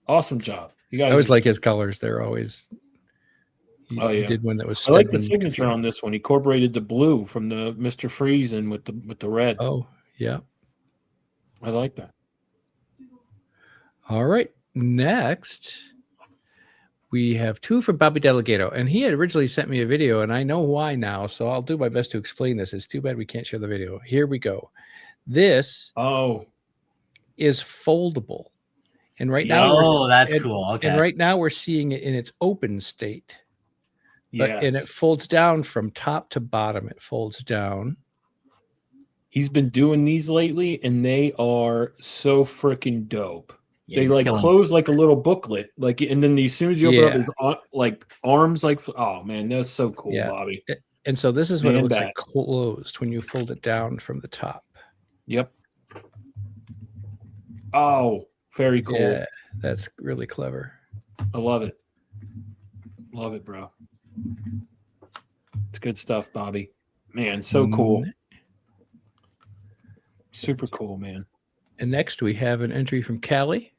S5: Awesome job. You guys.
S4: I always like his colors. They're always. He,
S5: Oh,
S4: he
S5: yeah.
S4: did one that was.
S5: I like the
S4: Stedman
S5: signature
S4: Cafe.
S5: on this one. He incorporated the blue from the Mr. Freeze and with the red.
S4: Oh yeah.
S5: I like that.
S4: All right. Next, we have two from Bobby Delegato, and he had originally sent me a video, and I know why now, so I'll do my best to explain this. It's too bad we can't show the video. Here we go. This
S5: Oh,
S4: is foldable, and right now,
S6: Oh, that's
S4: and-
S6: cool. Okay.
S4: and right now we're seeing it in its open state.
S5: yeah.
S4: And it folds down from top to bottom. It folds down.
S5: He's been doing these lately, and they are so freaking dope.
S6: Yeah,
S5: They
S6: he's
S5: like
S6: killing it.
S5: close like a little booklet, like, and then as soon as you open up
S4: Yeah.
S5: his like arms, like, oh man, that's so cool,
S4: Yeah.
S5: Bobby.
S4: And so this is what it
S5: Man
S4: looks
S5: back.
S4: like closed when you fold it down from the top.
S5: Yep. Oh, very cool.
S4: Yeah, that's really clever.
S5: I love it. Love it, bro. It's good stuff, Bobby. Man, so cool. Super cool, man.
S4: And next we have an entry from Callie.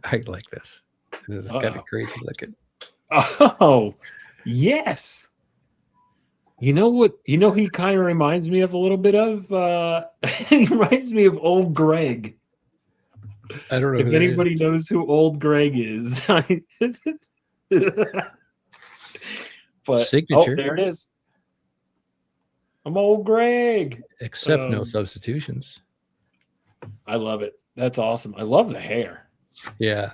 S4: I like this. This is kind
S5: Uh-oh.
S4: of crazy looking.
S5: Oh, yes. You know what? You know he kind of reminds me of a little bit of. He reminds me of old Greg.
S4: I don't know
S5: If
S4: who that
S5: anybody
S4: is.
S5: knows who old Greg is, but oh,
S4: Signature,
S5: there it is. I'm old Greg.
S4: except no
S5: Um,
S4: substitutions.
S5: I love it. That's awesome. I love the hair.
S4: Yeah.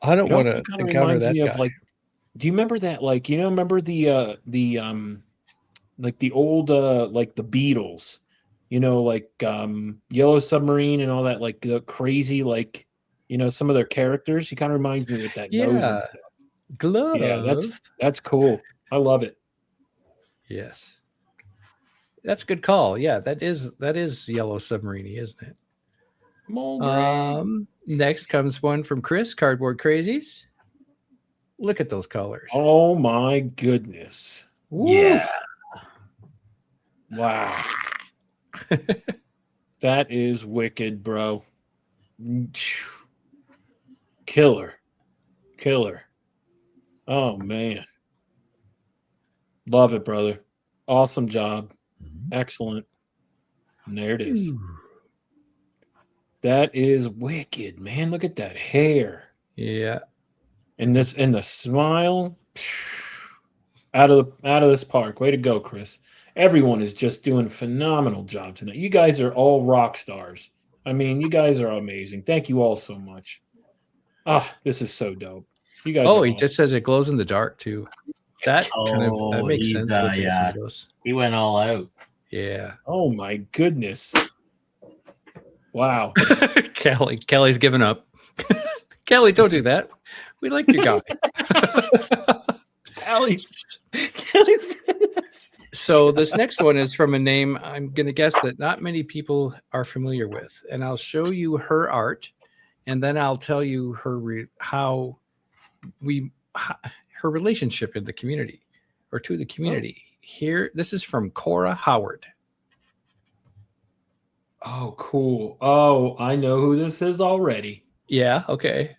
S4: I don't
S5: It
S4: want
S5: also
S4: to
S5: kind of
S4: encounter
S5: reminds
S4: that
S5: me of
S4: guy.
S5: like. Do you remember that? Like, you know, remember like the old like the Beatles, you know, like Yellow Submarine and all that, like the crazy, like, you know, some of their characters. He kind of reminds me with that nose and
S4: Yeah.
S5: stuff. Yeah,
S4: Glove.
S5: that's cool. I love it.
S4: Yes. That's a good call. Yeah, that is Yellow Submarine, isn't it?
S5: I'm old Greg.
S4: Next comes one from Chris, Cardboard Crazies. Look at those colors.
S5: Oh my goodness. Woo.
S6: Yeah.
S5: Wow. That is wicked, bro. Killer. Killer. Oh man. Love it, brother. Awesome job. Excellent. And there it is. That is wicked, man. Look at that hair.
S4: Yeah.
S5: And the smile. Out of this park. Way to go, Chris. Everyone is just doing a phenomenal job tonight. You guys are all rock stars. I mean, you guys are amazing. Thank you all so much. Ah, this is so dope. You guys
S4: Oh,
S5: are
S4: he
S5: awesome.
S4: just says it glows in the dark too. That that makes
S6: he's,
S4: sense. Looking at
S6: yeah.
S4: some of those.
S6: He went all out.
S4: Yeah.
S5: Oh my goodness. Wow.
S4: Kelly's given up. Kelly, don't do that. We like your guy.
S5: Alex.
S4: So this next one is from a name I'm going to guess that not many people are familiar with, and I'll show you her art, and then I'll tell you her her relationship in the community or to the community. Here, this is from Cora Howard.
S5: Oh, cool. Oh, I know who this is already.
S4: Yeah. Okay.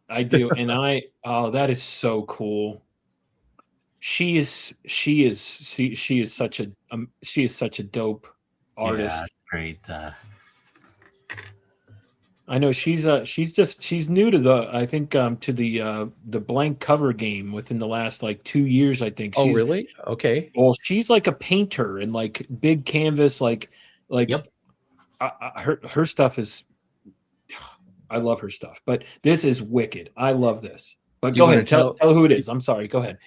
S5: I do, and that is so cool. She is such a dope artist.
S6: Yeah, it's great.
S5: I know she's new to the blank cover game within the last like 2 years, I think.
S4: Oh, really? Okay.
S5: Well, she's like a painter and like big canvas, like
S6: Yep.
S5: her stuff is. I love her stuff, but this is wicked. I love this. But
S4: You
S5: go
S4: wanna
S5: ahead, tell who it is. I'm sorry. Go ahead.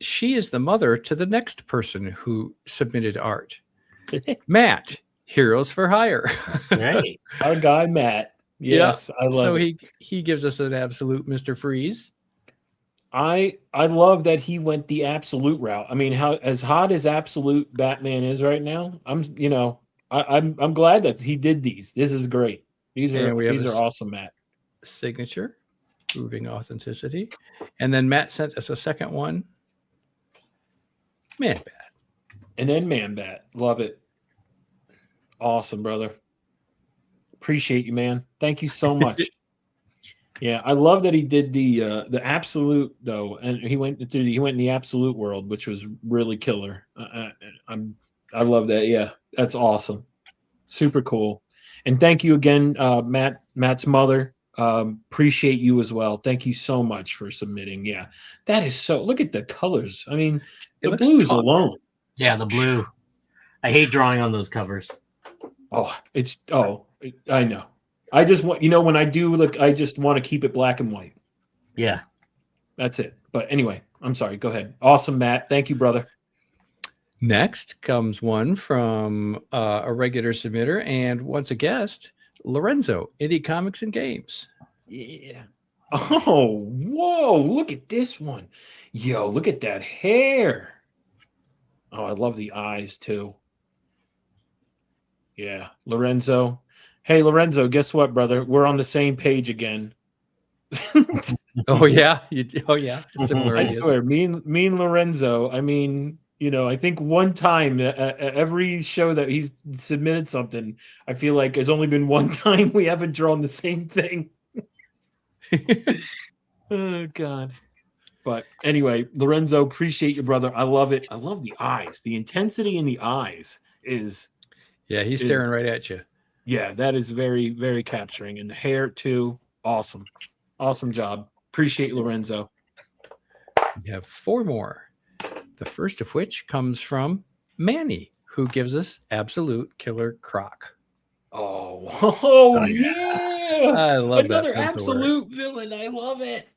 S4: She is the mother to the next person who submitted art. Matt, Heroes for Hire.
S6: Right.
S5: Our guy Matt. Yes, I love
S4: so
S5: it.
S4: he gives us an absolute Mr. Freeze.
S5: I love that he went the absolute route. I mean, how as hot as absolute Batman is right now, I'm glad that he did these. This is great. These
S4: And we have
S5: are
S4: a
S5: awesome, Matt.
S4: Signature, proving authenticity. And then Matt sent us a second one. Man Bat.
S5: And then Man Bat. Love it. Awesome, brother. Appreciate you, man. Thank you so much. Yeah, I love that he did the absolute though, and he went in the absolute world, which was really killer. I love that. Yeah, that's awesome. Super cool. And thank you again, Matt's mother. Appreciate you as well. Thank you so much for submitting. Yeah, that is so. Look at the colors. I mean,
S4: It
S5: the
S4: looks
S5: blues
S4: top.
S5: alone.
S6: Yeah, the blue. I hate drawing on those covers.
S5: I know. I just want, when I do look, I just want to keep it black and white.
S6: Yeah.
S5: That's it. But anyway, I'm sorry. Go ahead. Awesome, Matt. Thank you, brother.
S4: Next comes one from a regular submitter and once a guest, Lorenzo, Indie Comics and Games.
S5: Yeah. Oh, whoa. Look at this one. Yo, look at that hair. Oh, I love the eyes too. Yeah. Lorenzo. Hey, Lorenzo, guess what, brother? We're on the same page again.
S4: Oh, yeah. Similar
S5: I
S4: ideas.
S5: swear, me and Lorenzo, I mean, I think one time every show that he's submitted something, I feel like there's only been one time we haven't drawn the same thing. Oh, God. But anyway, Lorenzo, appreciate you, brother. I love it. I love the eyes. The intensity in the eyes is
S4: Yeah, he's
S5: is
S4: staring right at you.
S5: yeah, that is very, very capturing. And the hair too. Awesome. Awesome job. Appreciate Lorenzo.
S4: We have 4 more. The first of which comes from Manny, who gives us Absolute Killer Croc.
S5: Oh yeah.
S4: I love that
S5: Another
S4: pencil work.
S5: absolute villain. I love it.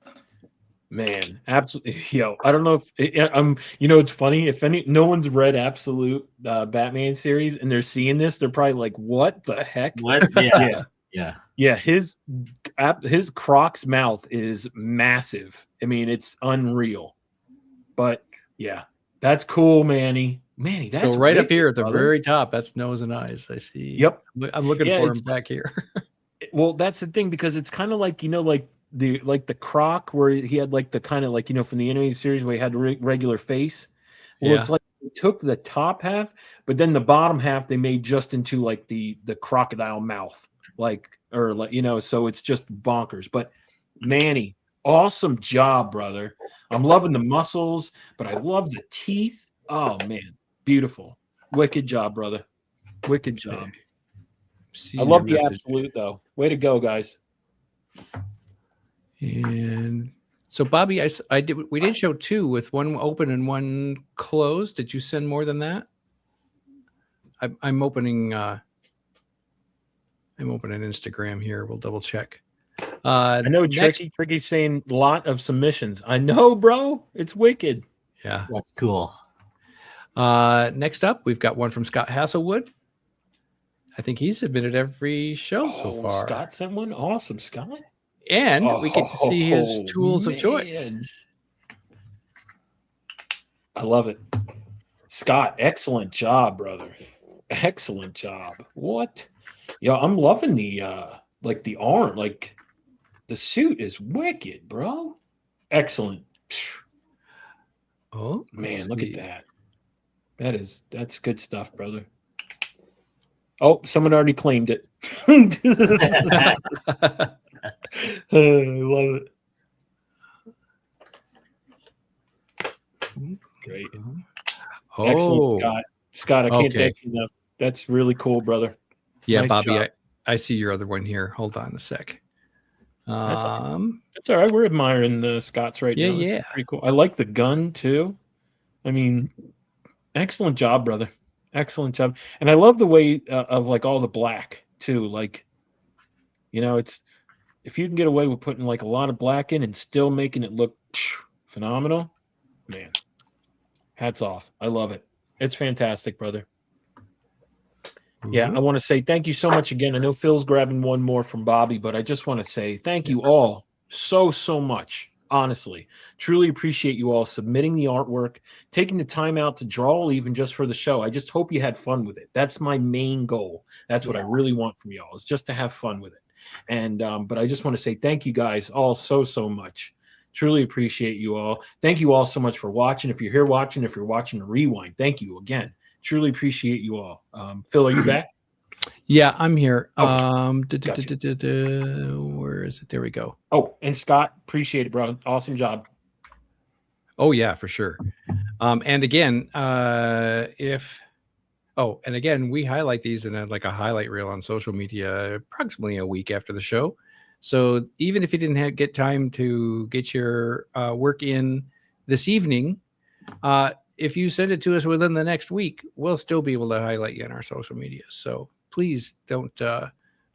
S5: Man, absolutely. Yo, I don't know if it's funny. If no one's read Absolute Batman series and they're seeing this, they're probably like, "What the heck?"
S6: What?
S5: Yeah,
S6: Yeah.
S5: yeah. His Croc's mouth is massive. I mean, it's unreal. But yeah, that's cool, Manny. Manny,
S4: So
S5: that's
S4: right up
S5: wicked,
S4: here at the
S5: brother.
S4: very top, that's nose and eyes. I see.
S5: Yep.
S4: I'm looking
S5: Yeah,
S4: for him
S5: it's
S4: back here.
S5: well, that's the thing because it's kind of like like the Croc where he had like the kind of like from the animated series where he had the regular face. Well,
S4: Yeah.
S5: it's like they took the top half, but then the bottom half they made just into like the crocodile mouth, so it's just bonkers. But Manny, awesome job, brother. I'm loving the muscles, but I love the teeth. Oh man, beautiful, wicked job, brother. Wicked job.
S4: See
S5: I
S4: your
S5: love the
S4: message.
S5: absolute though. Way to go, guys.
S4: And so, Bobby, I did. We did show 2 with one open and one closed. Did you send more than that? I'm opening. I'm opening Instagram here. We'll double check.
S5: I know
S4: next,
S5: Tricky's saying lot of submissions. I know, bro. It's wicked.
S4: Yeah.
S6: That's cool.
S4: Next up, we've got one from Scott Hasselwood. I think he's submitted every show so far.
S5: Scott sent one. Awesome, Scott.
S4: And we get to see his tools of choice.
S5: Man. I love it. Scott, excellent job, brother. Excellent job. What? Yeah, I'm loving the the arm, like the suit is wicked, bro. Excellent.
S4: Oh
S5: Man, look at that. That's good stuff, brother. Oh, someone already claimed it. I love it. Great.
S4: Oh,
S5: Excellent, Scott. Scott, I can't
S4: Okay.
S5: thank you enough. That's really cool, brother.
S4: yeah,
S5: Nice
S4: Bobby,
S5: job.
S4: I see your other one here. Hold on a sec.
S5: That's all right. We're admiring the Scots right
S4: Yeah,
S5: now. This is
S4: yeah.
S5: pretty cool. I like the gun too. I mean, excellent job, brother. Excellent job. And I love the way of like all the black too. Like, it's if you can get away with putting like a lot of black in and still making it look phenomenal, man. Hats off. I love it. It's fantastic, brother. Yeah, I want to say thank you so much again. I know Phil's grabbing one more from Bobby, but I just want to say thank you all so much. Honestly, truly appreciate you all submitting the artwork, taking the time out to draw even just for the show. I just hope you had fun with it. That's my main goal. That's what I really want from y'all, is just to have fun with it. And but I just want to say thank you guys all so much. Truly appreciate you all. Thank you all so much for watching. If you're here watching, if you're watching a rewind, thank you again. Truly appreciate you all. Phil, are you back?
S4: Yeah, I'm here.
S5: Gotcha.
S4: Where is it? There we go.
S5: Oh, and Scott, appreciate it, bro. Awesome job.
S4: Oh yeah, for sure. And again, we highlight these in a highlight reel on social media approximately a week after the show. So even if you didn't get time to get your work in this evening, if you send it to us within the next week, we'll still be able to highlight you in our social media. So please don't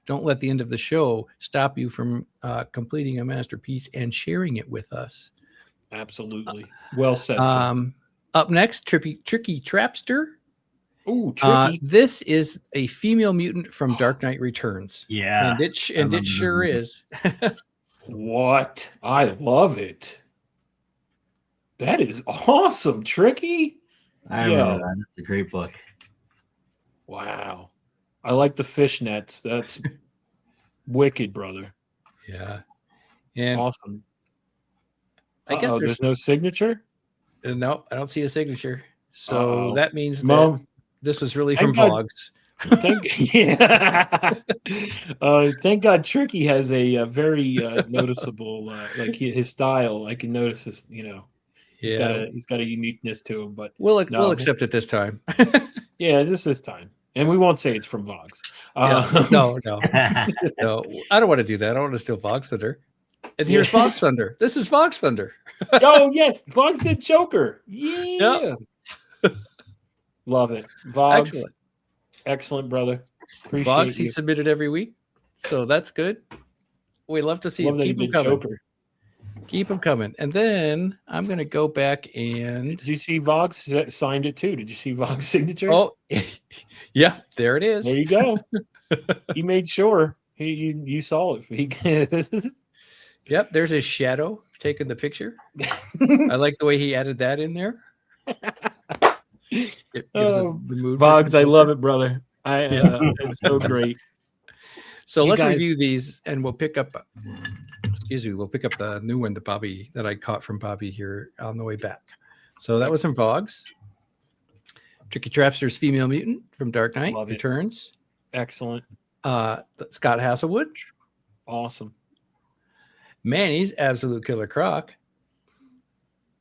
S4: let the end of the show stop you from completing a masterpiece and sharing it with us.
S5: Absolutely. Well said.
S4: Up next, Tricky Trapster.
S5: Ooh, tricky.
S4: This is a female mutant from Dark Knight Returns.
S6: Yeah.
S4: And it sure is.
S5: What? I love it. That is awesome, Tricky.
S6: I remember that. That's a great book.
S5: Wow. I like the fishnets. That's wicked, brother.
S4: Yeah. And
S5: awesome.
S4: I guess
S5: there's no signature?
S4: No, I don't see a signature. So that means
S5: Mo,
S4: that this was really from Vlogs.
S5: Thank God Tricky has a very noticeable his style. I can notice this. He's got
S4: Yeah,
S5: a uniqueness to him. But
S4: we'll
S5: no,
S4: accept it this time.
S5: yeah, this time, and we won't say it's from Vox.
S4: Yeah, no. I don't want to do that. I want to steal Fox Thunder. And here's Fox Thunder. This is Fox Thunder.
S5: Oh yes, Vox did Joker. Yeah, love it. Vox, excellent brother. Appreciate
S4: Vox,
S5: you.
S4: he submitted every week, so that's good. We love to see
S5: Love
S4: him.
S5: that he
S4: Keep him
S5: did
S4: coming.
S5: Joker.
S4: Keep them coming. And then I'm going to go back and...
S5: Did you see Vox signed it too? Did you see Vox's signature?
S4: Oh, yeah, there it is.
S5: There you go. He made sure you saw it.
S4: Yep, there's his shadow taking the picture. I like the way he added that in there.
S5: Vox, I love it, brother. It's so great.
S4: So let's review these, and we'll pick up. We'll pick up the new one that I caught from Bobby here on the way back. So that was from Vogs. Tricky Trapster's Female Mutant from Dark Knight Returns.
S5: Excellent.
S4: Scott Hasselwood.
S5: Awesome.
S4: Manny's Absolute Killer Croc.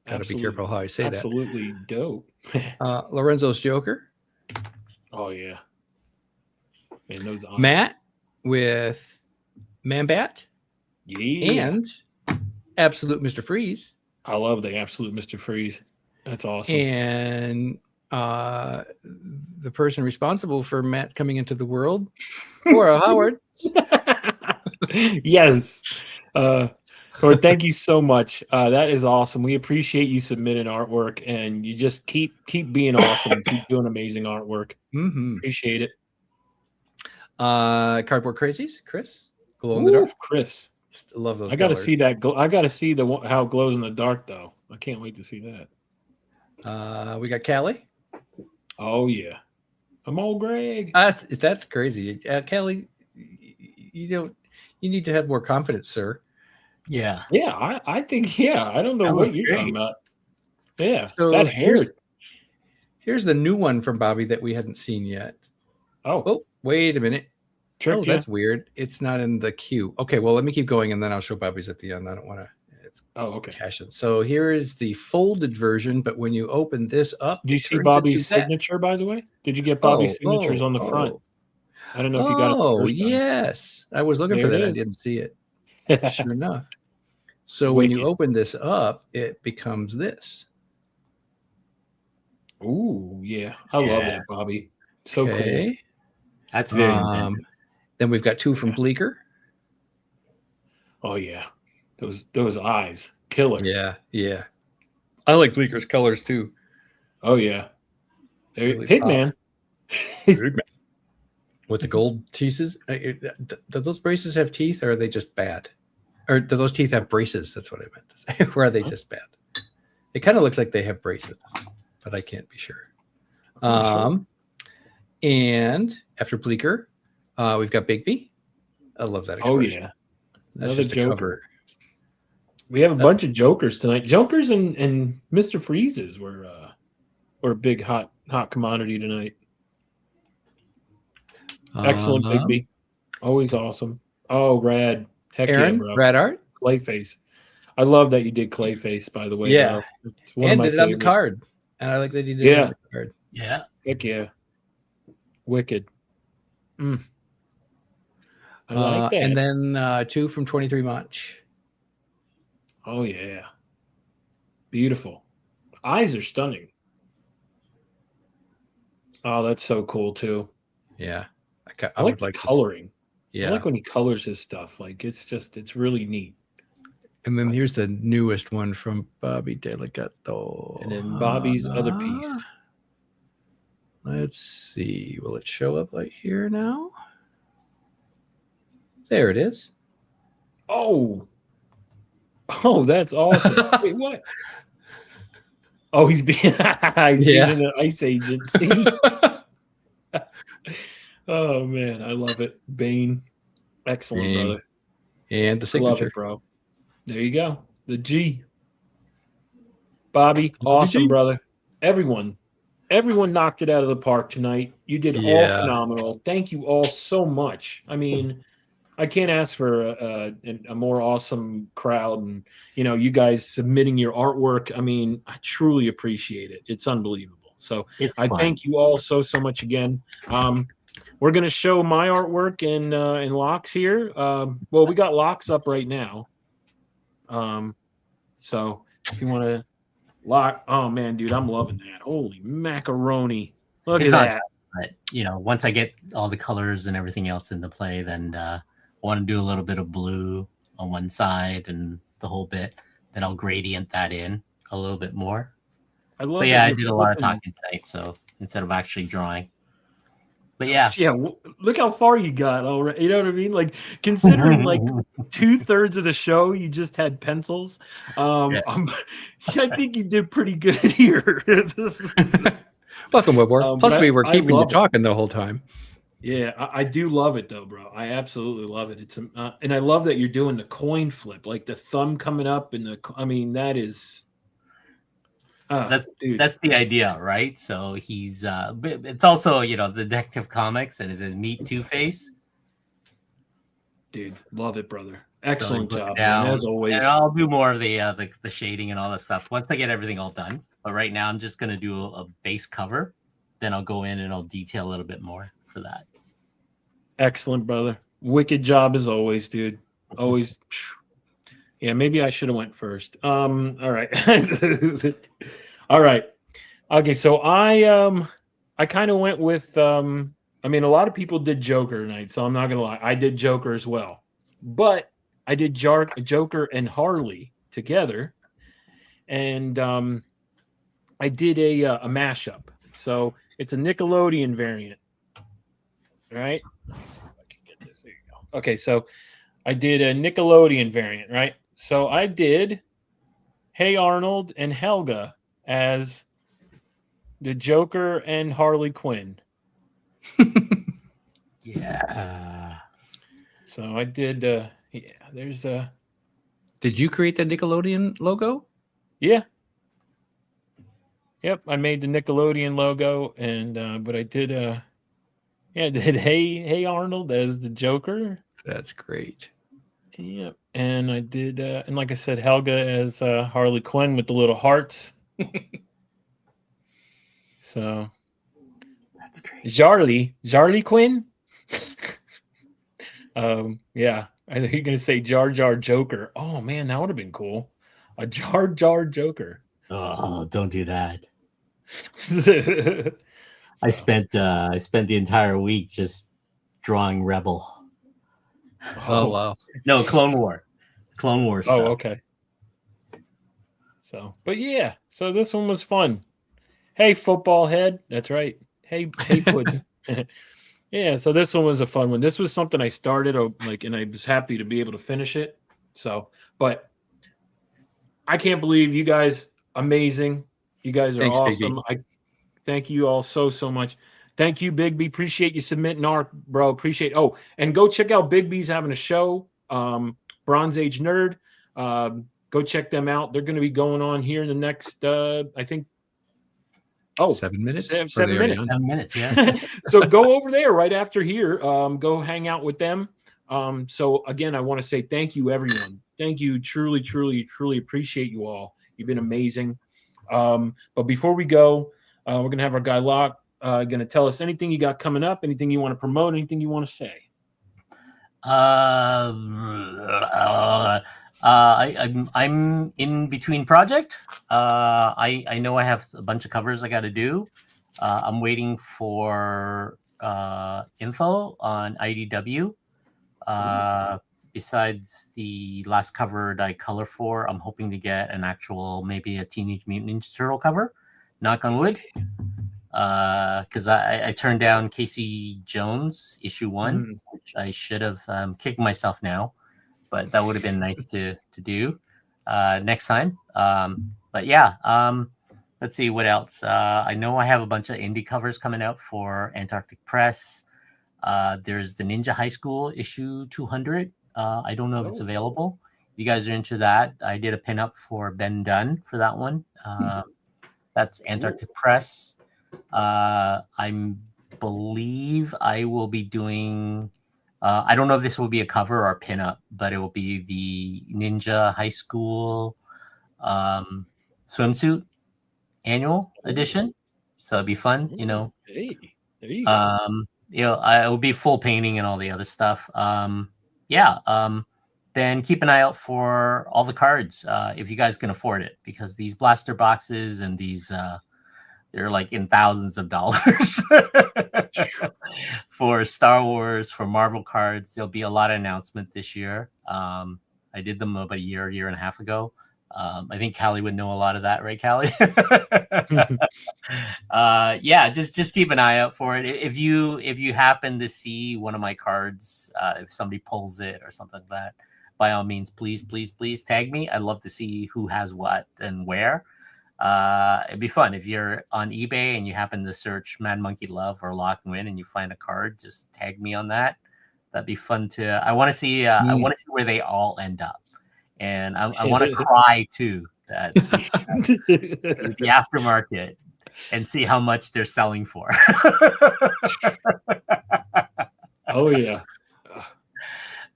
S4: Gotta be careful how I say that.
S5: Absolutely dope.
S4: Lorenzo's Joker.
S5: Oh yeah. Man, those
S4: Matt with Manbat.
S5: Yeah.
S4: And Absolute Mr. Freeze.
S5: I love the Absolute Mr. Freeze. That's awesome.
S4: And the person responsible for Matt coming into the world, Cora Howard.
S5: Yes. Thank you so much. That is awesome. We appreciate you submitting artwork, and you just keep being awesome. Keep doing amazing artwork.
S4: Mm-hmm.
S5: Appreciate it.
S4: Cardboard Crazies, Chris. Glow in the dark.
S5: Chris.
S4: Love those.
S5: I got to see that. I got to see how it glows in the dark, though. I can't wait to see that.
S4: We got Callie.
S5: Oh yeah, I'm old Greg.
S4: That's crazy, Callie. You need to have more confidence, sir.
S6: Yeah.
S5: Yeah, I think. Yeah, I don't know what you're talking about. Yeah.
S4: So
S5: that hair.
S4: Here's the new one from Bobby that we hadn't seen yet.
S5: Oh,
S4: wait a minute.
S5: Tricked
S4: that's weird. It's not in the queue. Okay, well, let me keep going, and then I'll show Bobby's at the end. I don't want to.
S5: Okay.
S4: Cash it. So here is the folded version, but when you open this up,
S5: do you see Bobby's signature? By the way, did you get Bobby's signatures on the front? I don't know if you got it. Oh
S4: yes, I was looking for that. I didn't see it. Sure enough. So when you open this up, it becomes this.
S5: Ooh, yeah, I love that, Bobby. So cool.
S6: That's very.
S4: Then we've got two from Bleecker.
S5: Oh yeah, those eyes, killer.
S4: Yeah. I like Bleeker's colors too.
S5: Oh yeah, really Hitman.
S4: With the gold teeth. Do those braces have teeth, or are they just bad? Or do those teeth have braces? That's what I meant to say. Or are they just bad? It kind of looks like they have braces, but I can't be sure. And after Bleecker, we've got Bigby. I love that expression.
S5: Oh yeah,
S4: that's just a cover.
S5: We have a bunch of Jokers tonight. Jokers and Mr. Freezes were a big hot commodity tonight. Excellent, Bigby. Always awesome. Oh, rad. Heck
S4: Aaron,
S5: yeah, bro.
S4: Rad Art.
S5: Clayface. I love that you did Clayface, by the way.
S4: Yeah.
S5: It's one
S4: and
S5: of my
S4: did it on the card. And I like that he did it on the card.
S6: Yeah.
S5: Heck yeah. Wicked. I like that.
S4: And then two from 23 Much.
S5: Oh, yeah. Beautiful. Eyes are stunning. Oh, that's so cool, too.
S4: Yeah.
S5: I like the coloring.
S4: Yeah.
S5: I like when he colors his stuff. Like, it's really neat.
S4: And then here's the newest one from Bobby Delicato.
S5: And then Bobby's other piece.
S4: Let's see. Will it show up right here now? There it is.
S5: Oh, that's awesome. Wait, what? Oh, he's being an ice agent. Oh man, I love it. Bane. Excellent, brother.
S4: And the signature.
S5: Love it, bro. There you go. The G. Bobby, awesome, brother. Everyone. everyone knocked it out of the park tonight. You did all
S4: Yeah.
S5: phenomenal. Thank you all so much. I mean, I can't ask for a more awesome crowd, and you guys submitting your artwork. I mean, I truly appreciate it. It's unbelievable. So
S6: It's
S5: I
S6: fun.
S5: thank you all so much again. We're gonna show my artwork in Locks here. Well, we got Locks up right now. So if you want to lock, oh man, dude, I'm loving that. Holy macaroni! Look
S6: It's
S5: at
S6: not
S5: that.
S6: bad, but once I get all the colors and everything else into play, then I want to do a little bit of blue on one side and the whole bit. Then I'll gradient that in a little bit more.
S5: I love
S6: But
S5: that
S6: yeah, I
S5: you're
S6: did a lot of
S5: flipping-
S6: talking tonight, so instead of actually drawing. But yeah,
S5: Yeah, look how far you got already. You know what I mean? Like considering like 2/3 of the show you just had pencils.
S6: Yeah.
S5: I think you did pretty good here.
S4: Welcome, Woodward.
S5: But
S4: Plus, we were
S5: I
S4: keeping you
S5: love it.
S4: talking the whole time.
S5: Yeah, I do love it though, bro. I absolutely love it. It's and I love that you're doing the coin flip, like the thumb coming up, and I mean that is. Dude.
S6: That's the idea, right? So he's it's also the Detective Comics and is it Meet Two-Face?
S5: Dude, love it, brother. Excellent
S6: So
S5: job,
S6: down,
S5: man, as always.
S6: And I'll do more of the shading and all that stuff once I get everything all done. But right now, I'm just gonna do a base cover. Then I'll go in and I'll detail a little bit more for that.
S5: Excellent, brother. Wicked job as always, dude. Always. Yeah, maybe I should have went first. All right. All right. Okay, so I kind of went with I mean a lot of people did Joker tonight, so I'm not gonna lie. I did Joker as well. But I did Joker and Harley together. And I did a mashup. So it's a Nickelodeon variant. Right? Let me see if I can get this. There you go. Okay, so I did a Nickelodeon variant, right? So I did Hey Arnold and Helga as the Joker and Harley Quinn.
S6: Yeah.
S5: So I did there's
S4: Did you create the Nickelodeon logo?
S5: yeah. Yep, I made the Nickelodeon logo and but I did I did Hey Arnold as the Joker.
S4: That's great.
S5: Yep. And I did and like I said, Helga as Harley Quinn with the little hearts. So
S6: That's great.
S5: Jarly Quinn. Yeah, I think you're gonna say Jar Jar Joker. Oh man, that would have been cool. A Jar Jar Joker.
S6: Oh, don't do that.
S5: So,
S6: I spent the entire week just drawing Rebel.
S4: Oh, wow.
S6: No, Clone War stuff.
S5: Oh, okay. So, but yeah, so this one was fun. Hey, football head. That's right. Hey, Puddin'. Yeah, so this one was a fun one. This was something I started and I was happy to be able to finish it. So, but I can't believe you guys amazing. You guys are
S4: Thanks,
S5: awesome.
S4: Bigby.
S5: I thank you all so much. Thank you, Big B. Appreciate you submitting art, bro. Appreciate. Oh, and go check out Big B's having a show. Bronze Age Nerd. Go check them out. They're going to be going on here in the next, I think. Oh,
S4: 7 minutes.
S5: seven
S4: Or they already
S5: minutes.
S4: on?
S6: 7 minutes, yeah.
S5: So go over there right after here. Go hang out with them. So again, I want to say thank you, everyone. Thank you. Truly, truly, truly appreciate you all. You've been amazing. But before we go, we're going to have our guy Locke going to tell us anything you got coming up, anything you want to promote, anything you want to say.
S6: I'm in between project. I know I have a bunch of covers I got to do. I'm waiting for info on IDW. Besides the last cover that I color for, I'm hoping to get an actual, maybe a Teenage Mutant Ninja Turtle cover. Knock on wood. Because I turned down Casey Jones issue 1, which I should have kicked myself now, but that would have been nice to do next time. But yeah, let's see what else. I know I have a bunch of indie covers coming out for Antarctic Press. There's the Ninja High School issue 200. I don't know if it's available. If you guys are into that, I did a pinup for Ben Dunn for that one. That's Antarctic Press. I believe I will be doing. I don't know if this will be a cover or a pinup, but it will be the Ninja High School swimsuit annual edition. So it'd be fun, you know.
S5: Hey, there you go.
S6: You know, I will be full painting and all the other stuff. Yeah. Then keep an eye out for all the cards if you guys can afford it, because these blaster boxes and these they're like in thousands of dollars for Star Wars, for Marvel cards. There'll be a lot of announcement this year. I did them about a year and a half ago. I think Callie would know a lot of that, right, Callie? Yeah, just keep an eye out for it. If you happen to see one of my cards, if somebody pulls it or something like that, by all means, please tag me. I'd love to see who has what and where. It'd be fun if you're on eBay and you happen to search Mad Monkey Love or Lock Nguyen and you find a card. Just tag me on that. That'd be fun to. I want to see. I want to see where they all end up, and I want to cry too. That the aftermarket and see how much they're selling for.
S5: Oh yeah.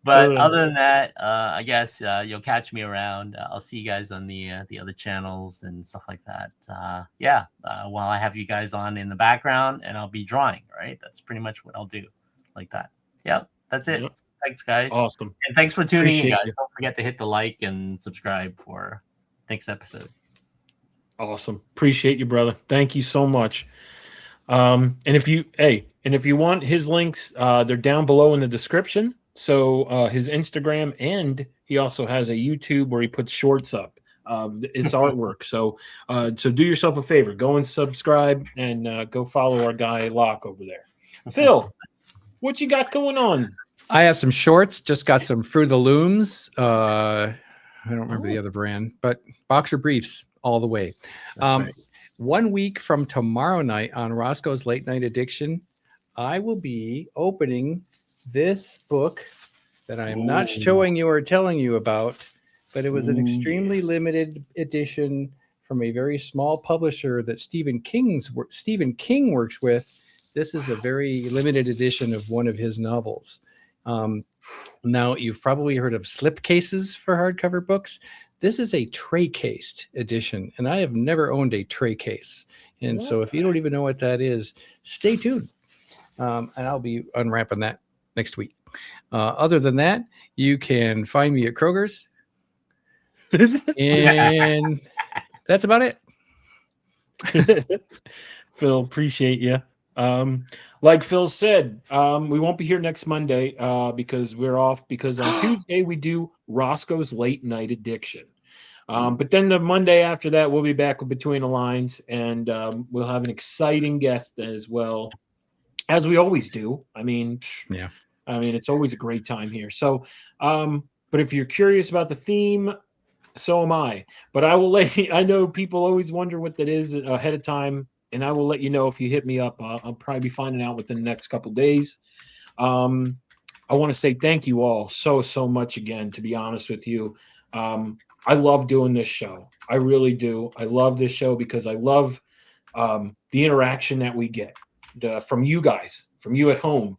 S6: But other than that, I guess you'll catch me around. I'll see you guys on the other channels and stuff like that. Yeah, while I have you guys on in the background, and I'll be drawing. Right, that's pretty much what I'll do, like that. Yeah, that's it.
S5: Yep.
S6: Thanks, guys.
S5: Awesome.
S6: And thanks for tuning in, guys.
S5: You.
S6: Don't forget to hit the like and subscribe for next episode.
S5: Awesome. Appreciate you, brother. Thank you so much. And if you want his links, they're down below in the description. So his Instagram, and he also has a YouTube where he puts shorts up. It's artwork. So do yourself a favor, go and subscribe, and go follow our guy Locke over there. Phil, what you got going on?
S4: I have some shorts. Just got some Fruit of the Looms. I don't remember the other brand, but boxer briefs all the way.
S5: Right.
S4: 1 week from tomorrow night on Roscoe's Late Night Addiction, I will be opening this book that I am not showing you or telling you about, but it was an extremely limited edition from a very small publisher that Stephen King works with. This is a very limited edition of one of his novels. Now, you've probably heard of slip cases for hardcover books. This is a tray cased edition, and I have never owned a tray case. And so if you don't even know what that is, stay tuned. And I'll be unwrapping that next week. Other than that, you can find me at Kroger's. And that's about it.
S5: Phil, appreciate you. Like Phil said, we won't be here next Monday because we're off, because on Tuesday we do Roscoe's Late Night Addiction. But then the Monday after that, we'll be back with Between the Lines, and we'll have an exciting guest as well, as we always do. I mean, it's always a great time here. So, but if you're curious about the theme, so am I. But I will let you, I know people always wonder what that is ahead of time, and I will let you know if you hit me up. I'll probably be finding out within the next couple of days. I want to say thank you all so much again, to be honest with you. I love doing this show. I really do. I love this show because I love the interaction that we get from you guys, from you at home.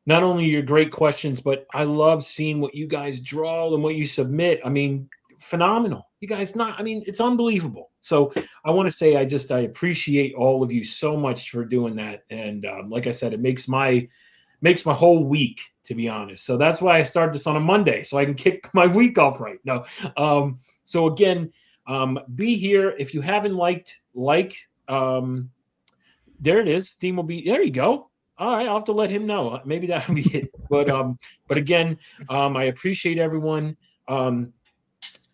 S5: Not only your great questions, but I love seeing what you guys draw and what you submit. I mean, phenomenal. You guys it's unbelievable. So I want to say I appreciate all of you so much for doing that. And like I said, it makes my whole week, to be honest. So that's why I started this on a Monday, so I can kick my week off right. No. So again, be here. If you haven't there it is. Theme will be, there you go. All right, I'll have to let him know. Maybe that'll be it. But again, I appreciate everyone.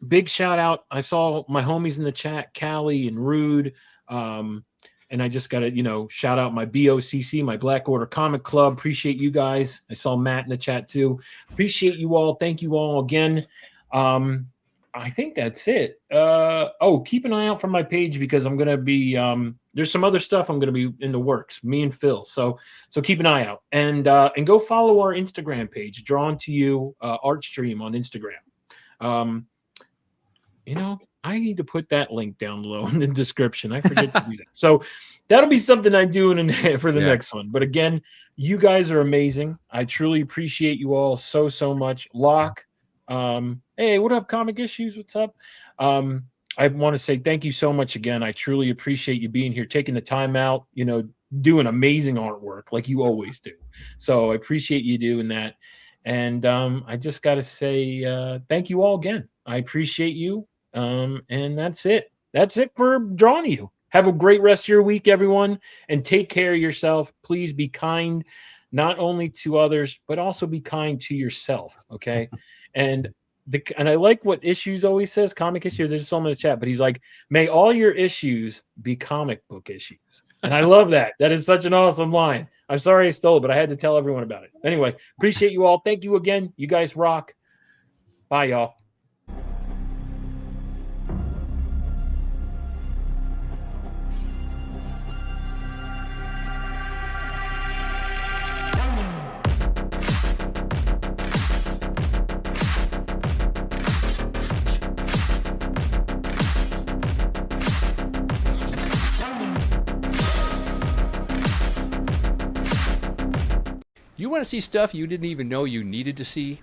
S5: Big shout out. I saw my homies in the chat, Callie and Rude. And I just got to, shout out my BOCC, my Black Order Comic Club. Appreciate you guys. I saw Matt in the chat too. Appreciate you all. Thank you all again. I think that's it. Keep an eye out for my page, because I'm going to be, there's some other stuff I'm going to be in the works, me and Phil. So keep an eye out, and go follow our Instagram page, Drawn to You Art Stream on Instagram. I need to put that link down below in the description. I forget to do that. So that'll be something I do for the next one. But again, you guys are amazing. I truly appreciate you all so much. Locke, hey, what up, Comic Issues? What's up? I want to say thank you so much again. I truly appreciate you being here, taking the time out, doing amazing artwork like you always do. So I appreciate you doing that. And I just got to say thank you all again. I appreciate you. And that's it. That's it for Drawing You. Have a great rest of your week, everyone, and take care of yourself. Please be kind, not only to others, but also be kind to yourself. Okay. And I like what Issues always says, Comic Issues. There's some in the chat, but he's like, may all your issues be comic book issues. And I love that. That is such an awesome line. I'm sorry I stole it, but I had to tell everyone about it. Anyway, appreciate you all. Thank you again. You guys rock. Bye, y'all.
S4: You want to see stuff you didn't even know you needed to see?